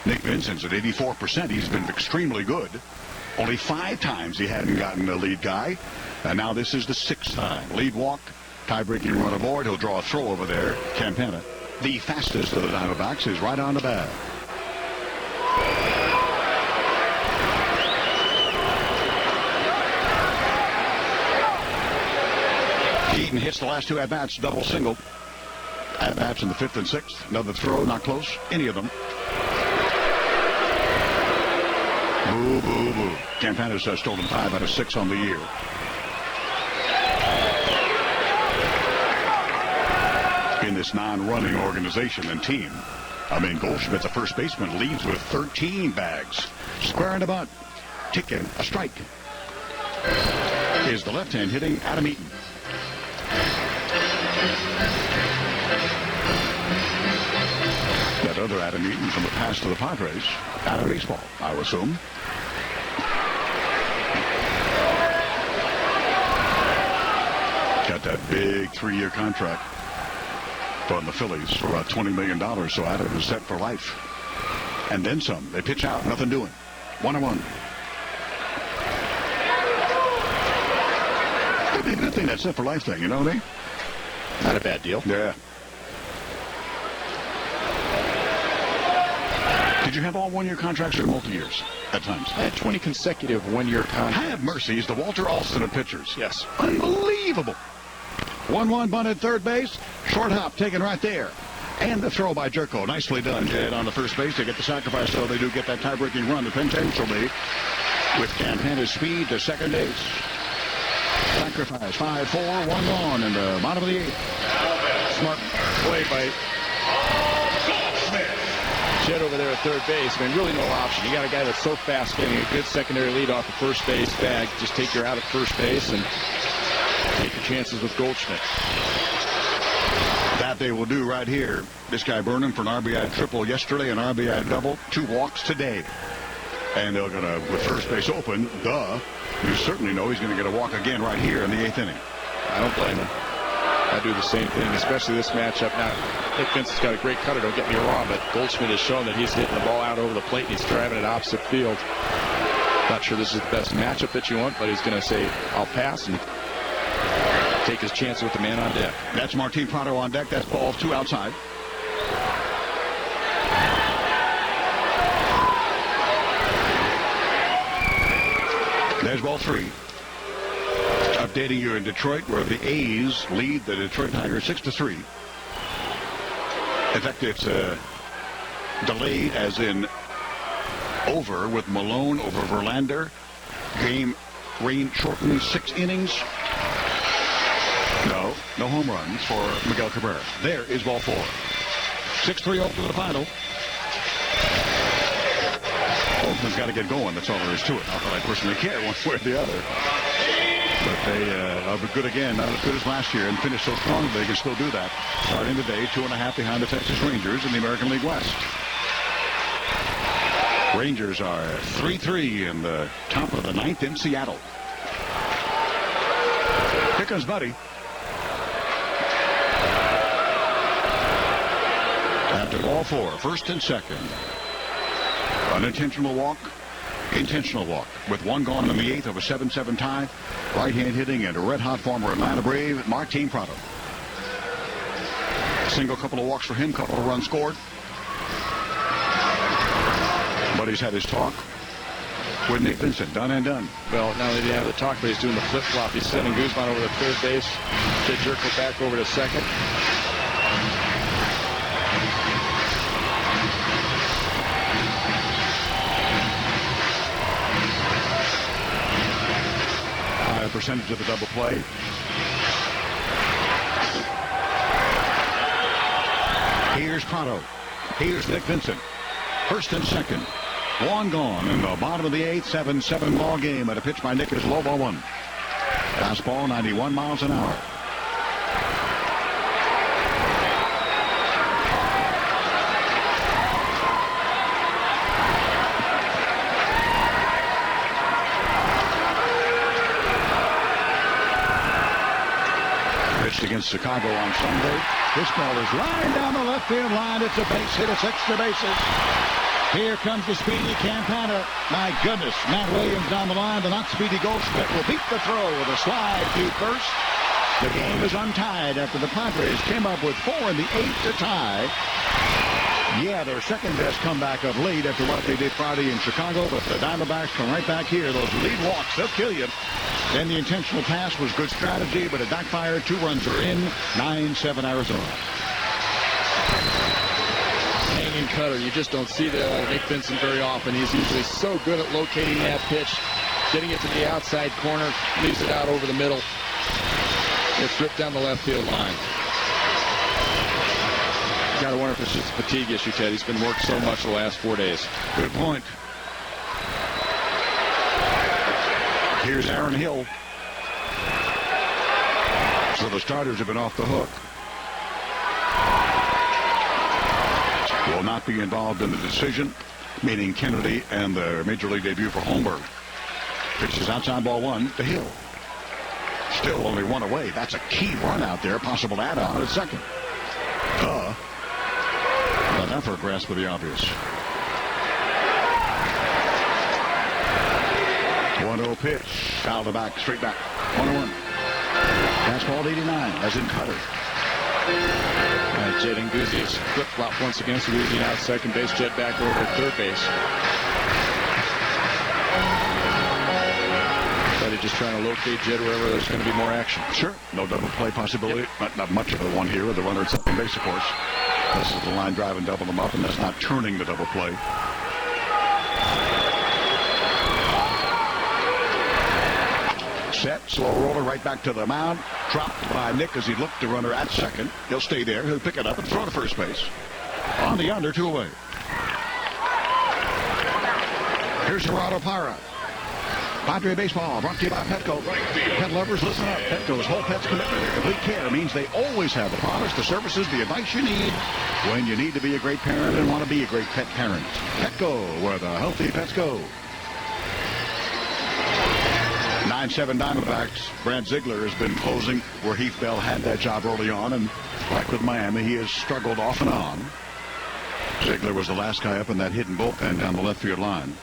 Nick Vincent's at 84%. He's been extremely good. Only 5 times he hadn't gotten a lead guy. And now this is the 6th time. Lead walk, tie-breaking run aboard. He'll draw a throw over there. Campana, the fastest of the Diamondbacks, is right on the bat. Keaton hits the last two at-bats, double single. At-bats in the 5th and 6th. Another throw, not close. Any of them. Boo, boo, boo. Campana's stolen 5 out of 6 on the year. In this non-running organization and team, Goldschmidt, the first baseman, leads with 13 bags. Square in the bunt. Ticking a strike. Is the left-hand hitting Adam Eaton. That other Adam Eaton from the past to the Padres. Out of baseball, I would assume. Got that big 3-year contract on the Phillies for about $20 million, so Adam is set for life. And then some. They pitch out, nothing doing. 1-1. It'd be a good thing, that set for life thing, you know what I mean? Not a bad deal. Yeah. Did you have all 1-year contracts or multi-years at times? I had 20 consecutive 1-year contracts. Have mercy. He's the Walter Alston of pitchers. Yes. Unbelievable. 1-1 bunt at third base. Short hop taken right there. And the throw by Jerko. Nicely done, Jed, on the first base. They get the sacrifice, so they do get that tie-breaking run, potentially, with Campana's speed to second base. Sacrifice. 5-4, 1 gone in the bottom of the 8th. Smart play by Jed over there at third base. Really no option. You got a guy that's so fast, getting a good secondary lead off the first base bag. Just take your out at first base and take your chances with Goldschmidt. That they will do right here. This guy Burnham for an RBI triple yesterday, an RBI double, 2 walks today. And they're going to, with first base open, you certainly know he's going to get a walk again right here in the 8th inning. I don't blame him. I do the same thing, especially this matchup. Now, Nick Vincent's got a great cutter, don't get me wrong, but Goldschmidt has shown that he's hitting the ball out over the plate and he's driving it opposite field. Not sure this is the best matchup that you want, but he's going to say, I'll pass and take his chance with the man on deck. That's Martin Prado on deck. That's ball 2 outside. There's ball 3. Updating you in Detroit, where the A's lead the Detroit Tigers 6-3. In fact, it's delayed, as in over, with Malone over Verlander. Game rain shortened 6 innings. No home runs for Miguel Cabrera. There is ball 4. 6-3 over the final. Oakland's got to get going. That's all there is to it. Not that I personally care one way or the other. But they are good again. Not as good as last year, and finish so strong they can still do that. Starting today, 2.5 behind the Texas Rangers in the American League West. Rangers are 3-3 in the top of the 9th in Seattle. Here comes Buddy. After ball 4, first and second. Unintentional walk, intentional walk. With 1 gone in the 8th of a 7-7 tie. Right-hand hitting and a red-hot former Atlanta Brave, Martin Prado. Single, couple of walks for him, couple of runs scored. Buddy's had his talk with Nick Vincent. Done and done. Well, not only did he have the talk, but he's doing the flip-flop. He's sending Guzman over to third base. Jed Jerko back over to second. Percentage of the double play. Here's Prado. Here's Nick Vincent. First and second. 1 gone in the bottom of the 8th. 7-7 ball game. At a pitch by Nick is low ball 1. Fastball 91 miles an hour. Against Chicago on Sunday. This ball is lined down the left field line. It's a base hit. It's extra bases. Here comes the speedy Campana. My goodness, Matt Williams down the line. The not speedy Goldschmidt will beat the throw with a slide to first. The game is untied after the Padres came up with 4 in the 8th to tie. Yeah, their second best comeback of late after what they did Friday in Chicago, but the Diamondbacks come right back here. Those lead walks, they'll kill you. Then the intentional pass was good strategy, but it backfired. 2 runs are in. 9-7 Arizona. Hanging cutter. You just don't see that Nick Vincent very often. He's usually so good at locating that pitch, getting it to the outside corner, leaves it out over the middle. It's ripped down the left field line. Got to wonder if it's just a fatigue issue, Ted. He's been worked so much the last 4 days. Good point. Here's Aaron Hill. So the starters have been off the hook. Will not be involved in the decision, meaning Kennedy and the Major League debut for Holmberg. Pitches outside ball 1 to Hill. Still only 1 away. That's a key run out there. Possible add-on at second. Not enough for a grasp of the obvious. 1-0 pitch. Foul to back, straight back. 1-1. Fastball 89, as in cutter. Jed Nguzi's flip-flop once again. So Nguzi out second base, Jed back over at third base. But he's just trying to locate Jed wherever there's going to be more action. Sure. No double play possibility. Yep. Not much of a one here with the runner at second base, of course. This is the line drive and double them up, and that's not turning the double play. Set, slow roller right back to the mound. Dropped by Nick as he looked the runner at second. He'll stay there. He'll pick it up and throw to first base. On the under, 2 away. Here's Gerardo Parra. Padre Baseball brought to you by Petco. Pet lovers, listen up. Petco's whole pet's commitment to complete care means they always have the products, the services, the advice you need when you need to be a great parent and want to be a great pet parent. Petco, where the healthy pets go. 9-7 Diamondbacks. Brad Ziegler has been closing where Heath Bell had that job early on, and like with Miami, he has struggled off and on. Ziegler was the last guy up in that hidden bullpen down the left field line.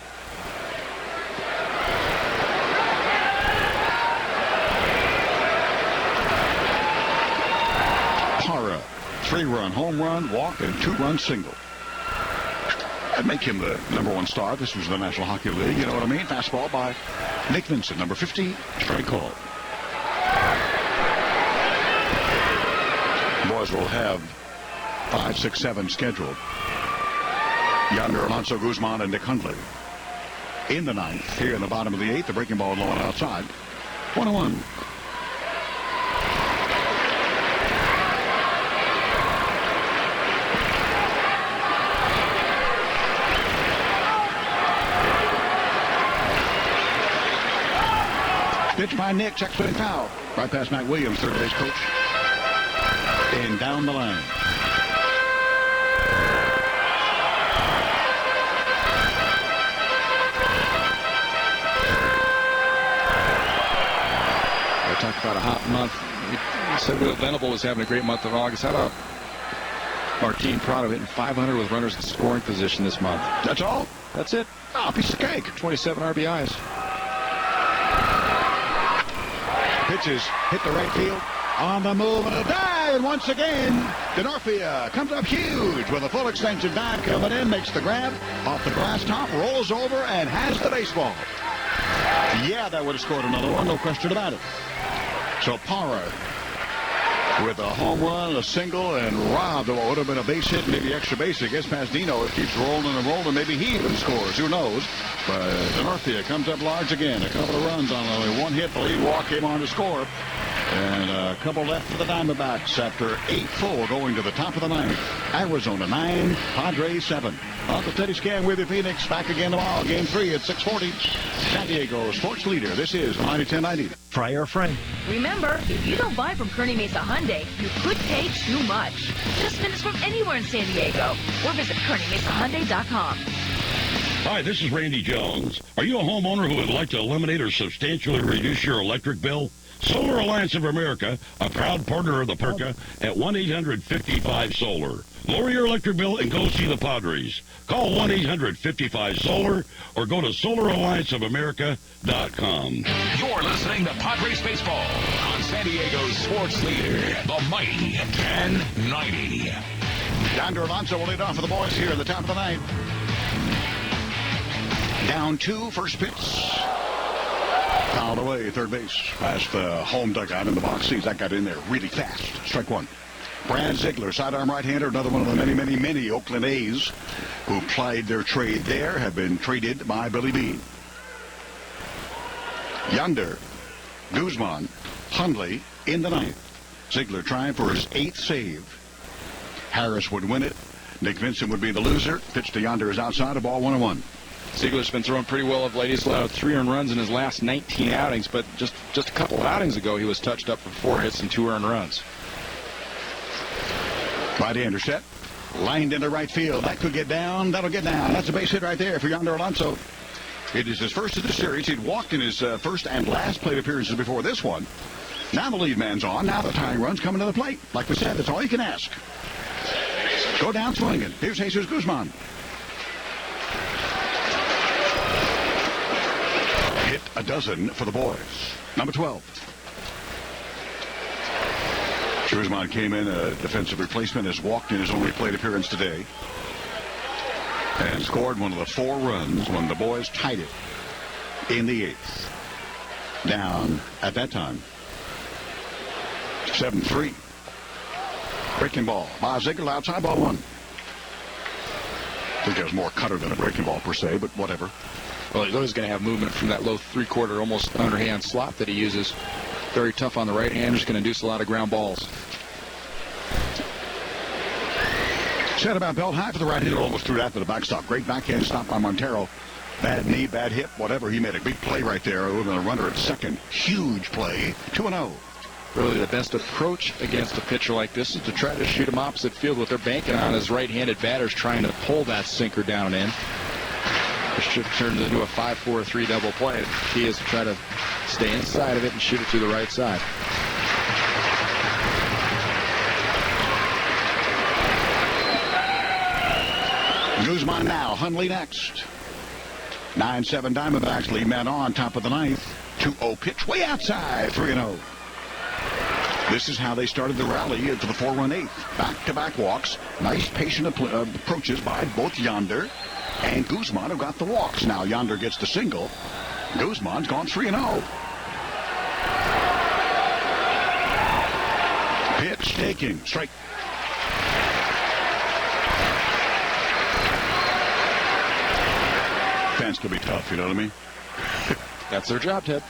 Parra, 3-run home run, walk, and 2-run single. That'd make him the #1 star. This was the National Hockey League, you know what I mean? Fastball by Nick Vincent, number 50, strike call. Boys will have 5, 6, 7 scheduled. Yonder, Alonso Guzman, and Nick Hundley. In the 9th, here in the bottom of the 8th, the breaking ball low and outside. 1-1. Pitch by Nick, check swing foul. Right past Matt Williams, third base coach. And down the line. I talked about a hot month. We said Will Venable was having a great month of August. How about Martin Prado hitting 500 with runners in scoring position this month? That's all? That's it. Oh, piece of cake. 27 RBIs. Pitches, hit the right field, on the move, and a dive, and once again, Denorfia comes up huge with a full extension dive coming in, makes the grab, off the glass top, rolls over, and has the baseball. Yeah, that would have scored another one, no question about it. So Parra with a home run, a single, and robbed of what would have been a base hit, maybe extra base against Pasdino. It keeps rolling and rolling. Maybe he even scores. Who knows? But Denorfia comes up large again. A couple of runs on only 1 hit. The lead walk came on to score. And a couple left for the Diamondbacks after 8 full going to the top of the 9th. Arizona 9, Padres 7. Uncle Teddy Scan with you, Phoenix. Back again tomorrow. Game 3 at 6:40. San Diego Sports Leader. This is Mighty 1090. Try our friend. Remember, if you don't buy from Kearney Mesa Hyundai, you could pay too much. Just minutes from anywhere in San Diego. Or visit KearneyMesaHyundai.com. Hi, this is Randy Jones. Are you a homeowner who would like to eliminate or substantially reduce your electric bill? Solar Alliance of America, a proud partner of the PERCA, at 1-800-55-SOLAR. Lower your electric bill and go see the Padres. Call 1-800-55-SOLAR or go to SolarAllianceOfAmerica.com. You're listening to Padres Baseball on San Diego's sports leader, the mighty 1090. Yonder Alonso will lead off for the boys here in the top of the 9th. Down 2, first pitch. Fouled away, third base, past the home dugout in the box seats. That got in there really fast. Strike one. Brad Ziegler, sidearm right-hander, another one of the many Oakland A's who plied their trade there, have been traded by Billy Beane. Yonder, Guzman, Hundley in the ninth. Ziegler trying for his 8th save. Harris would win it. Nick Vincent would be the loser. Pitch to Yonder is outside, a ball 1-1. Ziegler's been throwing pretty well of late. He's allowed 3 earned runs in his last 19 outings, but just a couple outings ago, he was touched up for 4 hits and 2 earned runs. Right-hander set. Lined into right field. That could get down. That'll get down. That's a base hit right there for Yonder Alonso. It is his first of the series. He'd walked in his first and last plate appearances before this one. Now the lead man's on. Now the tying run's coming to the plate. Like we said, that's all you can ask. Go down swinging. Here's Jesus Guzman. Hit a dozen for the boys. Number 12. Guzman came in, a defensive replacement, has walked in his only plate appearance today. And scored one of the 4 runs when the boys tied it in the 8th. Down at that time. 7-3. Breaking ball by Ziegler, outside, ball 1. I think it was more cutter than a breaking ball per se, but whatever. Well, he's always going to have movement from that low 3/4, almost underhand slot that he uses. Very tough on the right hand. Just going to induce a lot of ground balls. Set about belt high for the right hitter. Almost threw that to the backstop. Great backhand stop by Montero. Bad knee, bad hip, whatever. He made a big play right there over the runner at second. Huge play. 2-0. Really, the best approach against a pitcher like this is to try to shoot him opposite field. What they're banking on is right-handed batters trying to pull that sinker down in. It should turn into a 5-4-3 double play. The key is to try to stay inside of it and shoot it to the right side. Guzman now. Hundley next. 9-7 Diamondbacks lead man on top of the ninth. 2-0 pitch way outside. 3-0. This is how they started the rally to the 4-run 8th. Back-to-back walks. Nice patient approaches by both Yonder and Guzman, who got the walks. Now Yonder gets the single. Guzman's gone 3-0. Pitch taking. Strike. Fans can be tough, you know what I mean? That's their job, Ted.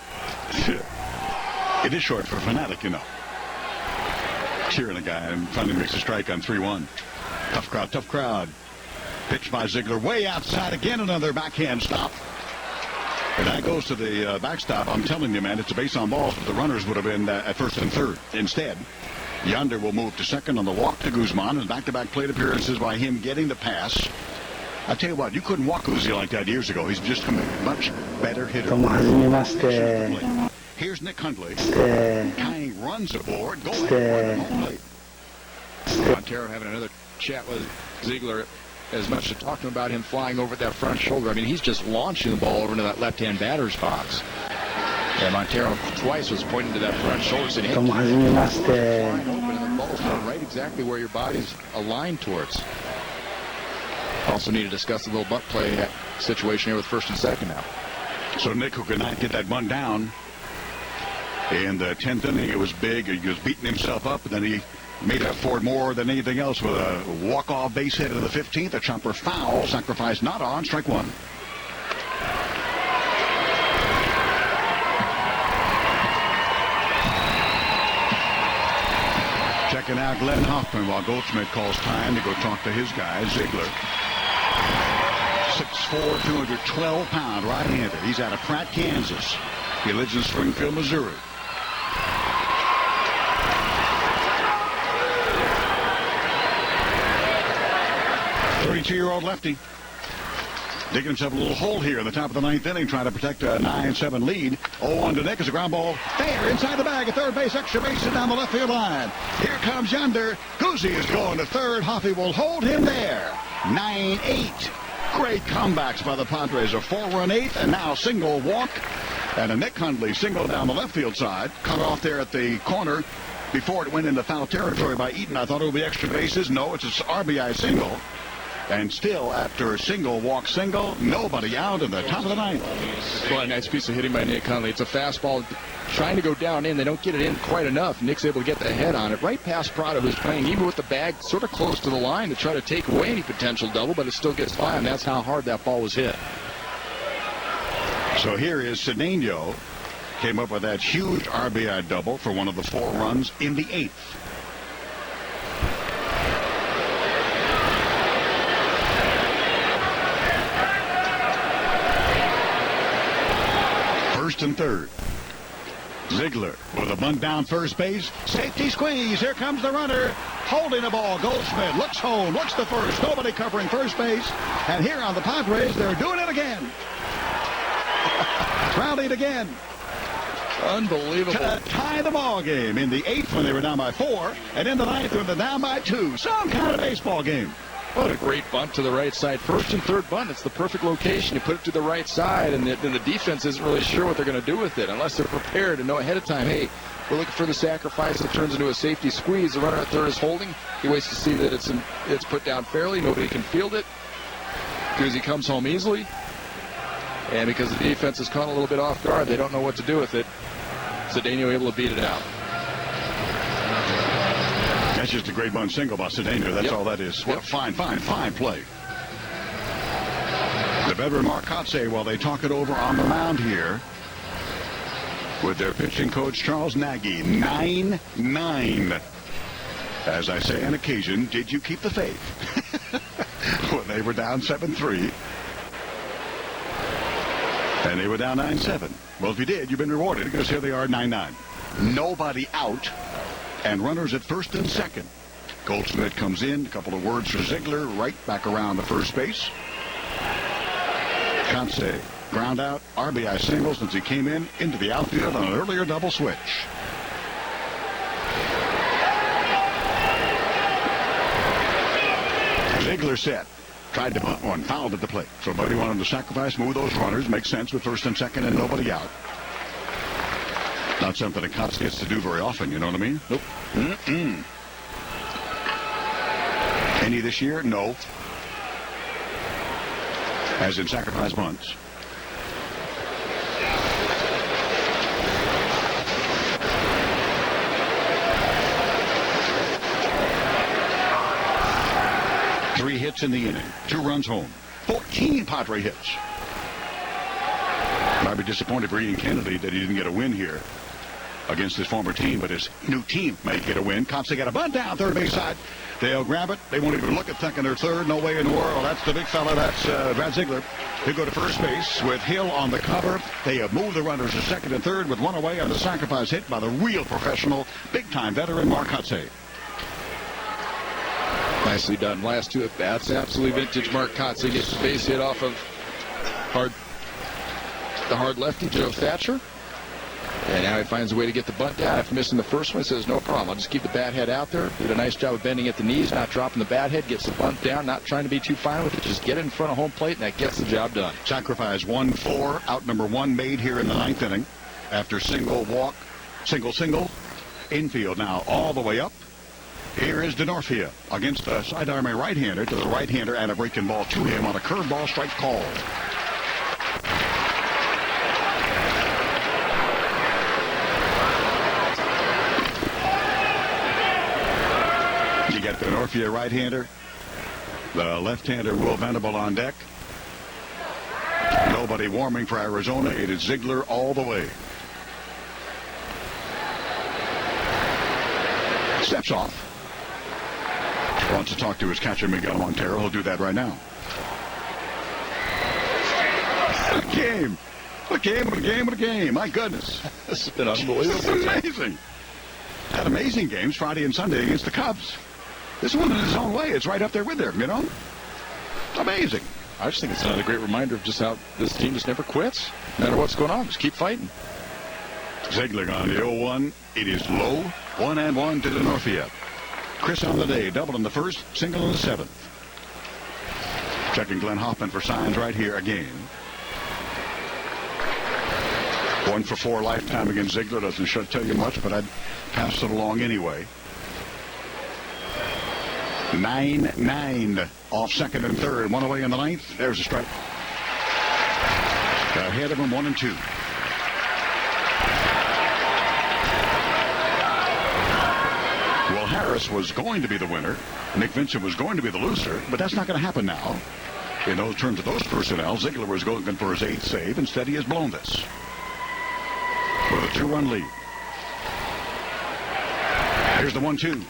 It is short for fanatic, you know. Cheering a guy and finally makes a strike on 3-1. Tough crowd, tough crowd. Pitch by Ziegler way outside again, another backhand stop. And that goes to the backstop. I'm telling you, man, it's a base on balls, but the runners would have been at first and third. Instead, Yonder will move to second on the walk to Guzman, and back-to-back plate appearances by him getting the pass. I tell you what, you couldn't walk Uzi like that years ago. He's just a much better hitter. Here's Nick Hundley. Tying runs aboard. Go ahead. Montero having another chat with Ziegler. As much as talking about him flying over that front shoulder. I mean, he's just launching the ball over into that left-hand batter's box. And Montero twice was pointing to that front shoulder saying, hey, flying open, and the ball's not right exactly where your body's aligned towards. Also need to discuss the little butt play situation here with first and second now. So Nick, who could not get that one down in the 10th inning, it was big. He was beating himself up, and then he made up for it more than anything else with a walk-off base hit in the 15th, a chopper foul, sacrifice not on, strike one. Checking out Glenn Hoffman while Goldschmidt calls time to go talk to his guy, Ziegler. 6'4", 212-pound right-hander. He's out of Pratt, Kansas. He lives in Springfield, Missouri. Thirty-two-year-old lefty. Digging himself a little hole here in the top of the ninth inning, trying to protect a 9-7 lead. 0-1 to Nick as a ground ball. There, inside the bag, at third base, extra base, and down the left field line. Here comes Yonder. Guzzi is going to third. Hoffy will hold him there. 9-8. Great comebacks by the Padres. A 4-run 8th, and now single walk. And a Nick Hundley single down the left field side. Cut off there at the corner before it went into foul territory by Eaton. I thought it would be extra bases. No, it's an RBI single. And still, after a single, walk single, nobody out in the top of the ninth. Well, a nice piece of hitting by Nick Hundley. It's a fastball trying to go down in. They don't get it in quite enough. Nick's able to get the head on it right past Prado, who's playing even with the bag sort of close to the line to try to take away any potential double, but it still gets by, and that's how hard that ball was hit. So here is Cedeno. Came up with that huge RBI double for one of the 4 runs in the 8th. First and third. Ziegler with a bunt down first base. Safety squeeze. Here comes the runner. Holding the ball. Goldschmidt looks home. Looks to first. Nobody covering first base. And here on the Padres, they're doing it again. Rallied again. Unbelievable. To tie the ball game in the 8th when they were down by 4, and in the 9th when they're down by 2. Some kind of baseball game. What a great bunt to the right side. First and third bunt. It's the perfect location. You put it to the right side, and then the defense isn't really sure what they're going to do with it unless they're prepared and know ahead of time, hey, we're looking for the sacrifice that turns into a safety squeeze. The runner at third is holding. He waits to see that it's put down fairly. Nobody can field it because he comes home easily. And because the defense is caught a little bit off guard, they don't know what to do with it. Cedeno able to beat it out. That's just a great bunt single by Cedeno. That's all that is. What a fine play. The veteran Mark Kotze, while they talk it over on the mound here with their pitching coach Charles Nagy. 9-9. As I say on occasion, did you keep the faith? When they were down 7-3. And they were down 9-7. Well, if you did, you've been rewarded because here they are 9-9. Nobody out. And runners at first and second. Goldschmidt comes in. A couple of words for Ziegler. Right back around the first base. Kotze, ground out. RBI single since he came in into the outfield on an earlier double switch. Ziegler set. Tried to bunt one. Fouled at the plate. So nobody wanted to sacrifice. Move those runners. Makes sense with first and second and nobody out. Not something that Kotze gets to do very often, you know what I mean? Nope. Any this year? No. As in sacrifice bunts. Three hits in the inning. 2 runs home. 14 Padre hits. Might be disappointed for Ian Kennedy that he didn't get a win here against his former team, but his new team may get a win. Kotze got a bunt down third base side. They'll grab it. They won't even look at second or third. No way in the world. That's the big fella. That's Brad Ziegler. He'll go to first base with Hill on the cover. They have moved the runners to second and third with one away on the sacrifice hit by the real professional, big-time veteran Mark Kotze. Nicely done. Last 2 at bats. Absolutely vintage Mark Kotze gets the base hit off of the hard lefty, Joe Thatcher. And now he finds a way to get the bunt down after missing the first one. He says, no problem. I'll just keep the bat head out there. Did a nice job of bending at the knees, not dropping the bat head. Gets the bunt down, not trying to be too fine with it. Just get it in front of home plate, and that gets the job done. Sacrifice 1-4. Out number 1 made here in the 9th inning. After single walk, single. Infield now all the way up. Here is DeNorfia against a sidearming right-hander to the right-hander and a breaking ball to him on a curveball strike call. You got DeNorfia right-hander. The left-hander Will Venable on deck. Nobody warming for Arizona. It is Ziegler all the way. Steps off. Wants to talk to his catcher, Miguel Montero. He'll do that right now. What a game. My goodness. This has been unbelievable. This is amazing. Had amazing games Friday and Sunday against the Cubs. This one in his own way. It's right up there with them, you know? Amazing. I just think it's another great reminder of just how this team just never quits. No matter what's going on, just keep fighting. Ziegler on the 0-1. It is low. 1-1 to DeNorfia. Chris on the day, double in the first, single in the 7th. Checking Glenn Hoffman for signs right here again. 1 for 4 lifetime against Ziegler. Doesn't tell you much, but I'd pass it along anyway. 9-9 off second and third. One away in the ninth. There's a strike. Ahead of him, 1-2. Well, Harris was going to be the winner. Nick Vincent was going to be the loser, but that's not going to happen now. In those terms of those personnel, Ziegler was going for his 8th save. Instead, he has blown this with a 2-run lead. Here's the 1-2.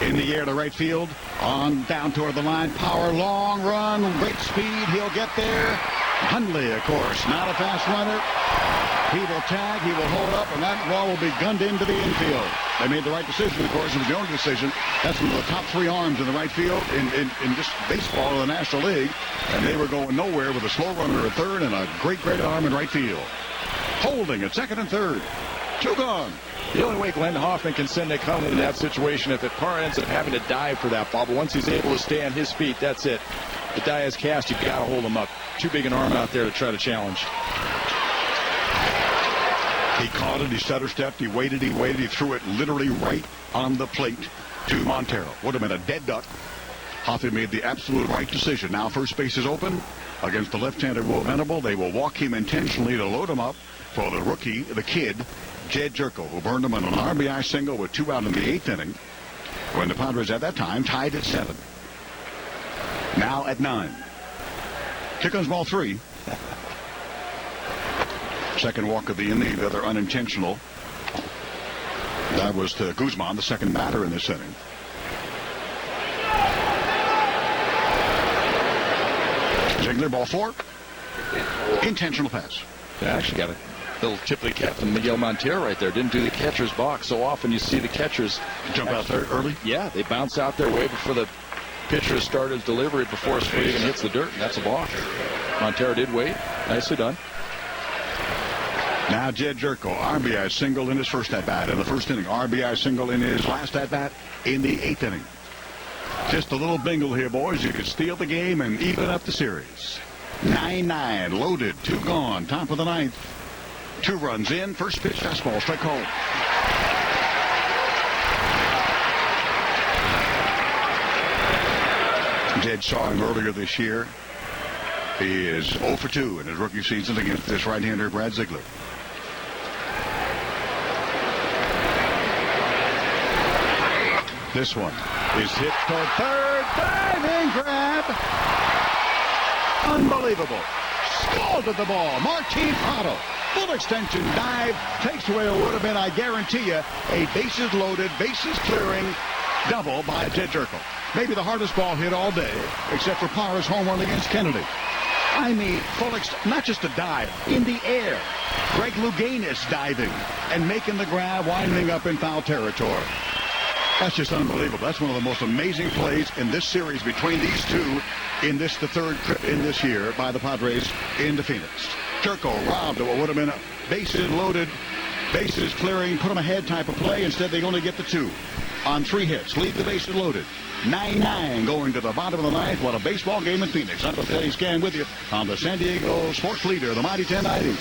In the air to right field. On down toward the line. Power, long run, great speed. He'll get there. Hundley, of course, not a fast runner. He will tag, he will hold up, and that ball will be gunned into the infield. They made the right decision, of course. It was the only decision. That's one of the top 3 arms in the right field in just baseball in the National League. And they were going nowhere with a slow runner at third and a great arm in right field. Holding at second and third. 2 gone. The only way Glenn Hoffman can send Nick Hundley in that situation if Parr ends up having to dive for that ball. But once he's able to stay on his feet, that's it. The die is cast. You've got to hold him up. Too big an arm out there to try to challenge. He caught it. He stutter stepped. He waited. He threw it literally right on the plate to Montero. Would have been a dead duck. Hoffman made the absolute right decision. Now first base is open against the left-handed Will Venable. They will walk him intentionally to load him up for the rookie, the kid, Jed Jerko, who burned him on an RBI single with 2 out in the 8th inning when the Padres at that time tied at 7. Now at 9. Here comes ball 3. Second walk of the inning, the other unintentional. That was to Guzman, the second batter in this inning. Ziegler, ball 4. Intentional pass. They actually got a little tip of the cap from Miguel Montero right there. Didn't do the catcher's box. So often you see the catchers jump out there early. Yeah, they bounce out there way before the pitcher started his delivery before his foot even hits the dirt, and that's a balk. Montero did wait. Nicely done. Now Jed Jerko, RBI single in his first at-bat in the first inning. RBI single in his last at-bat in the 8th inning. Just a little bingle here, boys. You could steal the game and even up the series. 9-9, loaded, 2 gone, top of the 9th. 2 runs in, first pitch, fastball, strike call. Jed saw him earlier this year. He is 0 for 2 in his rookie season against this right-hander, Brad Ziegler. This one is hit toward third. Diving grab. Unbelievable. Scalded the ball. Martin Prado. Full extension dive. Takes away what would have been, I guarantee you, a bases loaded, bases clearing double by Jed Jerko. Maybe the hardest ball hit all day, except for Parra's home run against Kennedy. I mean, not just a dive, in the air. Greg Louganis diving and making the grab, winding up in foul territory. That's just unbelievable. That's one of the most amazing plays in this series between these two in this, the third trip in this year by the Padres into Phoenix. Jerko robbed of what would have been a bases loaded, bases clearing, put them ahead type of play. Instead, they only get the 2 on 3 hits. Leave the bases loaded. 9-9 going to the bottom of the 9th. What a baseball game in Phoenix. I'm Teddy Scan with you on the San Diego Sports Leader, the Mighty 1090.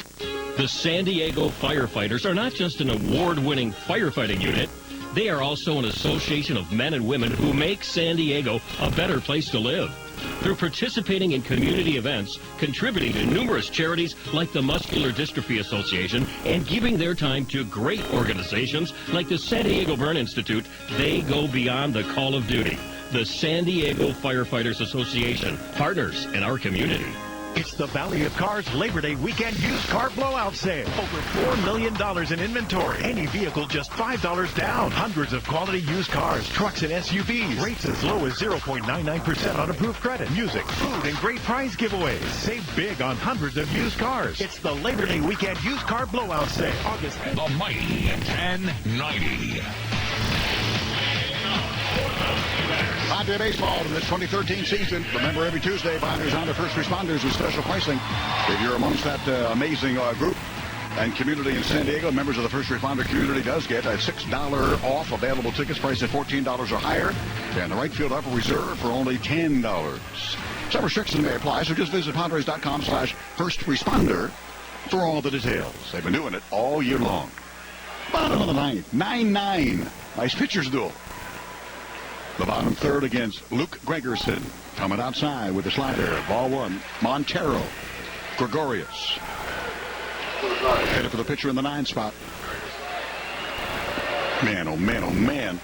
The San Diego firefighters are not just an award-winning firefighting unit. They are also an association of men and women who make San Diego a better place to live. Through participating in community events, contributing to numerous charities like the Muscular Dystrophy Association, and giving their time to great organizations like the San Diego Burn Institute, they go beyond the call of duty. The San Diego Firefighters Association, partners in our community. It's the Valley of Cars Labor Day weekend used car blowout sale. Over $4 million in inventory. Any vehicle just $5 down. Hundreds of quality used cars, trucks, and SUVs. Rates as low as 0.99% on approved credit. Music, food, and great prize giveaways. Save big on hundreds of used cars. It's the Labor Day weekend used car blowout sale. August. The Mighty 1090. Padre Baseball in this 2013 season. Remember, every Tuesday, Padres honor first responders with special pricing. If you're amongst that amazing group and community in San Diego, members of the first responder community does get a $6 off available tickets priced at $14 or higher, and the right field upper reserve for only $10. Some restrictions may apply, so just visit Padres.com/first-responder for all the details. They've been doing it all year long. Bottom of the 9th, 9-9. Nice pitcher's duel. The bottom third against Luke Gregerson. Coming outside with the slider. Ball one. Montero. Gregorius. Headed for the pitcher in the 9 spot. Man, oh man, oh man.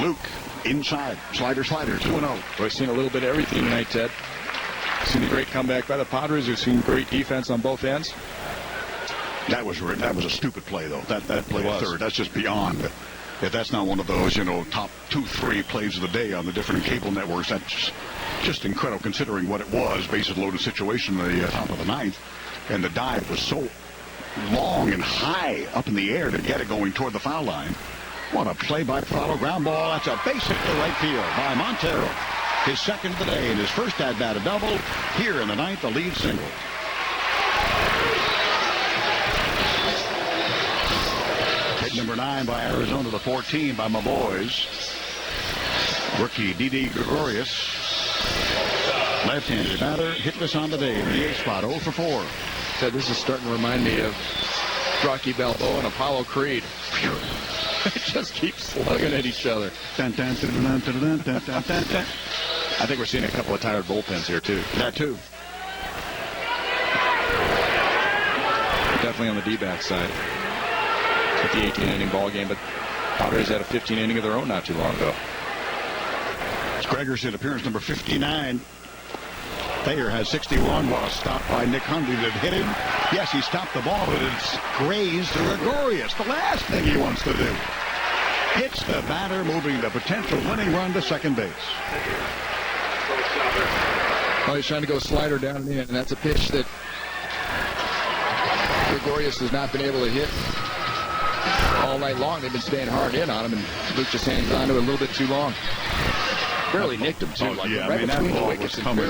Luke inside. Slider, 2-0. We've seen a little bit of everything tonight, Ted. Seen a great comeback by the Padres. We've seen great defense on both ends. That was a stupid play, though. That play at third, that's just beyond. If that's not one of those, top 2-3 plays of the day on the different cable networks, that's just incredible considering what it was. Bases loaded situation in the top of the 9th. And the dive was so long and high up in the air to get it going toward the foul line. What a play by Prado. Ground ball. That's a base hit to right field by Montero. His second of the day and his first at-bat a double. Here in the 9th, the lead single. Hit number 9 by Arizona, the 14 by my boys. Rookie Didi Gregorius. Left-handed batter, hitless on the day in the 8th spot, 0 for 4. Ted, this is starting to remind me of Rocky Balboa and Apollo Creed. They just keep slugging at each other. I think we're seeing a couple of tired bullpens here, too. That, too. Definitely on the D-back side. With the 18-inning ball game, but Padres had a 15-inning of their own not too long ago. It's Gregerson, appearance number 59. Thayer has 61, was stopped by Nick Hundley that hit him. Yes, he stopped the ball, but it's grazed to Gregorius. The last thing he wants to do. Hits the batter, moving the potential winning run to second base. Oh, he's trying to go slider down and in, and that's a pitch that Gregorius has not been able to hit all night long. They've been staying hard in on him, and Luke just hangs on to it a little bit too long. Barely nicked him, too. That ball was coming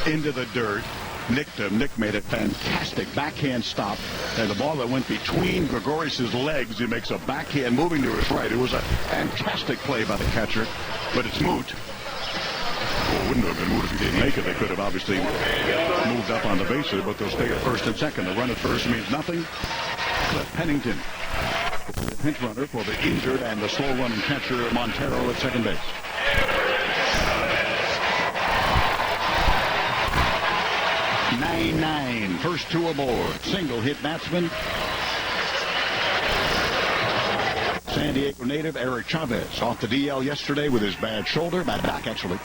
into the dirt. Nicked him. Nick made a fantastic backhand stop. And the ball that went between Gregorius' legs, he makes a backhand moving to his right. It was a fantastic play by the catcher, but it's moot. Well, it wouldn't have been moot if he didn't make it. They could have obviously moved up on the bases, but they'll stay at first and second. The run at first means nothing. Cliff Pennington, the pinch runner for the injured and the slow-running catcher Montero at second base. 9-9. First 2 aboard. Single hit batsman. San Diego native Eric Chavez off the DL yesterday with his bad shoulder. Bad back, actually.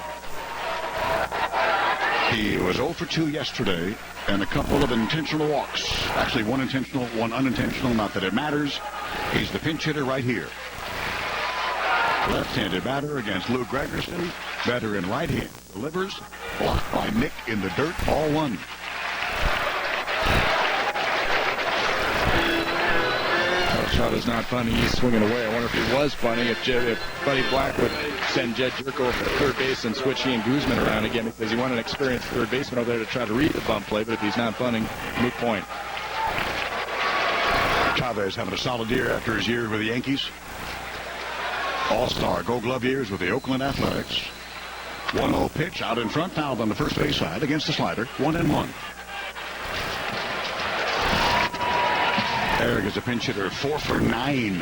He was 0 for 2 yesterday and a couple of intentional walks. Actually, 1 intentional, 1 unintentional. Not that it matters. He's the pinch hitter right here. Left-handed batter against Lou Gregerson. Veteran right hand delivers. Blocked by Nick in the dirt. Ball 1. Shot not funny. He's swinging away. I wonder if he was funny. If Buddy Black would send Jed Jerko over to third base and switch he and Guzman around again because he wanted an experienced third baseman over there to try to read the bump play. But if he's not punting, moot point. Chavez having a solid year after his year with the Yankees. All-star Gold Glove years with the Oakland Athletics. 1-0 pitch out in front, fouled on the first base side against the slider. 1-1. Eric is a pinch hitter, 4 for 9.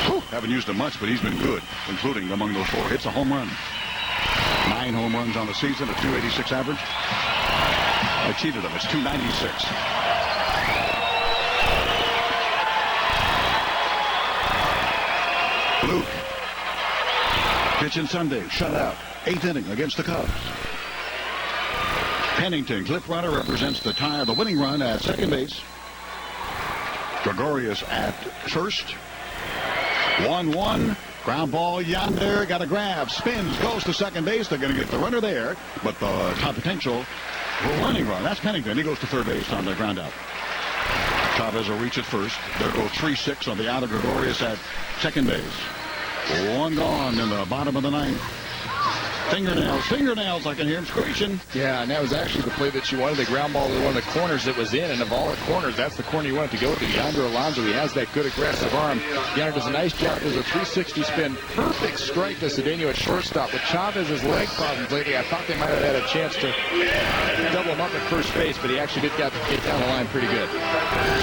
Whew, haven't used him much, but he's been good, including among those 4 hits, a home run. 9 home runs on the season, a 286 average. I cheated him. It's 296. Luke. Pitching Sunday, shutout. 8th inning against the Cubs. Pennington, clip runner, represents the tie of the winning run at second base. Gregorius at first. 1-1. Ground ball yonder. Got a grab. Spins. Goes to second base. They're going to get the runner there. But the top potential running run. That's Pennington. He goes to third base on the ground out. Chavez will reach at first. They'll go 3-6 on the out of Gregorius at second base. 1 gone in the bottom of the 9th. Fingernails, I can hear him screeching. Yeah, and that was actually the play that you wanted. The ground ball to one of the corners that was in, and of all the corners, that's the corner you wanted to go to. Yonder Alonso, he has that good aggressive arm. Yonder does a nice job. There's a 360 spin. Perfect strike to Cedeno at shortstop. With Chavez's leg problems lately, I thought they might have had a chance to double him up at first base, but he actually did get down the line pretty good.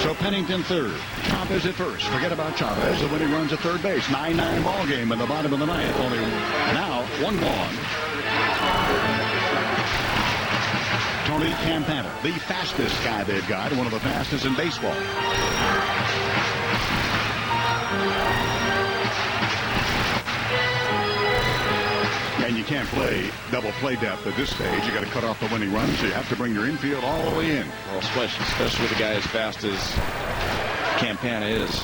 So Pennington third, Chavez at first. Forget about Chavez. The winning runs at third base. 9-9 ball game in the bottom of the ninth. Only now one gone. Tony Campana, the fastest guy they've got, one of the fastest in baseball. And you can't play double play depth at this stage. You got to cut off the winning run, so you have to bring your infield all the way in. Well, especially with a guy as fast as Campana is.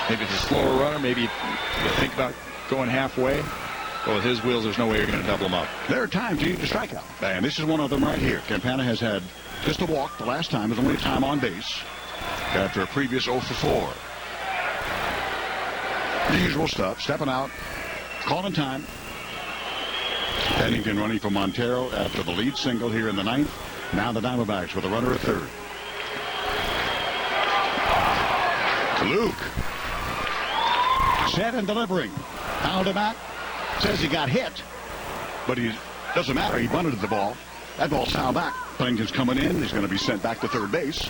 Maybe it's a slower runner. Maybe you think about going halfway. Well, with his wheels, there's no way you're going to double him up. There are times you need to strike out. And this is one of them right here. Campana has had just a walk the last time. His only time on base after a previous 0 for 4. The usual stuff. Stepping out. Calling time. Pennington running for Montero after the lead single here in the ninth. Now the Diamondbacks with a runner at third. Luke. Set and delivering. Fouled him out. Says he got hit, but he doesn't matter. He bunted the ball. That ball's fouled back. Pennington's coming in. He's going to be sent back to third base.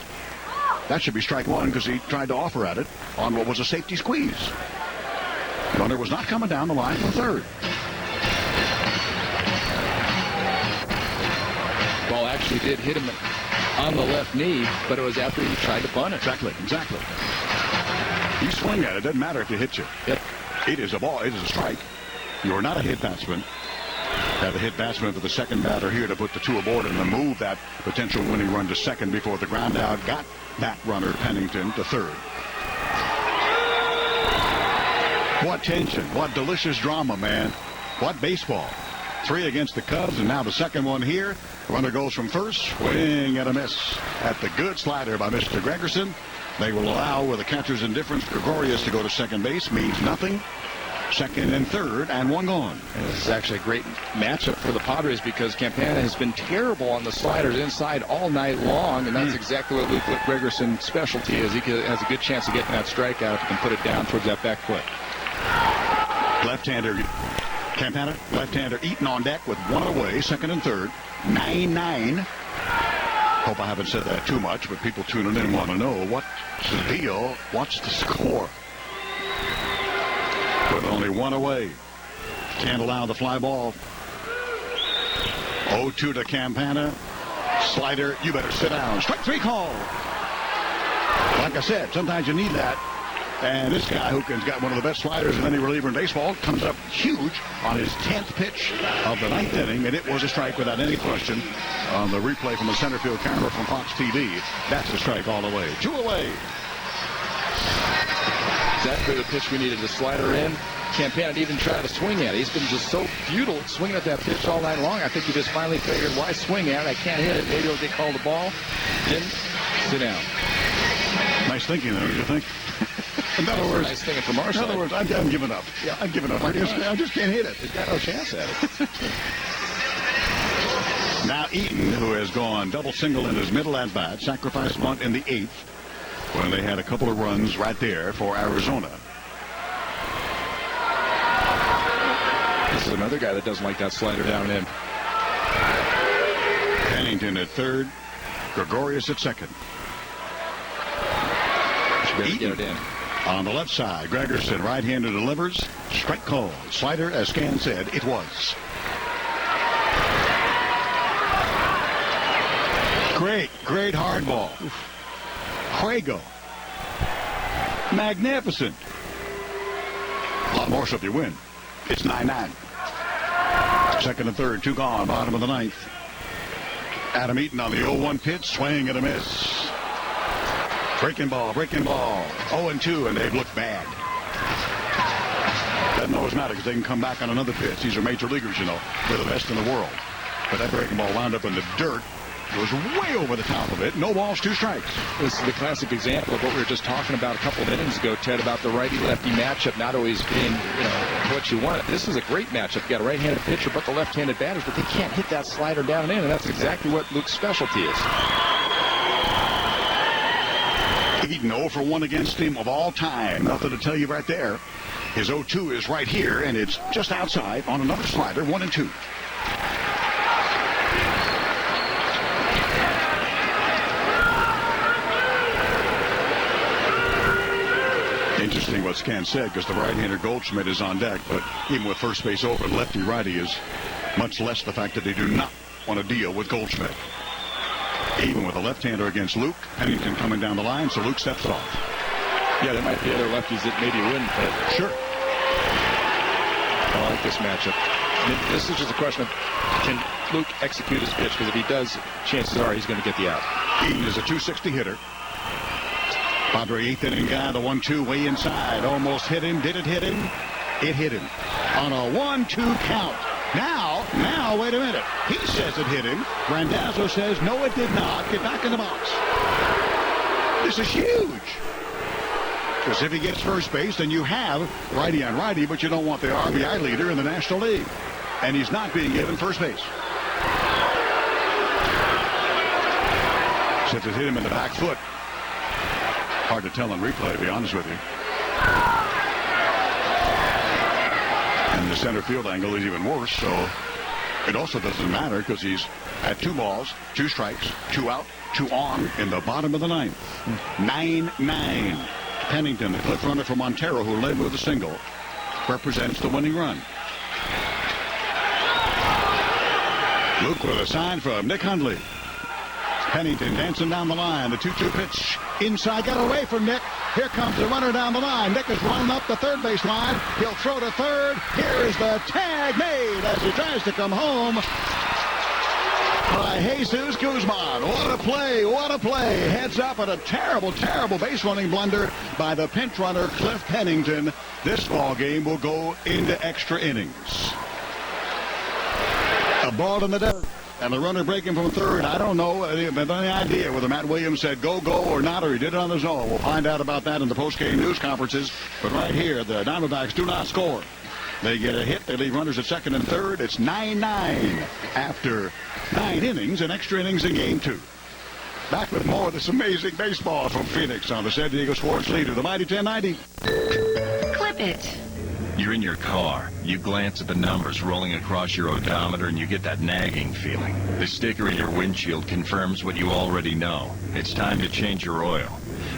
That should be strike one because he tried to offer at it on what was a safety squeeze. Runner was not coming down the line for third. Ball actually did hit him on the left knee, but it was after he tried to bunt it. Exactly. You swing at it. Doesn't matter if it hits you. Yep. It is a ball. It is a strike. You are not a hit batsman. Have a hit batsman for the second batter here to put the two aboard and to move that potential winning run to second before the ground out got that runner, Pennington, to third. What tension. What delicious drama, man. What baseball. 3 against the Cubs, and now the second one here. Runner goes from first, swing and a miss at the good slider by Mr. Gregerson. They will allow, with the catcher's indifference, Gregorius to go to second base. Means nothing. Second and third, and one gone. And this is actually a great matchup for the Padres because Campana has been terrible on the sliders inside all night long, and that's exactly what Luke Gregerson's specialty is. He has a good chance of getting that strikeout if he can put it down towards that back foot. Left-hander Campana, left-hander Eaton on deck with one away, second and third. 9-9. Hope I haven't said that too much, but people tuning in want to know what's the deal, what's the score. With only one away. Can't allow the fly ball. 0-2 to Campana. Slider, you better sit down. Strike 3 call. Like I said, sometimes you need that. And this guy, Hookin's got one of the best sliders of any reliever in baseball, comes up huge on his 10th pitch of the ninth inning, and it was a strike without any question on the replay from the center field camera from Fox TV. That's a strike all the way. 2 away. Exactly the pitch we needed, the slider in. Campana didn't even try to swing at it. He's been just so futile at swinging at that pitch all night long. I think he just finally figured, why swing at it? I can't hit it. Maybe he'll get called the ball. Then sit down. Nice thinking, though, don't you think? In other words, nice thinking from our side. In other words, I'm giving up. Yeah, I'm giving up. I just can't hit it. He's got no chance at it. Now Eaton, who has gone double single in his middle at bat, sacrifice bunt in the 8th when they had a couple of runs right there for Arizona. This is another guy that doesn't like that slider down in. Pennington at third, Gregorius at second. Eaton get it in. On the left side, Gregerson, right-hander, delivers. Strike call. Slider, as Scan said, it was. Great hard ball. Fuego. Magnificent. A lot more so if you win. It's 9-9. Second and third, 2 gone, bottom of the ninth. Adam Eaton on the 0-1 pitch, swing and a miss. Breaking ball. 0-2, and they've looked bad. Doesn't always matter because they can come back on another pitch. These are major leaguers, you know. They're the best in the world. But that breaking ball wound up in the dirt Goes way over the top of it. No balls, 2 strikes. This is the classic example of what we were just talking about a couple of innings ago, Ted, about the righty-lefty matchup not always being, what you want. This is a great matchup. You got a right-handed pitcher, but the left-handed batters, but they can't hit that slider down and in, and that's exactly what Luke's specialty is. Eaton 0 for 1 against him of all time. Nothing to tell you right there. His 0-2 is right here, and it's just outside on another slider, 1-2. Interesting what Scan said, because the right-hander Goldschmidt is on deck, but even with first base open, lefty-righty is much less the fact that they do not want to deal with Goldschmidt. Even with a left-hander against Luke, Pennington coming down the line, so Luke steps off. Yeah, there might be other lefties that maybe wouldn't, but sure. I like this matchup. This is just a question of, can Luke execute his pitch? Because if he does, chances are he's going to get the out. Eaton is a 260 hitter. Padre 8th inning guy, the 1-2 way inside. Almost hit him. Did it hit him? It hit him. On a 1-2 count. Now, wait a minute. He says it hit him. Randazzo says, no, it did not. Get back in the box. This is huge. Because if he gets first base, then you have righty on righty, but you don't want the RBI leader in the National League. And he's not being given first base. Says it hit him in the back foot. Hard to tell on replay, to be honest with you. And the center field angle is even worse, so it also doesn't matter because he's at 2 balls, 2 strikes, 2 out, 2 on in the bottom of the 9th. 9-9. Pennington, the cliff runner from Montero, who led with a single, represents the winning run. Luke with a sign from Nick Hundley. Pennington dancing down the line. The 2-2 pitch inside. Got away from Nick. Here comes the runner down the line. Nick is running up the third base line. He'll throw to third. Here is the tag made as he tries to come home by Jesus Guzman. What a play. What a play. Heads up at a terrible, terrible base running blunder by the pinch runner Cliff Pennington. This ball game will go into extra innings. A ball in the dirt. And the runner breaking from third. I don't know if I have any idea whether Matt Williams said go or not, or he did it on his own. We'll find out about that in the post-game news conferences. But right here, the Diamondbacks do not score. They get a hit. They leave runners at second and third. It's 9-9 after 9 innings and extra innings in Game 2. Back with more of this amazing baseball from Phoenix on the San Diego Sports Leader, the Mighty 1090. Clip it. You're in your car. You glance at the numbers rolling across your odometer and you get that nagging feeling. The sticker in your windshield confirms what you already know. It's time to change your oil.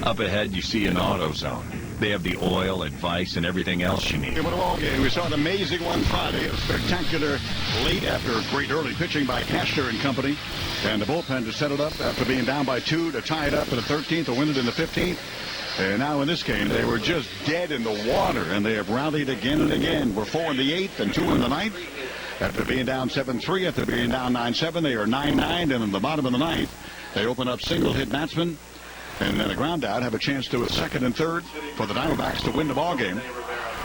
Up ahead, you see an AutoZone. They have the oil, advice, and everything else you need. What a ball game. We saw an amazing one Friday. A spectacular late after great early pitching by Cashner and company. And the bullpen to set it up after being down by 2 to tie it up in the 13th, to win it in the 15th. And now in this game, they were just dead in the water, and they have rallied again and again. We're 4 in the 8th and 2 in the 9th. After being down 7-3, after being down 9-7, they are 9-9, and in the bottom of the 9th, they open up single-hit batsman, and then a ground out, have a chance to a second and third for the Diamondbacks to win the ball game.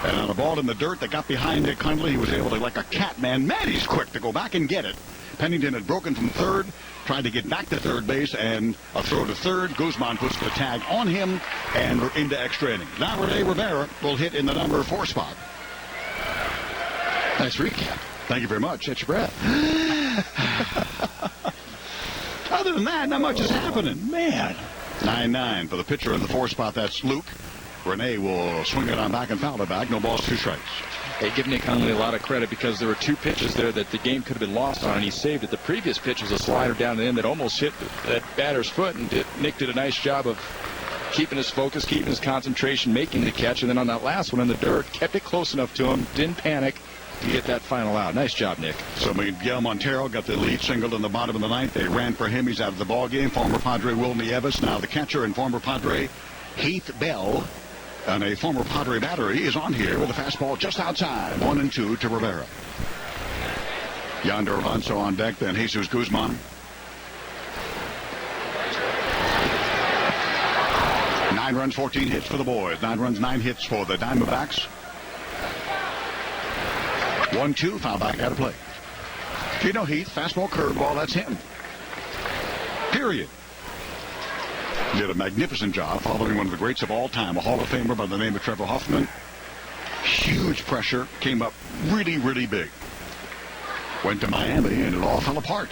And on a ball in the dirt that got behind Nick Hundley, he was able to, like a cat, man, he's quick to go back and get it. Pennington had broken from third, tried to get back to third base, and a throw to third. Guzman puts the tag on him, and we're into extra innings. Now Rene Rivera will hit in the number 4 spot. Nice recap. Thank you very much. Catch your breath. Other than that, not much is happening. Man. 9-9 for the pitcher in the 4 spot. That's Luke. Rene will swing it on back and foul it back. No balls, 2 strikes. They give Nick Hundley a lot of credit because there were 2 pitches there that the game could have been lost on, and he saved it. The previous pitch was a slider down the end that almost hit that batter's foot, and Nick did a nice job of keeping his focus, keeping his concentration, making the catch, and then on that last one in the dirt, kept it close enough to him, didn't panic to get that final out. Nice job, Nick. So Miguel Montero got the lead single in the bottom of the 9th. They ran for him. He's out of the ball game. Former Padre Wilmy Evis, now the catcher, and former Padre Heath Bell. And a former Padre battery is on here with a fastball just outside. 1-2 to Rivera. Yonder Alonso on deck, then Jesus Guzman. 9 runs, 14 hits for the boys. 9 runs, 9 hits for the Diamondbacks. 1-2, foul back out of play. Gino Heath, fastball, curveball, that's him. Period. Did a magnificent job following one of the greats of all time, a Hall of Famer by the name of Trevor Hoffman. Huge pressure, came up really, really big. Went to Miami, and it all fell apart.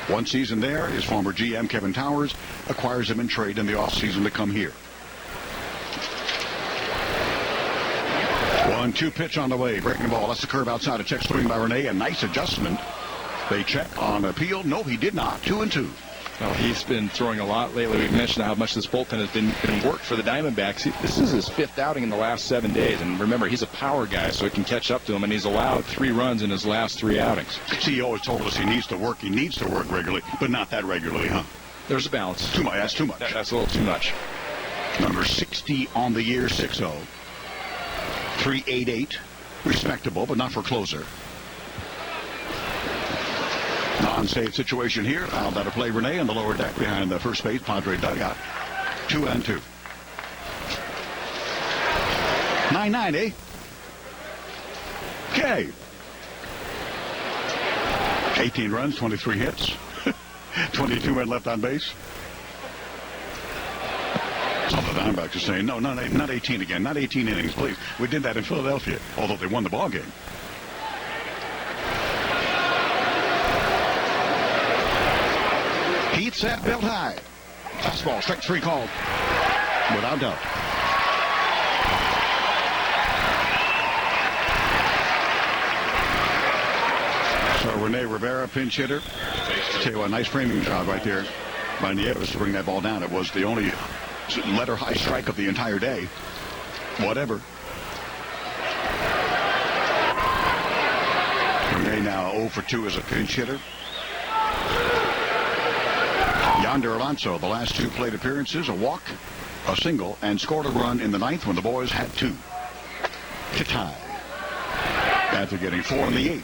One season there, his former GM, Kevin Towers, acquires him in trade in the offseason to come here. 1-2 pitch on the way. Breaking the ball. That's the curve outside. A check swing by Rene. A nice adjustment. They check on appeal. No, he did not. 2-2. Well, he's been throwing a lot lately. We've mentioned how much this bullpen has been worked for the Diamondbacks. This is his 5th outing in the last 7 days. And remember, he's a power guy, so it can catch up to him. And he's allowed 3 runs in his last 3 outings. See, he always told us he needs to work. He needs to work regularly, but not that regularly, huh? There's a balance. Too much. That's too much. That's a little too much. Number 60 on the year, 6-0. 3.88. Respectable, but not for closer. Non-save situation here. Fouled out of play, Rene on the lower deck behind the first base Padre dugout. 2-2. 990. Okay. 18 runs, 23 hits. 22 men left on base. Some of the Diamondbacks are saying, no, not 18 again. Not 18 innings, please. We did that in Philadelphia, although they won the ball game. Heat set, built high. Fastball, strike 3 called. Without doubt. So Rene Rivera, pinch hitter. Tell you what, nice framing job right there by Nieves to bring that ball down. It was the only letter high strike of the entire day. Whatever. Rene now 0 for 2 as a pinch hitter. Yonder Alonso, the last 2 plate appearances, a walk, a single, and scored a run in the 9th when the boys had 2 to tie. After getting 4 in the 8th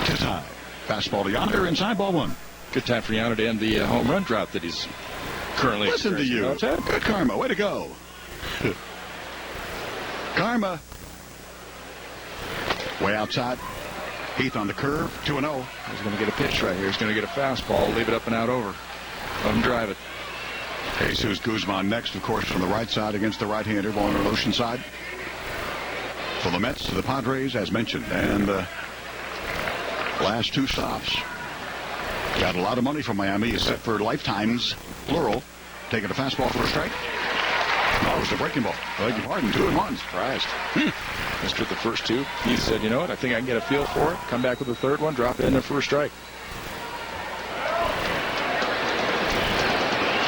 to tie. Fastball to Yonder, inside ball 1. Good time for Yonder to end the home run drought that he's currently Listen to you. Good karma. Way to go. Karma. Way outside. Heath on the curve. 2-0. He's going to get a pitch right here. He's going to get a fastball. Leave it up and out over. Let him drive it. Jesus Guzman next, of course, from the right side against the right-hander. Ball on the ocean side. For the Mets to the Padres, as mentioned. And the last 2 stops. Got a lot of money from Miami, except for lifetimes, plural. Taking a fastball for a strike. Oh, it was a breaking ball. Beg your pardon, 2-1. Surprised. Missed with the first 2. He said, you know what, I think I can get a feel for it. Come back with the 3rd one, drop it in there for a strike.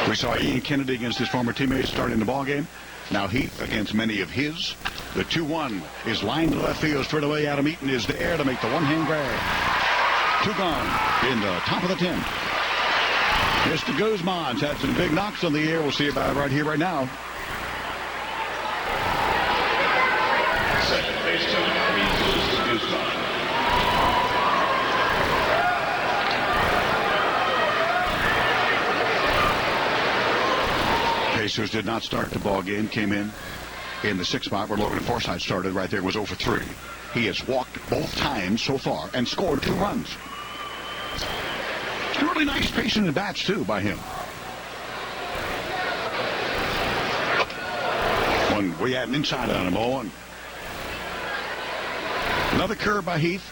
We saw Ian Kennedy against his former teammates starting the ball game. Now Heath against many of his. The 2-1 is lined to left field. Straight away, Adam Eaton is there to make the one-hand grab. 2 gone in the top of the 10th. Mr. Guzman's had some big knocks on the air. We'll see about it right here, right now. Second baseman, Guzman. Pacers did not start the ball game. Came in the 6th spot where Logan Forsythe started. Right there was 0 for 3. He has walked both times so far and scored 2 runs. Really nice patient at bats, too, by him. One we had an inside on him, 0-1. Another curve by Heath.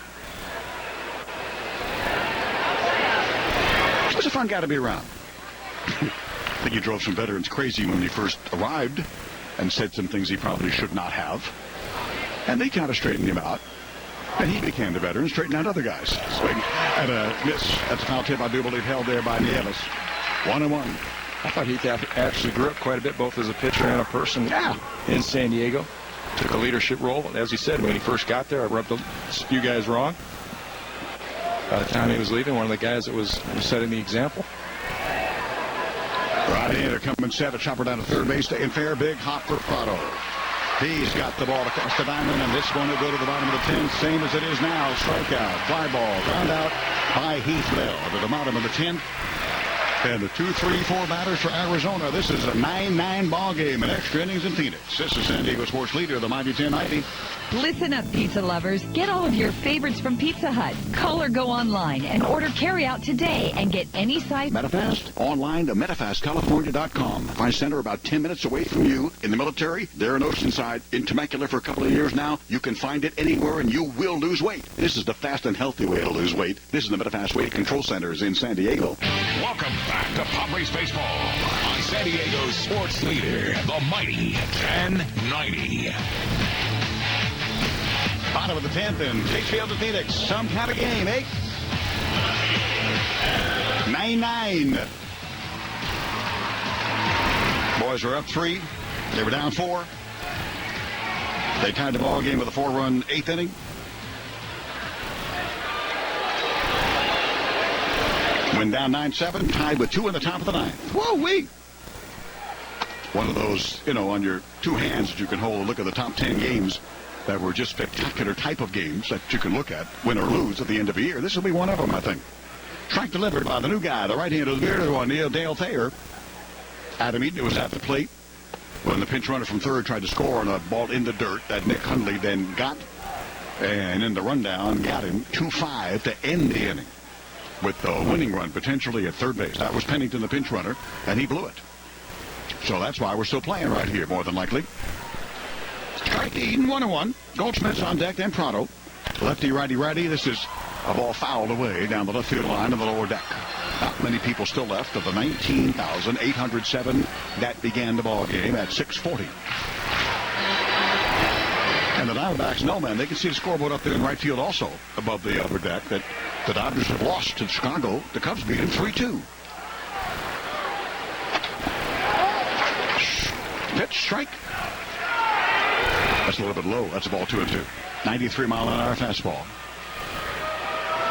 He was a fun guy to be around. I think he drove some veterans crazy when he first arrived and said some things he probably should not have. And they kind of straightened him out. And he became the veteran, straightened out other guys. Swing at a miss. That's a foul tip, I do believe, held there by Nieves. 1-1. I thought Heath actually grew up quite a bit, both as a pitcher and a person in San Diego. Took a leadership role. As he said, when he first got there, I rubbed a few guys wrong. By the time he was leaving, one of the guys that was setting the example. Right-hander coming set, a chopper down to third base, staying fair, big hop for Prado. He's got the ball across the diamond, and this one will go to the bottom of the 10th, same as it is now. Strikeout, fly ball, ground out by Heath Bell to the bottom of the 10th. And the 2-3-4 batters for Arizona. This is a 9-9 ball game in extra innings in Phoenix. This is San Diego Sports Leader, the Mighty 1090. Listen up, pizza lovers. Get all of your favorites from Pizza Hut. Call or go online and order carryout today and get any size. MetaFast, online to MetaFastCalifornia.com. Find center about 10 minutes away from you. In the military, there in Oceanside, in Temecula for a couple of years now. You can find it anywhere and you will lose weight. This is the fast and healthy way to lose weight. This is the MetaFast Weight Control Centers in San Diego. Welcome back to Padres Baseball on San Diego's sports leader, the Mighty 1090. Bottom of the 10th in Field of Phoenix. Some kind of game, eh? 9-9. Boys are up 3. They were down 4. They tied the ball game with a 4-run 8th inning. Went down 9-7, tied with 2 in the top of the 9th. Whoa-wee! One of those, on your two hands that you can hold, look at the top 10 games that were just spectacular type of games that you can look at, win or lose at the end of the year. This will be one of them, I think. Strike delivered by the new guy, the right-handed bearded one, Dale Thayer. Adam Eaton was at the plate when the pinch runner from third tried to score on a ball in the dirt that Nick Hundley then got. And in the rundown, got him 2-5 to end the inning with the winning run potentially at third base. That was Pennington, the pinch runner, and he blew it. So that's why we're still playing right here, more than likely. Strike to Eden, 1-1. Goldschmidt's on deck, then Prado. Lefty, righty, righty. This is a ball fouled away down the left field line of the lower deck. Not many people still left of the 19,807 that began the ball game at 6:40. And the Diamondbacks know, man, they can see the scoreboard up there in right field also above the upper deck that the Dodgers have lost to Chicago. The Cubs beat them 3-2. Pitch, strike. That's a little bit low. That's a ball 2-2. 93-mile-an-hour fastball.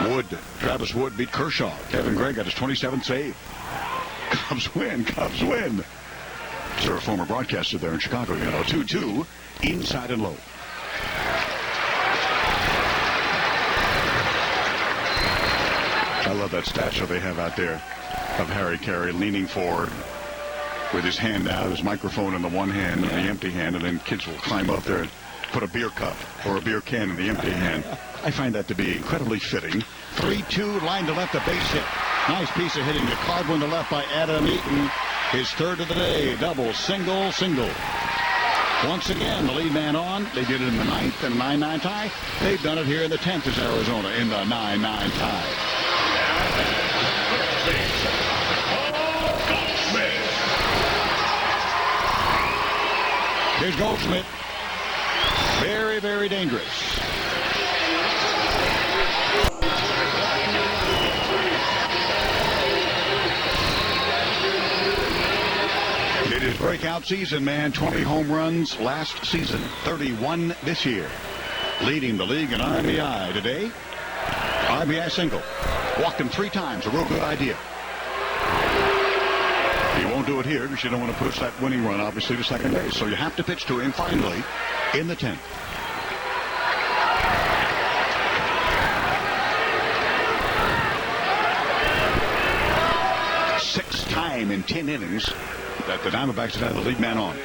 Wood. Travis Wood beat Kershaw. Kevin Gregg got his 27th save. Cubs win. Cubs win. Sir, a former broadcaster there in Chicago, 2-2, inside and low. I love that statue they have out there of Harry Carey leaning forward with his hand out, his microphone in the one hand and the empty hand, and then kids will climb up there and put a beer cup or a beer can in the empty hand. I find that to be incredibly fitting. 3-2, line to left, a base hit. Nice piece of hitting. The card one to left by Adam Eaton. His third of the day. Double, single, single. Once again, the lead man on. They did it in the 9th and a 9-9 tie. They've done it here in the 10th as Arizona in the 9-9 tie. Here's Goldschmidt. Very, very dangerous. It is breakout season, man. 20 home runs last season. 31 this year. Leading the league in RBI today. RBI single. Walked him 3 times. A real good idea. He won't do it here because you don't want to push that winning run, obviously, to second base. So you have to pitch to him finally in the 10th. Sixth time in 10 innings that the Diamondbacks have had the lead man on.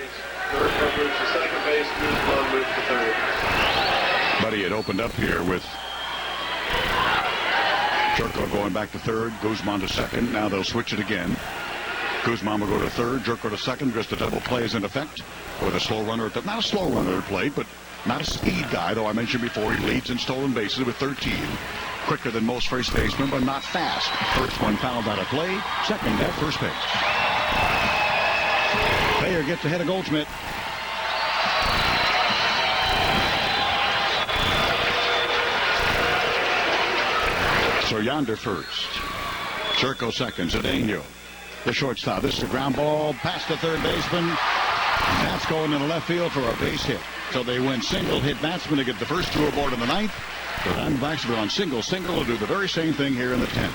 But he had opened up here with Jerko going back to third, Guzman to second. Now they'll switch it again. Guzman will go to third, Jerko to second. Just a double play is in effect with a slow runner at the, not a slow runner at plate, but not a speed guy, though I mentioned before he leads in stolen bases with 13. Quicker than most first basemen, but not fast. First one fouled out of play, second at first base. Thayer gets ahead of Goldschmidt. So yonder first. Jerko second, Cedeno. The shortstop. This is a ground ball past the third baseman. That's going in the left field for a base hit. So they win single hit batsman to get the first 2 aboard in the 9th. The Diamondbacks are on single to do the very same thing here in the 10th.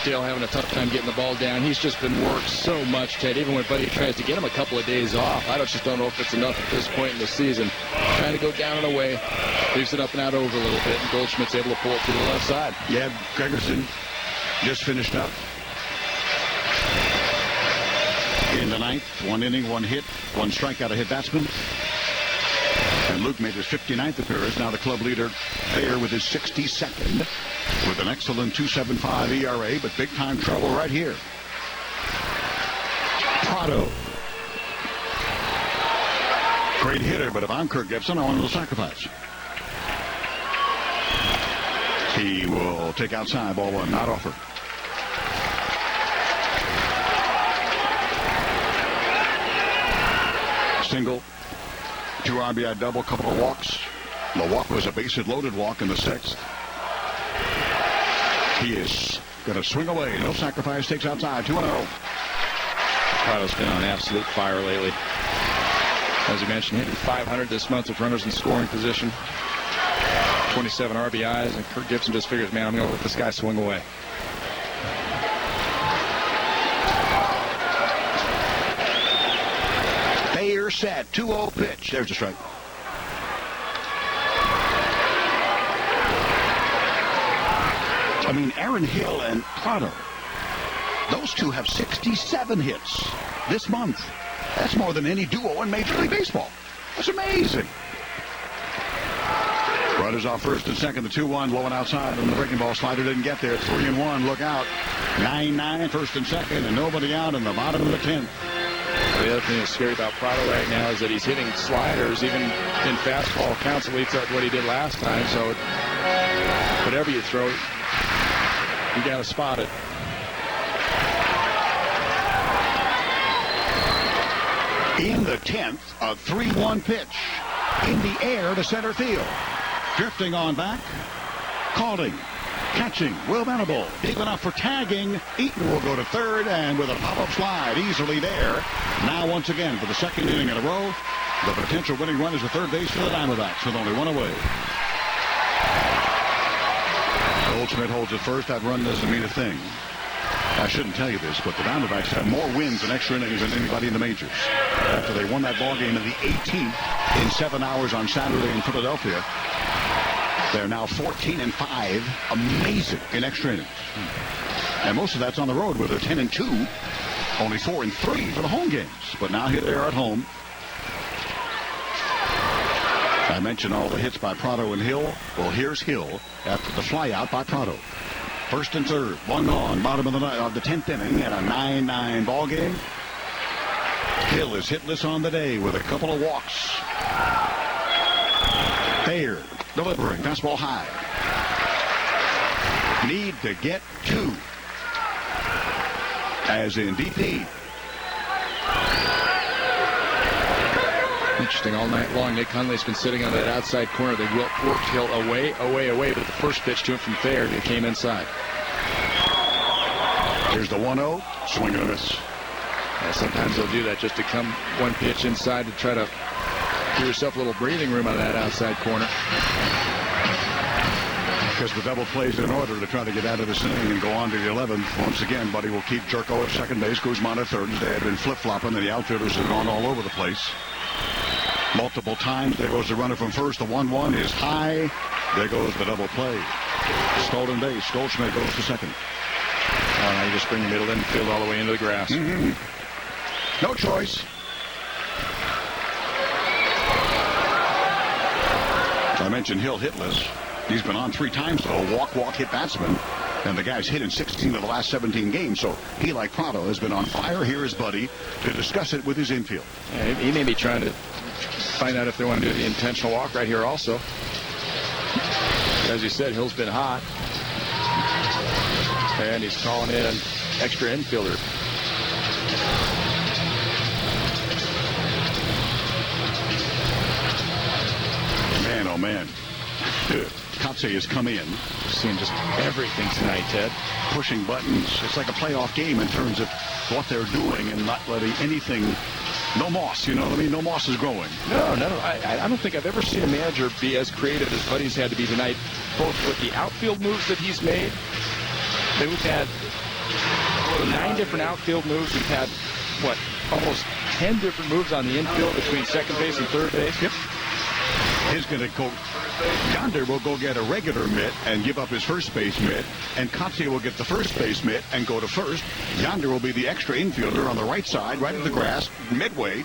Dale having a tough time getting the ball down. He's just been worked so much, Ted. Even when Buddy tries to get him a couple of days off, I just don't know if it's enough at this point in the season. Trying to go down and away, leaves it up and out over a little bit, and Goldschmidt's able to pull it to the left side. Yeah, Gregerson just finished up. In the ninth, 1 inning, 1 hit, 1 strikeout, a hit batsman. And Luke made his 59th appearance. Now the club leader there with his 62nd with an excellent 2.75 ERA, but big time trouble right here. Prado. Great hitter, but if I'm Kirk Gibson, I want him to sacrifice. He will take outside, ball 1, not offer. Single, 2 RBI double, couple of walks. The walk was a base hit loaded walk in the 6th. He is going to swing away. No sacrifice, takes outside, 2-0. Prado's been on absolute fire lately. As you mentioned, hitting 500 this month with runners in scoring position. 27 RBIs, and Kirk Gibson just figures, man, I'm going to let this guy swing away. Bayer set, 2-0 pitch. There's a strike. I mean, Aaron Hill and Prado, those two have 67 hits this month. That's more than any duo in Major League Baseball. That's amazing. Runners off first and second, the 2-1, low and outside, and the breaking ball slider didn't get there. 3-1, look out. 9-9, first and second, and nobody out in the bottom of the 10th. The other thing that's scary about Prado right now is that he's hitting sliders, even in fastball counts, at least what he did last time. So whatever you throw, you got to spot it. In the 10th, a 3-1 pitch in the air to center field. Drifting on back, calling, catching, Will Venable. Deep enough for tagging. Eaton will go to third, and with a pop-up slide, easily there. Now once again, for the second inning in a row, the potential winning run is the third base for the Diamondbacks with only 1 away. Goldschmidt holds it first. That run doesn't mean a thing. I shouldn't tell you this, but the Diamondbacks have more wins in extra innings than anybody in the majors. After they won that ball game in the 18th in 7 hours on Saturday in Philadelphia, they're now 14-5, amazing in extra innings. And most of that's on the road, where they're 10-2, only 4-3 for the home games. But now here they are at home. I mentioned all the hits by Prado and Hill. Well, here's Hill after the flyout by Prado. First and third, 1 gone, bottom of the 10th inning, and a 9-9 ball game. Hill is hitless on the day with a couple of walks. Thayer delivering, fastball high. Need to get 2. As in BP. Interesting, all night long, Nick Hundley's been sitting on that outside corner. They worked Hill away, but the first pitch to him from Thayer, it came inside. Here's the 1-0, swing and a miss. Yeah, sometimes they'll do that just to come one pitch inside to try to give yourself a little breathing room on that outside corner. Because the double plays in order to try to get out of this inning and go on to the 11th. Once again, Buddy will keep Jerko at second base, Guzman at third. They have been flip-flopping, and the outfielders have gone all over the place. Multiple times. There goes the runner from first. The 1-1 is high. There goes the double play. Stolen base. Goldschmidt goes to second. Now you just bring the middle infield all the way into the grass. No choice. I mentioned Hill hitless. He's been on 3 times, though. Walk, hit batsman. And the guy's hit in 16 of the last 17 games. So he, like Prado, has been on fire. Here is Buddy to discuss it with his infield. Yeah, he may be trying to find out if they want to do the intentional walk right here also. As you said, Hill's been hot. And he's calling in an extra infielder. Man, oh man. Katse has come in. Seeing just everything tonight, Ted. Pushing buttons. It's like a playoff game in terms of what they're doing and not letting anything. No moss, you know what I mean? No moss is growing. No. I don't think I've ever seen a manager be as creative as Buddy's had to be tonight, both with the outfield moves that he's made. We've had 9 different outfield moves. We've had, almost 10 different moves on the infield between second base and third base. Yep. is going to go. Yonder will go get a regular mitt and give up his first base mitt, and Kotze will get the first base mitt and go to first. Yonder will be the extra infielder on the right side, right at the grass, midway,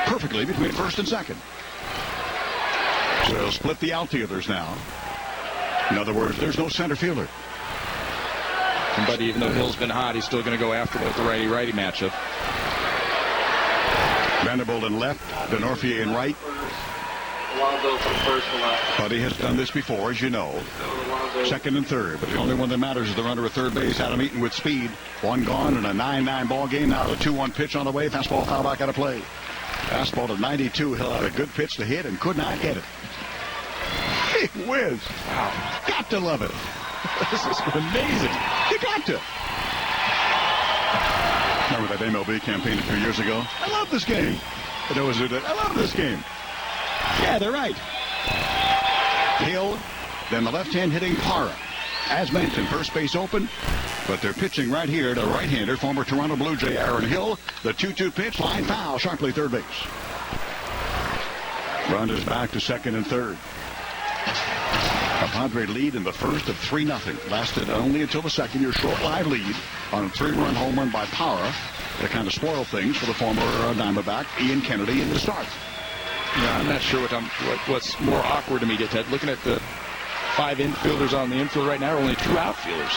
perfectly between first and second. So they'll split the outfielders now. In other words, there's no center fielder. But even though Hill's been hot, he's still going to go after the righty-righty matchup. Vanderbilt in left, Denorfier in right. Buddy has done this before, as you know. Second and third, but the only one that matters is the runner at third base. Adam Eaton with speed. One gone in a 9-9 ball game. Now the 2-1 pitch on the way. Fastball foul back out of play. Fastball to 92. Hill had a good pitch to hit and could not get it. Hey, whiz. Wow. Got to love it. This is amazing. You got to. Remember that MLB campaign a few years ago? I love this game. I love this game. Yeah, they're right. Hill, then the left-hand hitting Parra. As mentioned, first base open, but they're pitching right here to right-hander, former Toronto Blue Jay Aaron Hill. The 2-2 pitch, line foul, sharply third base. Runners back to second and third. A Padre lead in the first of 3-0. Lasted only until the second. Your short live lead on a 3-run home run by Parra. That kind of spoiled things for the former Diamondback, Ian Kennedy, in the start. Yeah, I'm not sure what's more awkward to me, Ted. Looking at the 5 infielders on the infield right now, only 2 outfielders.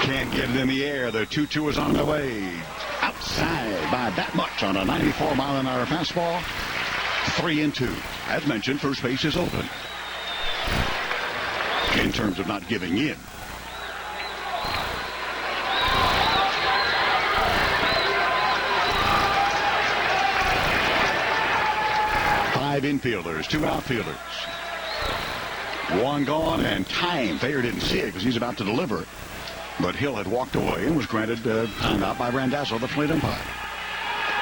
Can't get it in the air. The 2-2 is on the way. Outside by that much on a 94-mile-an-hour fastball. 3-2. As mentioned, first base is open. In terms of not giving in. Five infielders, 2 outfielders. One gone and time. Thayer didn't see it because he's about to deliver. But Hill had walked away and was granted timeout by Randazzo, the plate umpire.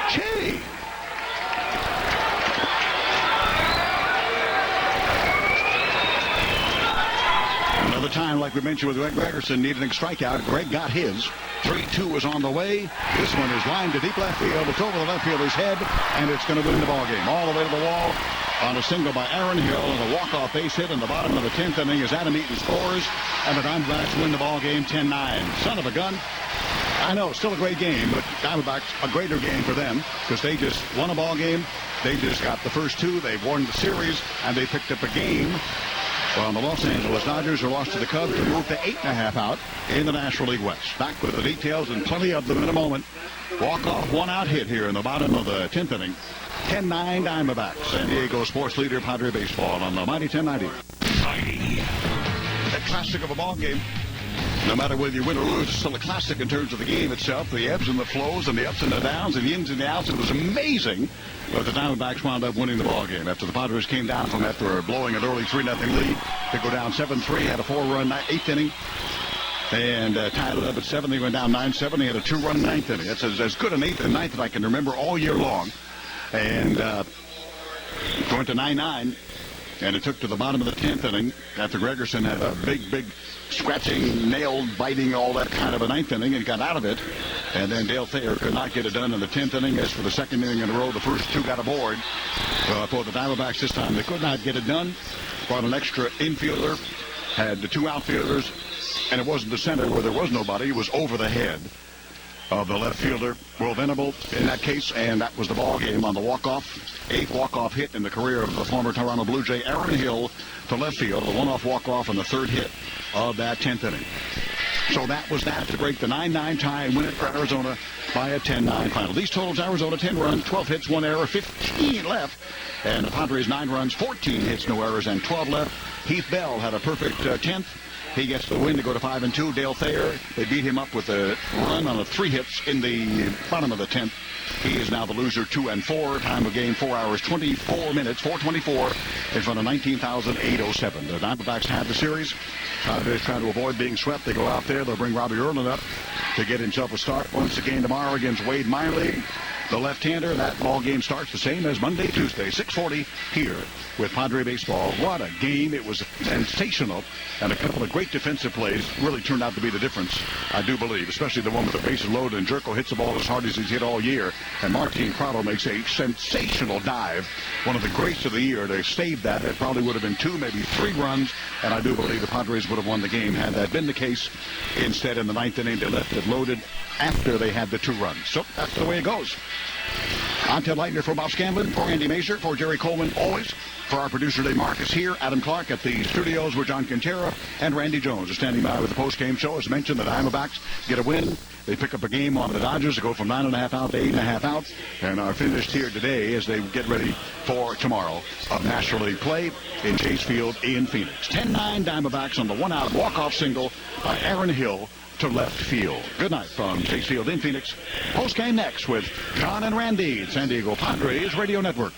Che. Another time, like we mentioned with Greg Gregerson, needing a strikeout. Greg got his. 3-2 is on the way. This one is lined to deep left field. It's over the left fielder's head, and it's going to win the ball game. All the way to the wall on a single by Aaron Hill, and a walk-off base hit in the bottom of the 10th inning as Adam Eaton scores, and the Diamondbacks win the ball game 10-9. Son of a gun. I know, still a great game, but Diamondbacks, a greater game for them because they just won a ball game. They just got the first 2. They won the series, and they picked up a game. Well, the Los Angeles Dodgers are lost to the Cubs to move to 8.5 out in the National League West. Back with the details and plenty of them in a moment. Walk-off one-out hit here in the bottom of the 10th inning. 10-9 Diamondbacks. San Diego sports leader Padre Baseball on the mighty 1090. A classic of a ball game. No matter whether you win or lose, it's still a classic in terms of the game itself, the ebbs and the flows and the ups and the downs and the ins and the outs. It was amazing, but the Diamondbacks wound up winning the ball game after the Padres came down from after blowing an early 3-0 lead. They go down 7-3, had a 4-run 8th inning, and tied it up at 7. They went down 9-7. They had a 2-run 9th inning. That's as good an 8th and 9th that I can remember all year long. And going to 9-9. And it took to the bottom of the 10th inning after Gregerson had a big scratching, nailed, biting, all that kind of a 9th inning and got out of it. And then Dale Thayer could not get it done in the 10th inning. As for the second inning in a row, the first 2 got aboard. For the Diamondbacks this time, they could not get it done. Brought an extra infielder, had the 2 outfielders, and it wasn't the center where there was nobody. It was over the head of the left fielder, Will Venable, in that case, and that was the ball game on the walk-off. 8th walk-off hit in the career of the former Toronto Blue Jay, Aaron Hill, to left field. The one-off walk-off and the 3rd hit of that 10th inning. So that was that to break the 9-9 tie and win it for Arizona by a 10-9 final. These totals: Arizona 10 runs, 12 hits, 1 error, 15 left. And the Padres 9 runs, 14 hits, no errors, and 12 left. Heath Bell had a perfect 10th. He gets the win to go to 5-2. Dale Thayer, they beat him up with a run on 3 hits in the bottom of the 10th. He is now the loser, 2-4. Time of game, 4 hours, 24 minutes, 4:24 in front of 19,807. The Diamondbacks have the series. Padres trying to avoid being swept. They go out there. They'll bring Robbie Erlin up to get himself a start once again tomorrow against Wade Miley, the left-hander. That ball game starts the same as Monday, Tuesday, 6:40 here with Padre Baseball. What a game. It was sensational, and a couple of great defensive plays really turned out to be the difference, I do believe, especially the one with the bases loaded, and Jerko hits the ball as hard as he's hit all year, and Martin Prado makes a sensational dive, one of the greats of the year. They saved that. It probably would have been 2, maybe 3 runs, and I do believe the Padres would have won the game had that been the case. Instead, in the 9th inning, they left it loaded after they had the 2 runs. So that's the way it goes. I'm Ted Leitner for Bob Scanlon, for Andy Mazur, for Jerry Coleman, always. For our producer, Dave Marcus here, Adam Clark at the studios where John Quintero and Randy Jones are standing by with the post-game show. As mentioned, the Diamondbacks get a win. They pick up a game on the Dodgers to go from 9.5 out to 8.5 out, and are finished here today as they get ready for tomorrow of National League play in Chase Field in Phoenix. 10-9 Diamondbacks on the one-out walk-off single by Aaron Hill to left field. Good night from Chase Field in Phoenix. Post-game next with John and Randy, San Diego Padres Radio Network.